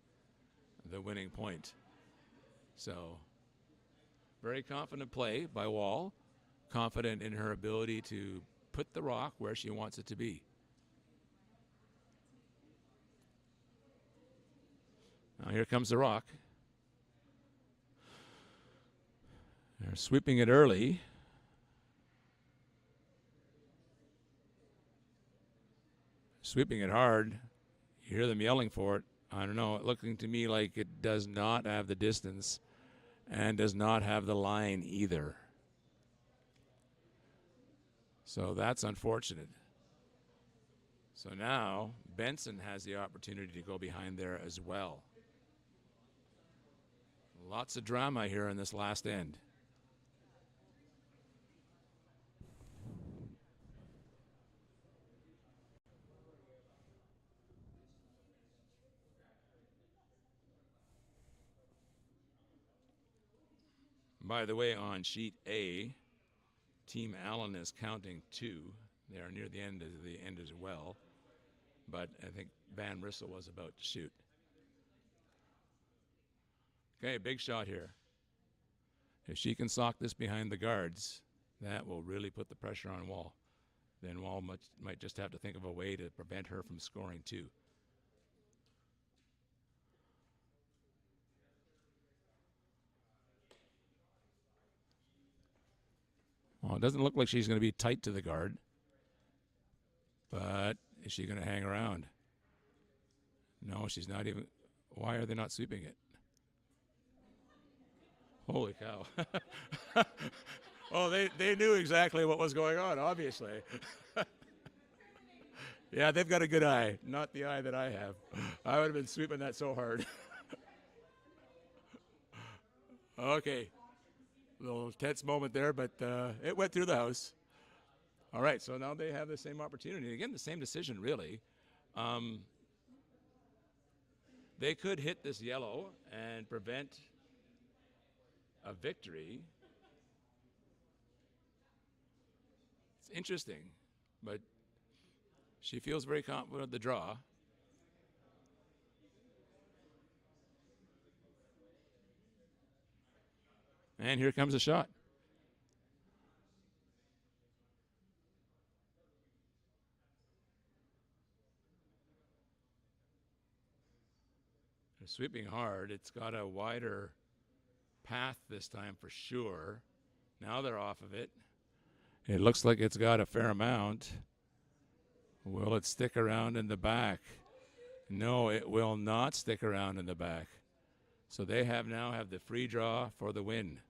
the winning point. So very confident play by Wall, confident in her ability to put the rock where she wants it to be. Now here comes the rock. They're sweeping it early. Sweeping it hard. You hear them yelling for it. I don't know. Looking to me like it does not have the distance and does not have the line either. So that's unfortunate. So now Benson has the opportunity to go behind there as well. Lots of drama here in this last end. By the way, on sheet A, Team Allen is counting 2. They are near the end as well. But I think Van Rissel was about to shoot. Okay, big shot here. If she can sock this behind the guards, that will really put the pressure on Wall. Then Wall might just have to think of a way to prevent her from scoring 2. Well, it doesn't look like she's going to be tight to the guard. But is she going to hang around? No, she's not even. Why are they not sweeping it? Holy cow. Oh, they knew exactly what was going on, obviously. Yeah, they've got a good eye. Not the eye that I have. I would have been sweeping that so hard. Okay. A little tense moment there, but it went through the house. All right, so now they have the same opportunity. Again, the same decision, really. They could hit this yellow and prevent a victory. It's interesting, but she feels very confident with the draw. And here comes a shot. They're sweeping hard. It's got a wider path this time for sure. Now they're off of it. It looks like it's got a fair amount. Will it stick around in the back? No, it will not stick around in the back. So they now have the free draw for the win.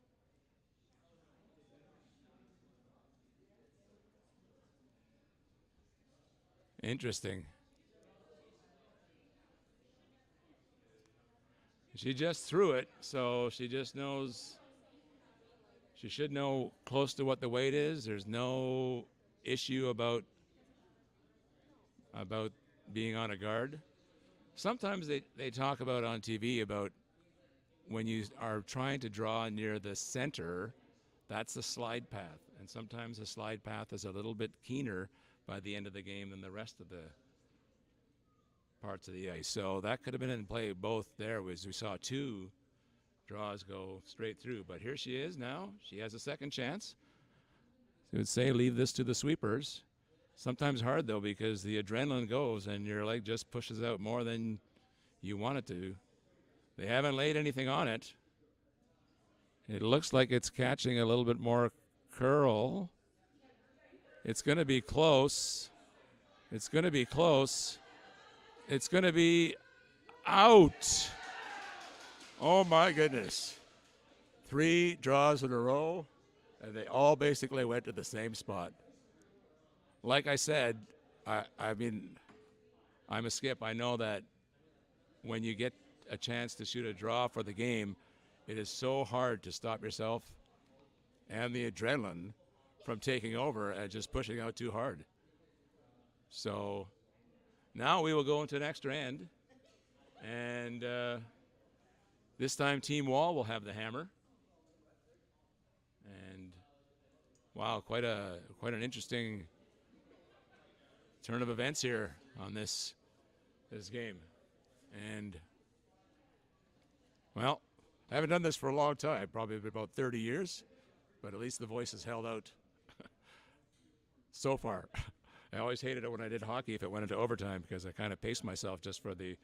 Interesting. She just threw it, so she just knows. She should know close to what the weight is. There's no issue about being on a guard. Sometimes they talk about on TV about when you are trying to draw near the center, that's a slide path. And sometimes the slide path is a little bit keener by the end of the game than the rest of the parts of the ice. So that could have been in play both there. We saw 2 draws go straight through. But here she is now. She has a second chance. So I would say leave this to the sweepers. Sometimes hard, though, because the adrenaline goes and your leg just pushes out more than you want it to. They haven't laid anything on it. It looks like it's catching a little bit more curl. It's going to be close. It's going to be close. It's going to be out. Oh, my goodness. 3 draws in a row, and they all basically went to the same spot. Like I said, I mean, I'm a skip. I know that when you get a chance to shoot a draw for the game, it is so hard to stop yourself and the adrenaline from taking over and just pushing out too hard. So now we will go into an extra end, and this time Team Wall will have the hammer. And wow, quite an interesting turn of events here on this game. And well, I haven't done this for a long time, probably about 30 years, but at least the voice has held out so far. I always hated it when I did hockey if it went into overtime because I kind of paced myself just for the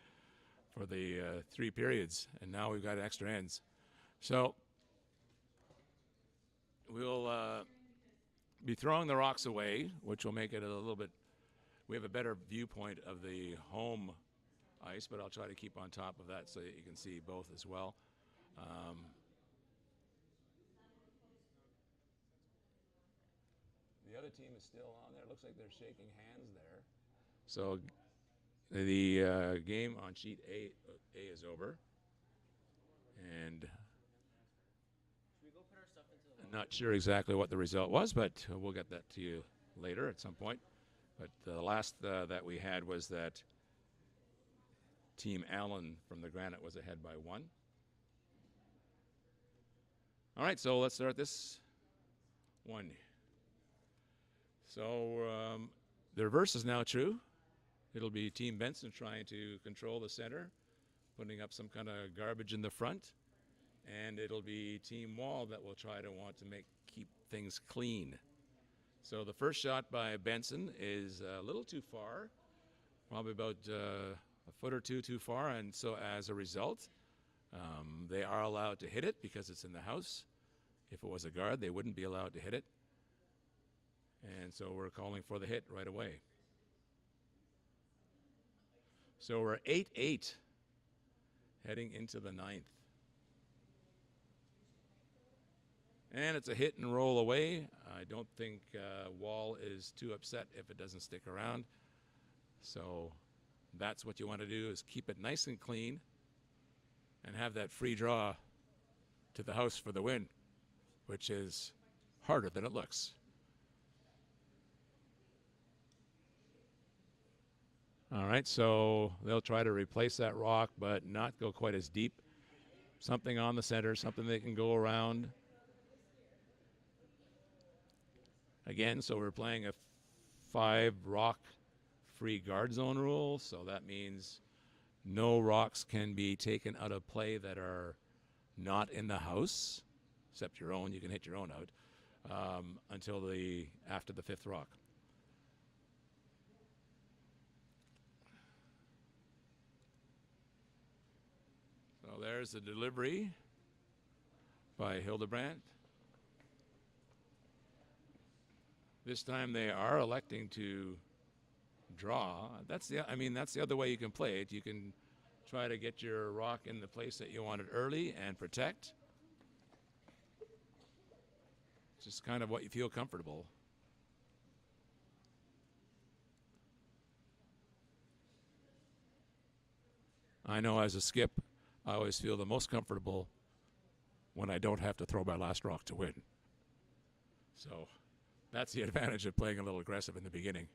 3 periods, and now we've got extra ends. So we'll be throwing the rocks away, which will make it a little bit. We have a better viewpoint of the home ice, but I'll try to keep on top of that so that you can see both as well. The other team is still on there. Looks like they're shaking hands there. So the game on sheet A is over. And I'm not sure exactly what the result was, but we'll get that to you later at some point. But the last that we had was that Team Allen from the Granite was ahead by 1. All right, so let's start this one. So the reverse is now true. It'll be Team Benson trying to control the center, putting up some kind of garbage in the front, and it'll be Team Wall that will try to want to keep things clean. So the first shot by Benson is a little too far, probably about a foot or two too far, and so as a result, they are allowed to hit it because it's in the house. If it was a guard, they wouldn't be allowed to hit it, and so we're calling for the hit right away. So we're 8-8 heading into the ninth. And it's a hit and roll away. I don't think Wall is too upset if it doesn't stick around. So that's what you want to do, is keep it nice and clean and have that free draw to the house for the win, which is harder than it looks. All right, so they'll try to replace that rock, but not go quite as deep. Something on the center, something they can go around. Again, so we're playing a 5 rock free guard zone rule, so that means no rocks can be taken out of play that are not in the house, except your own. You can hit your own out until after the 5th rock. So there's the delivery by Hildebrandt. This time they are electing to draw. That's the other way you can play it. You can try to get your rock in the place that you want it early and protect. Just kind of what you feel comfortable. I know as a skip, I always feel the most comfortable when I don't have to throw my last rock to win. So that's the advantage of playing a little aggressive in the beginning.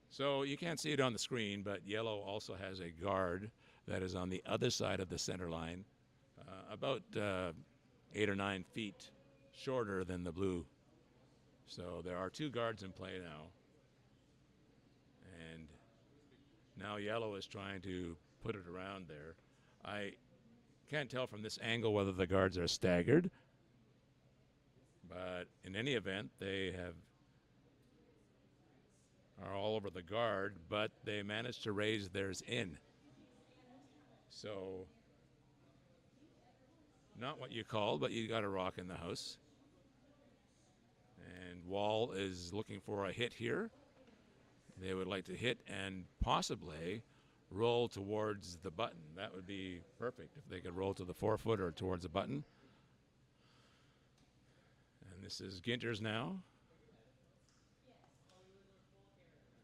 So you can't see it on the screen, but yellow also has a guard that is on the other side of the center line, about 8 or 9 feet shorter than the blue. So there are 2 guards in play now. And now yellow is trying to put it around there. I can't tell from this angle whether the guards are staggered, but in any event, they are all over the guard, but they managed to raise theirs in. So not what you called, but you got a rock in the house. And Wall is looking for a hit here. They would like to hit and possibly roll towards the button. That would be perfect if they could roll to the 4-foot or towards the button. And this is Ginter's now.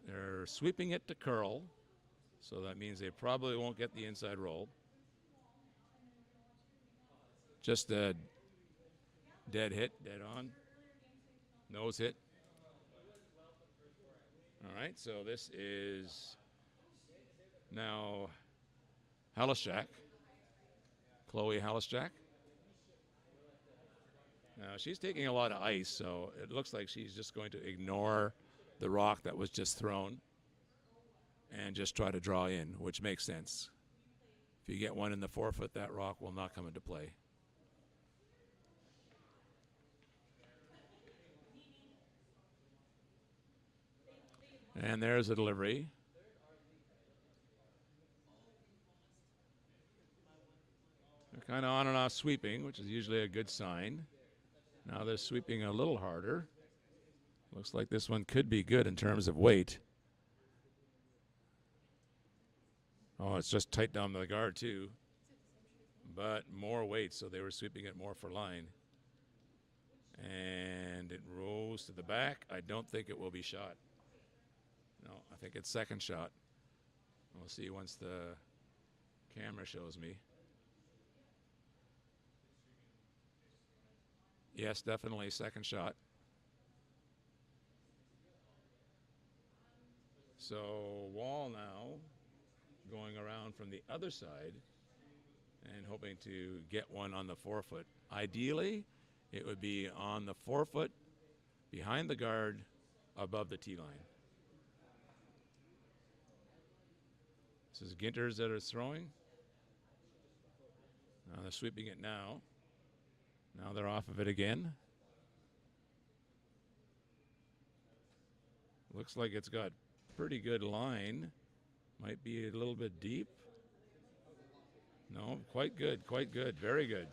They're sweeping it to curl, so that means they probably won't get the inside roll. Just a dead hit, dead on. Nose hit. All right, so this is now Halishak, Chloe Halishak. Now she's taking a lot of ice, so it looks like she's just going to ignore the rock that was just thrown and just try to draw in, which makes sense. If you get one in the 4-foot, that rock will not come into play. And there's the delivery. They're kind of on and off sweeping, which is usually a good sign. Now they're sweeping a little harder. Looks like this one could be good in terms of weight. Oh, it's just tight down the guard too. But more weight, so they were sweeping it more for line. And it rolls to the back. I don't think it will be shot. No, I think it's second shot. We'll see once the camera shows me. Yes, definitely second shot. So Wall now going around from the other side and hoping to get one on the 4-foot. Ideally, it would be on the 4-foot, behind the guard, above the tee line. This is Ginters that are throwing. Now they're sweeping it now. Now they're off of it again. Looks like it's got pretty good line. Might be a little bit deep. No, quite good, quite good, very good.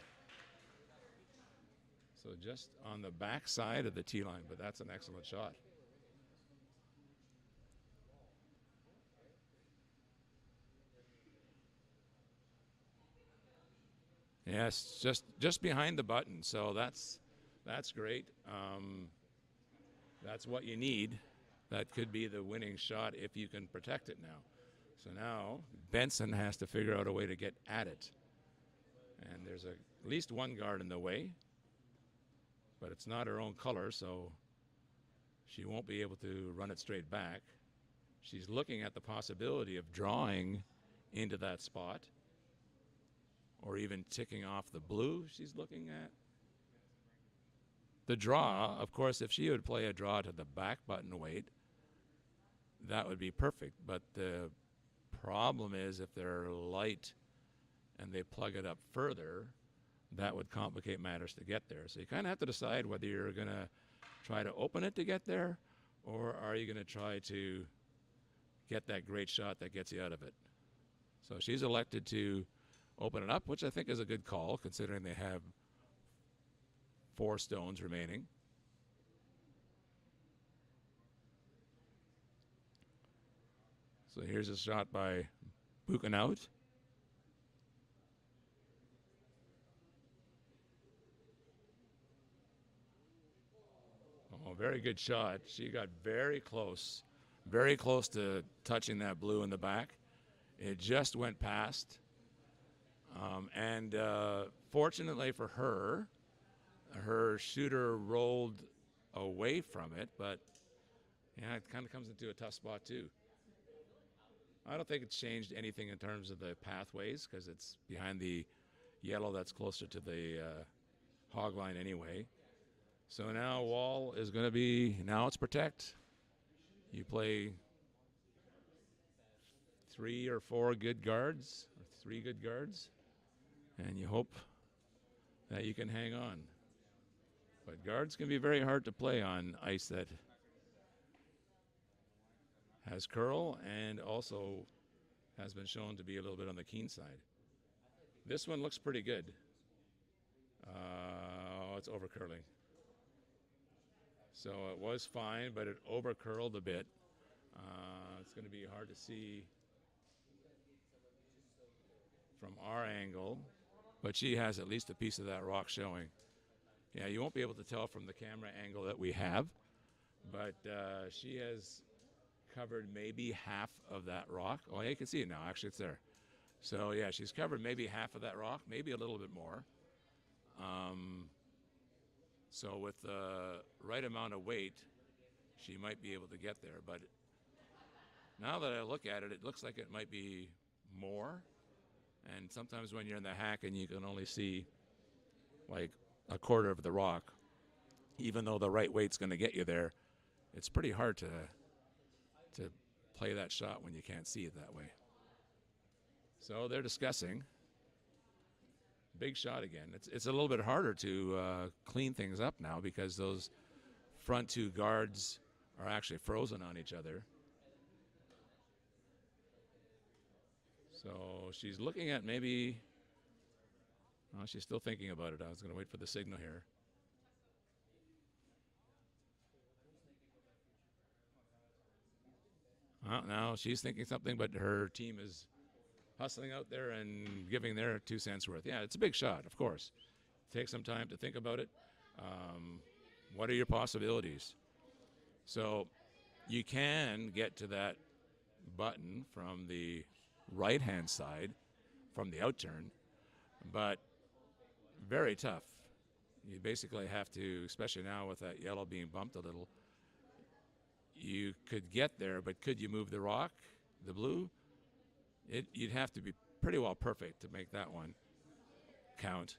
So just on the back side of the tee line, but that's an excellent shot. Yes, just behind the button. So that's great. That's what you need. That could be the winning shot if you can protect it now. So now Benson has to figure out a way to get at it. And there's at least one guard in the way, but it's not her own color, so she won't be able to run it straight back. She's looking at the possibility of drawing into that spot, or even ticking off the blue she's looking at. The draw, of course, if she would play a draw to the back button weight, that would be perfect. But the problem is if they're light and they plug it up further, that would complicate matters to get there. So you kind of have to decide whether you're going to try to open it to get there, or are you going to try to get that great shot that gets you out of it. So she's elected to open it up, which I think is a good call, considering they have 4 stones remaining. So here's a shot by Buchanout. Oh, very good shot. She got very close to touching that blue in the back. It just went past. And fortunately for her, her shooter rolled away from it, but yeah, it kind of comes into a tough spot too. I don't think it's changed anything in terms of the pathways because it's behind the yellow that's closer to the hog line anyway. So now wall is going to be, now it's protect. You play 3 or 4 good guards, or 3 good guards, and you hope that you can hang on. But guards can be very hard to play on ice that has curl and also has been shown to be a little bit on the keen side. This one looks pretty good. It's over curling. So it was fine, but it over curled a bit. It's going to be hard to see from our angle, but she has at least a piece of that rock showing. Yeah, you won't be able to tell from the camera angle that we have, but she has covered maybe half of that rock. Oh, yeah, you can see it now. Actually, it's there. So, yeah, she's covered maybe half of that rock, maybe a little bit more. So with the right amount of weight, she might be able to get there. But now that I look at it, it looks like it might be more. And sometimes when you're in the hack and you can only see like a quarter of the rock, even though the right weight's going to get you there, it's pretty hard to play that shot when you can't see it that way. So they're discussing. Big shot again. It's a little bit harder to clean things up now because those front 2 guards are actually frozen on each other. So she's looking at maybe, oh, she's still thinking about it. I was going to wait for the signal here. Now she's thinking something, but her team is hustling out there and giving their 2 cents worth. Yeah, it's a big shot, of course. Take some time to think about it. What are your possibilities? So you can get to that button from the right-hand side, from the outturn, but very tough. You basically have to, especially now with that yellow being bumped a little, you could get there, but could you move the rock, the blue? You'd have to be pretty well perfect to make that one. count.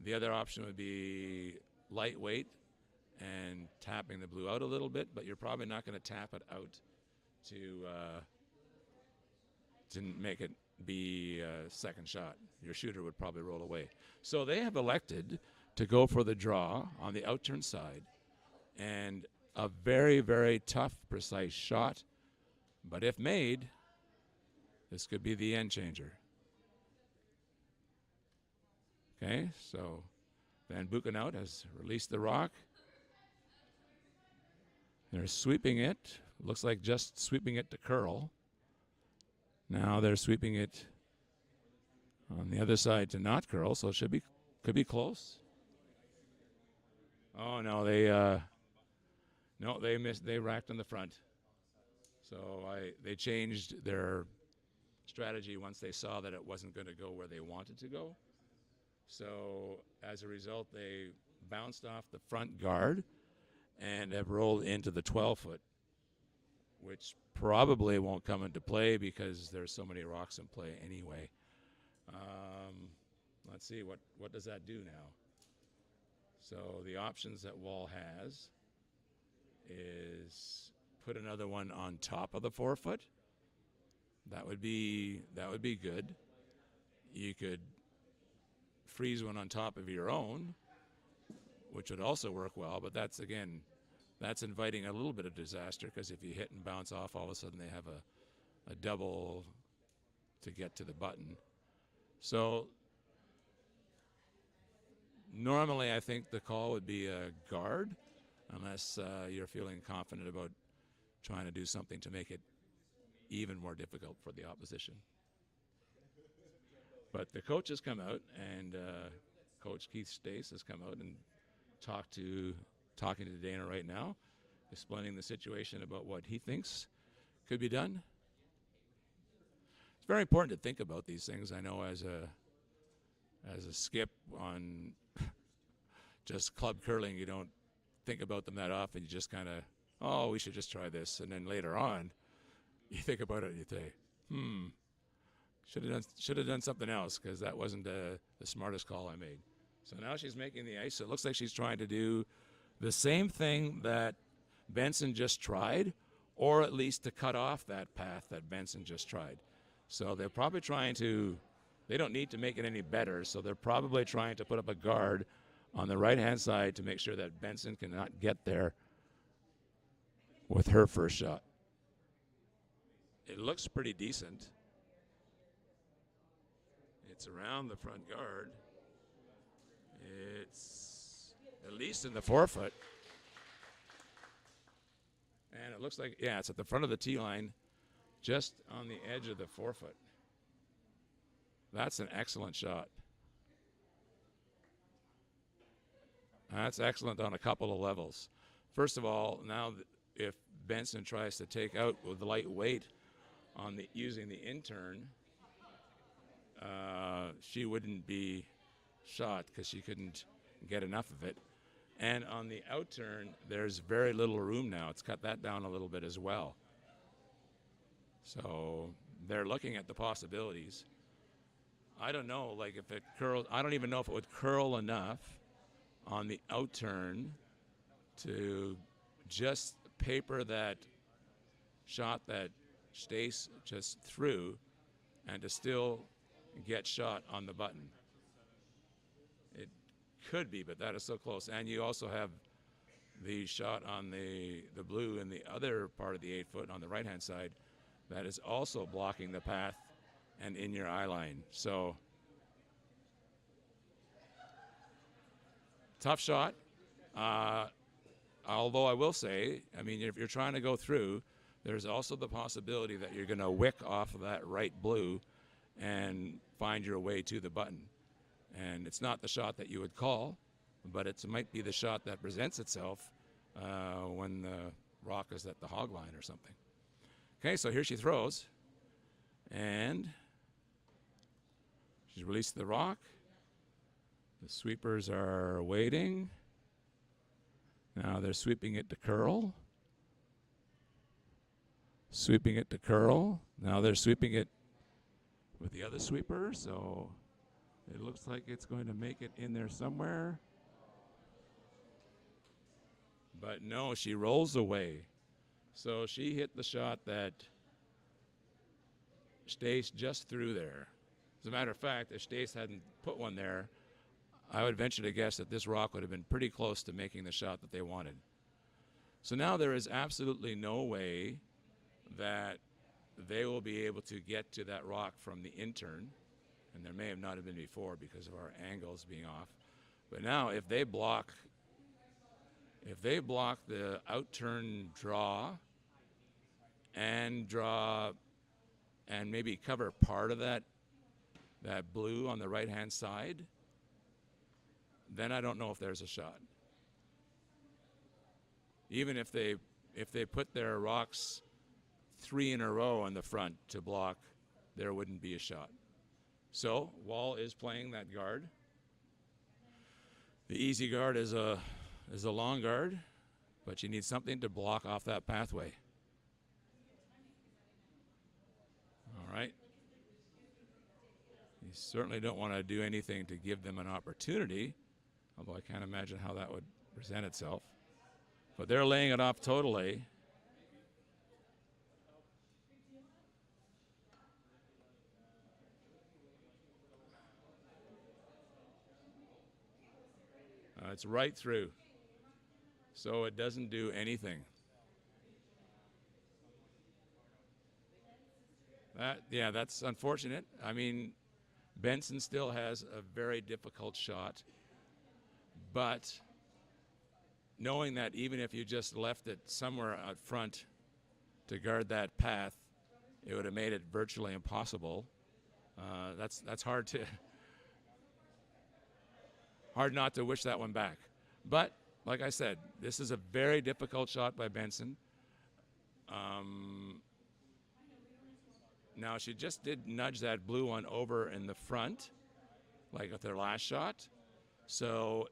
The other option would be lightweight and tapping the blue out a little bit, but you're probably not going to tap it out to make it be a second shot. Your shooter would probably roll away. So they have elected to go for the draw on the outturn side, and a very, very tough, precise shot. But if made, this could be the end changer. Okay, so Van Buchenhout has released the rock. They're sweeping it. Looks like just sweeping it to curl. Now they're sweeping it on the other side to not curl, so it could be close. Oh no, they missed. They racked on the front. So they changed their strategy once they saw that it wasn't going to go where they wanted to go. So as a result, they bounced off the front guard and have rolled into the 12-foot, which probably won't come into play because there's so many rocks in play anyway. Let's see, what does that do now? So the options that Wall has is put another one on top of the 4-foot. That would be good. You could freeze one on top of your own, which would also work well, but that's inviting a little bit of disaster, because if you hit and bounce off, all of a sudden they have a double to get to the button. So normally I think the call would be a guard, unless you're feeling confident about trying to do something to make it even more difficult for the opposition. But the coach has come out, and Coach Keith Stace has come out and talking to Dana right now, explaining the situation about what he thinks could be done. It's very important to think about these things. I know as a skip on just club curling, you don't think about them that often. You just kind of, oh, we should just try this. And then later on, you think about it and you say, should have done something else, because that wasn't the smartest call I made. So now she's making the ice. So it looks like she's trying to do the same thing that Benson just tried, or at least to cut off that path that Benson just tried. So they're probably trying to, they don't need to make it any better, so they're probably trying to put up a guard on the right-hand side to make sure that Benson cannot get there with her first shot. It looks pretty decent. It's around the front guard. It's at least in the 4-foot. And it looks like, yeah, it's at the front of the tee line, just on the edge of the 4-foot. That's an excellent shot. That's excellent on a couple of levels. First of all, now if Benson tries to take out with light weight on using the intern, she wouldn't be shot because she couldn't get enough of it. And on the outturn, there's very little room now. It's cut that down a little bit as well. So they're looking at the possibilities. I don't know, like if it curled, I don't even know if it would curl enough on the outturn to just paper that shot that Stace just threw and to still get shot on the button. It could be, but that is so close. And you also have the shot on the blue in the other part of the 8-foot on the right-hand side that is also blocking the path and in your eye line. So tough shot. Although I will say, I mean, if you're trying to go through, there's also the possibility that you're going to wick off of that right blue and find your way to the button. And it's not the shot that you would call, but it might be the shot that presents itself when the rock is at the hog line or something. Okay, so here she throws, and she's released the rock. The sweepers are waiting. Now they're sweeping it to curl. Sweeping it to curl. Now they're sweeping it with the other sweeper, so It looks like it's going to make it in there somewhere. But no, she rolls away. So she hit the shot that Stace just threw there. As a matter of fact, if Stace hadn't put one there, I would venture to guess that this rock would have been pretty close to making the shot that they wanted. So now there is absolutely no way that they will be able to get to that rock from the in-turn, and there may have not have been before because of our angles being off. But now if they block the out-turn draw and maybe cover part of that blue on the right-hand side, then I don't know if there's a shot. Even if they put their rocks 3 in a row on the front to block, there wouldn't be a shot. So Wall is playing that guard. The easy guard is a long guard, but you need something to block off that pathway. All right. You certainly don't want to do anything to give them an opportunity, although I can't imagine how that would present itself. But they're laying it off totally. It's right through, so it doesn't do anything. That's unfortunate. I mean, Benson still has a very difficult shot, but knowing that even if you just left it somewhere out front to guard that path, it would have made it virtually impossible. That's hard not to wish that one back. But like I said, this is a very difficult shot by Benson. Now she just did nudge that blue one over in the front, like with their last shot. So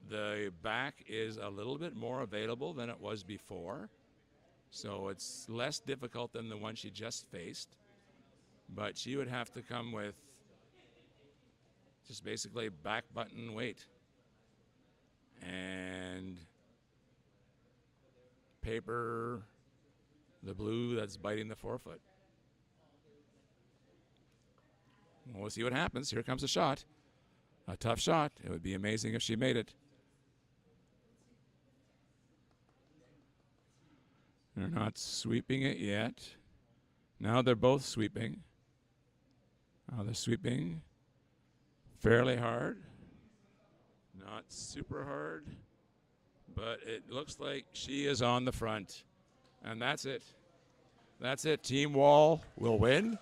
the back is a little bit more available than it was before. So it's less difficult than the one she just faced. But she would have to come with just basically back button weight and paper the blue that's biting the forefoot. We'll see what happens. Here comes a shot. A tough shot. It would be amazing if she made it. They're not sweeping it yet. Now they're both sweeping. Now they're sweeping fairly hard. Not super hard. But it looks like she is on the front. And that's it. That's it. Team Wall will win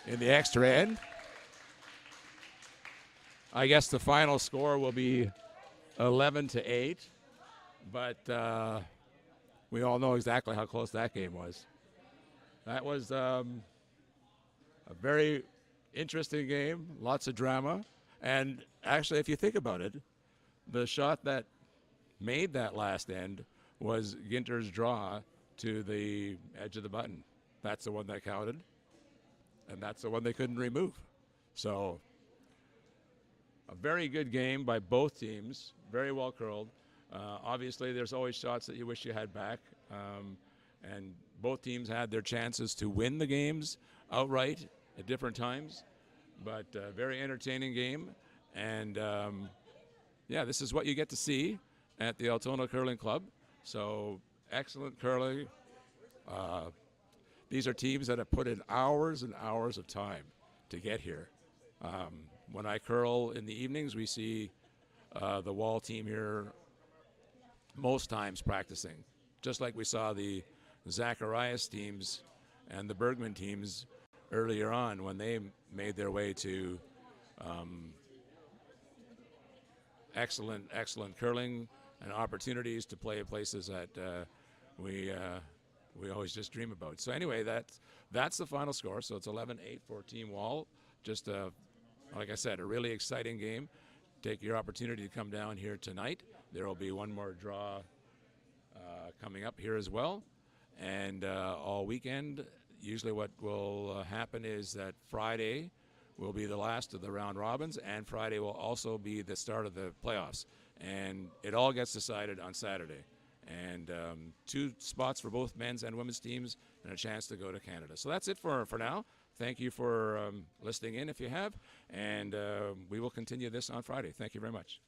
in the extra end. I guess the final score will be 11-8. But we all know exactly how close that game was. That was a very interesting game, lots of drama. And actually, if you think about it, the shot that made that last end was Ginter's draw to the edge of the button. That's the one that counted, and that's the one they couldn't remove. So a very good game by both teams, very well curled. Obviously, there's always shots that you wish you had back, and both teams had their chances to win the games outright at different times, but a very entertaining game. And this is what you get to see at the Altona Curling Club. So excellent curling. These are teams that have put in hours and hours of time to get here. When I curl in the evenings, we see the Wall team here most times practicing, just like we saw the Zacharias teams and the Bergman teams earlier on when they made their way to excellent curling and opportunities to play at places that we always just dream about. So anyway, that's the final score. So it's 11-8 for Team Wall. Just like I said, a really exciting game. Take your opportunity to come down here tonight. There will be one more draw coming up here as well. And all weekend, usually what will happen is that Friday will be the last of the round robins, and Friday will also be the start of the playoffs. And it all gets decided on Saturday. And 2 spots for both men's and women's teams and a chance to go to Canada. So that's it for now. Thank you for listening in if you have, and we will continue this on Friday. Thank you very much.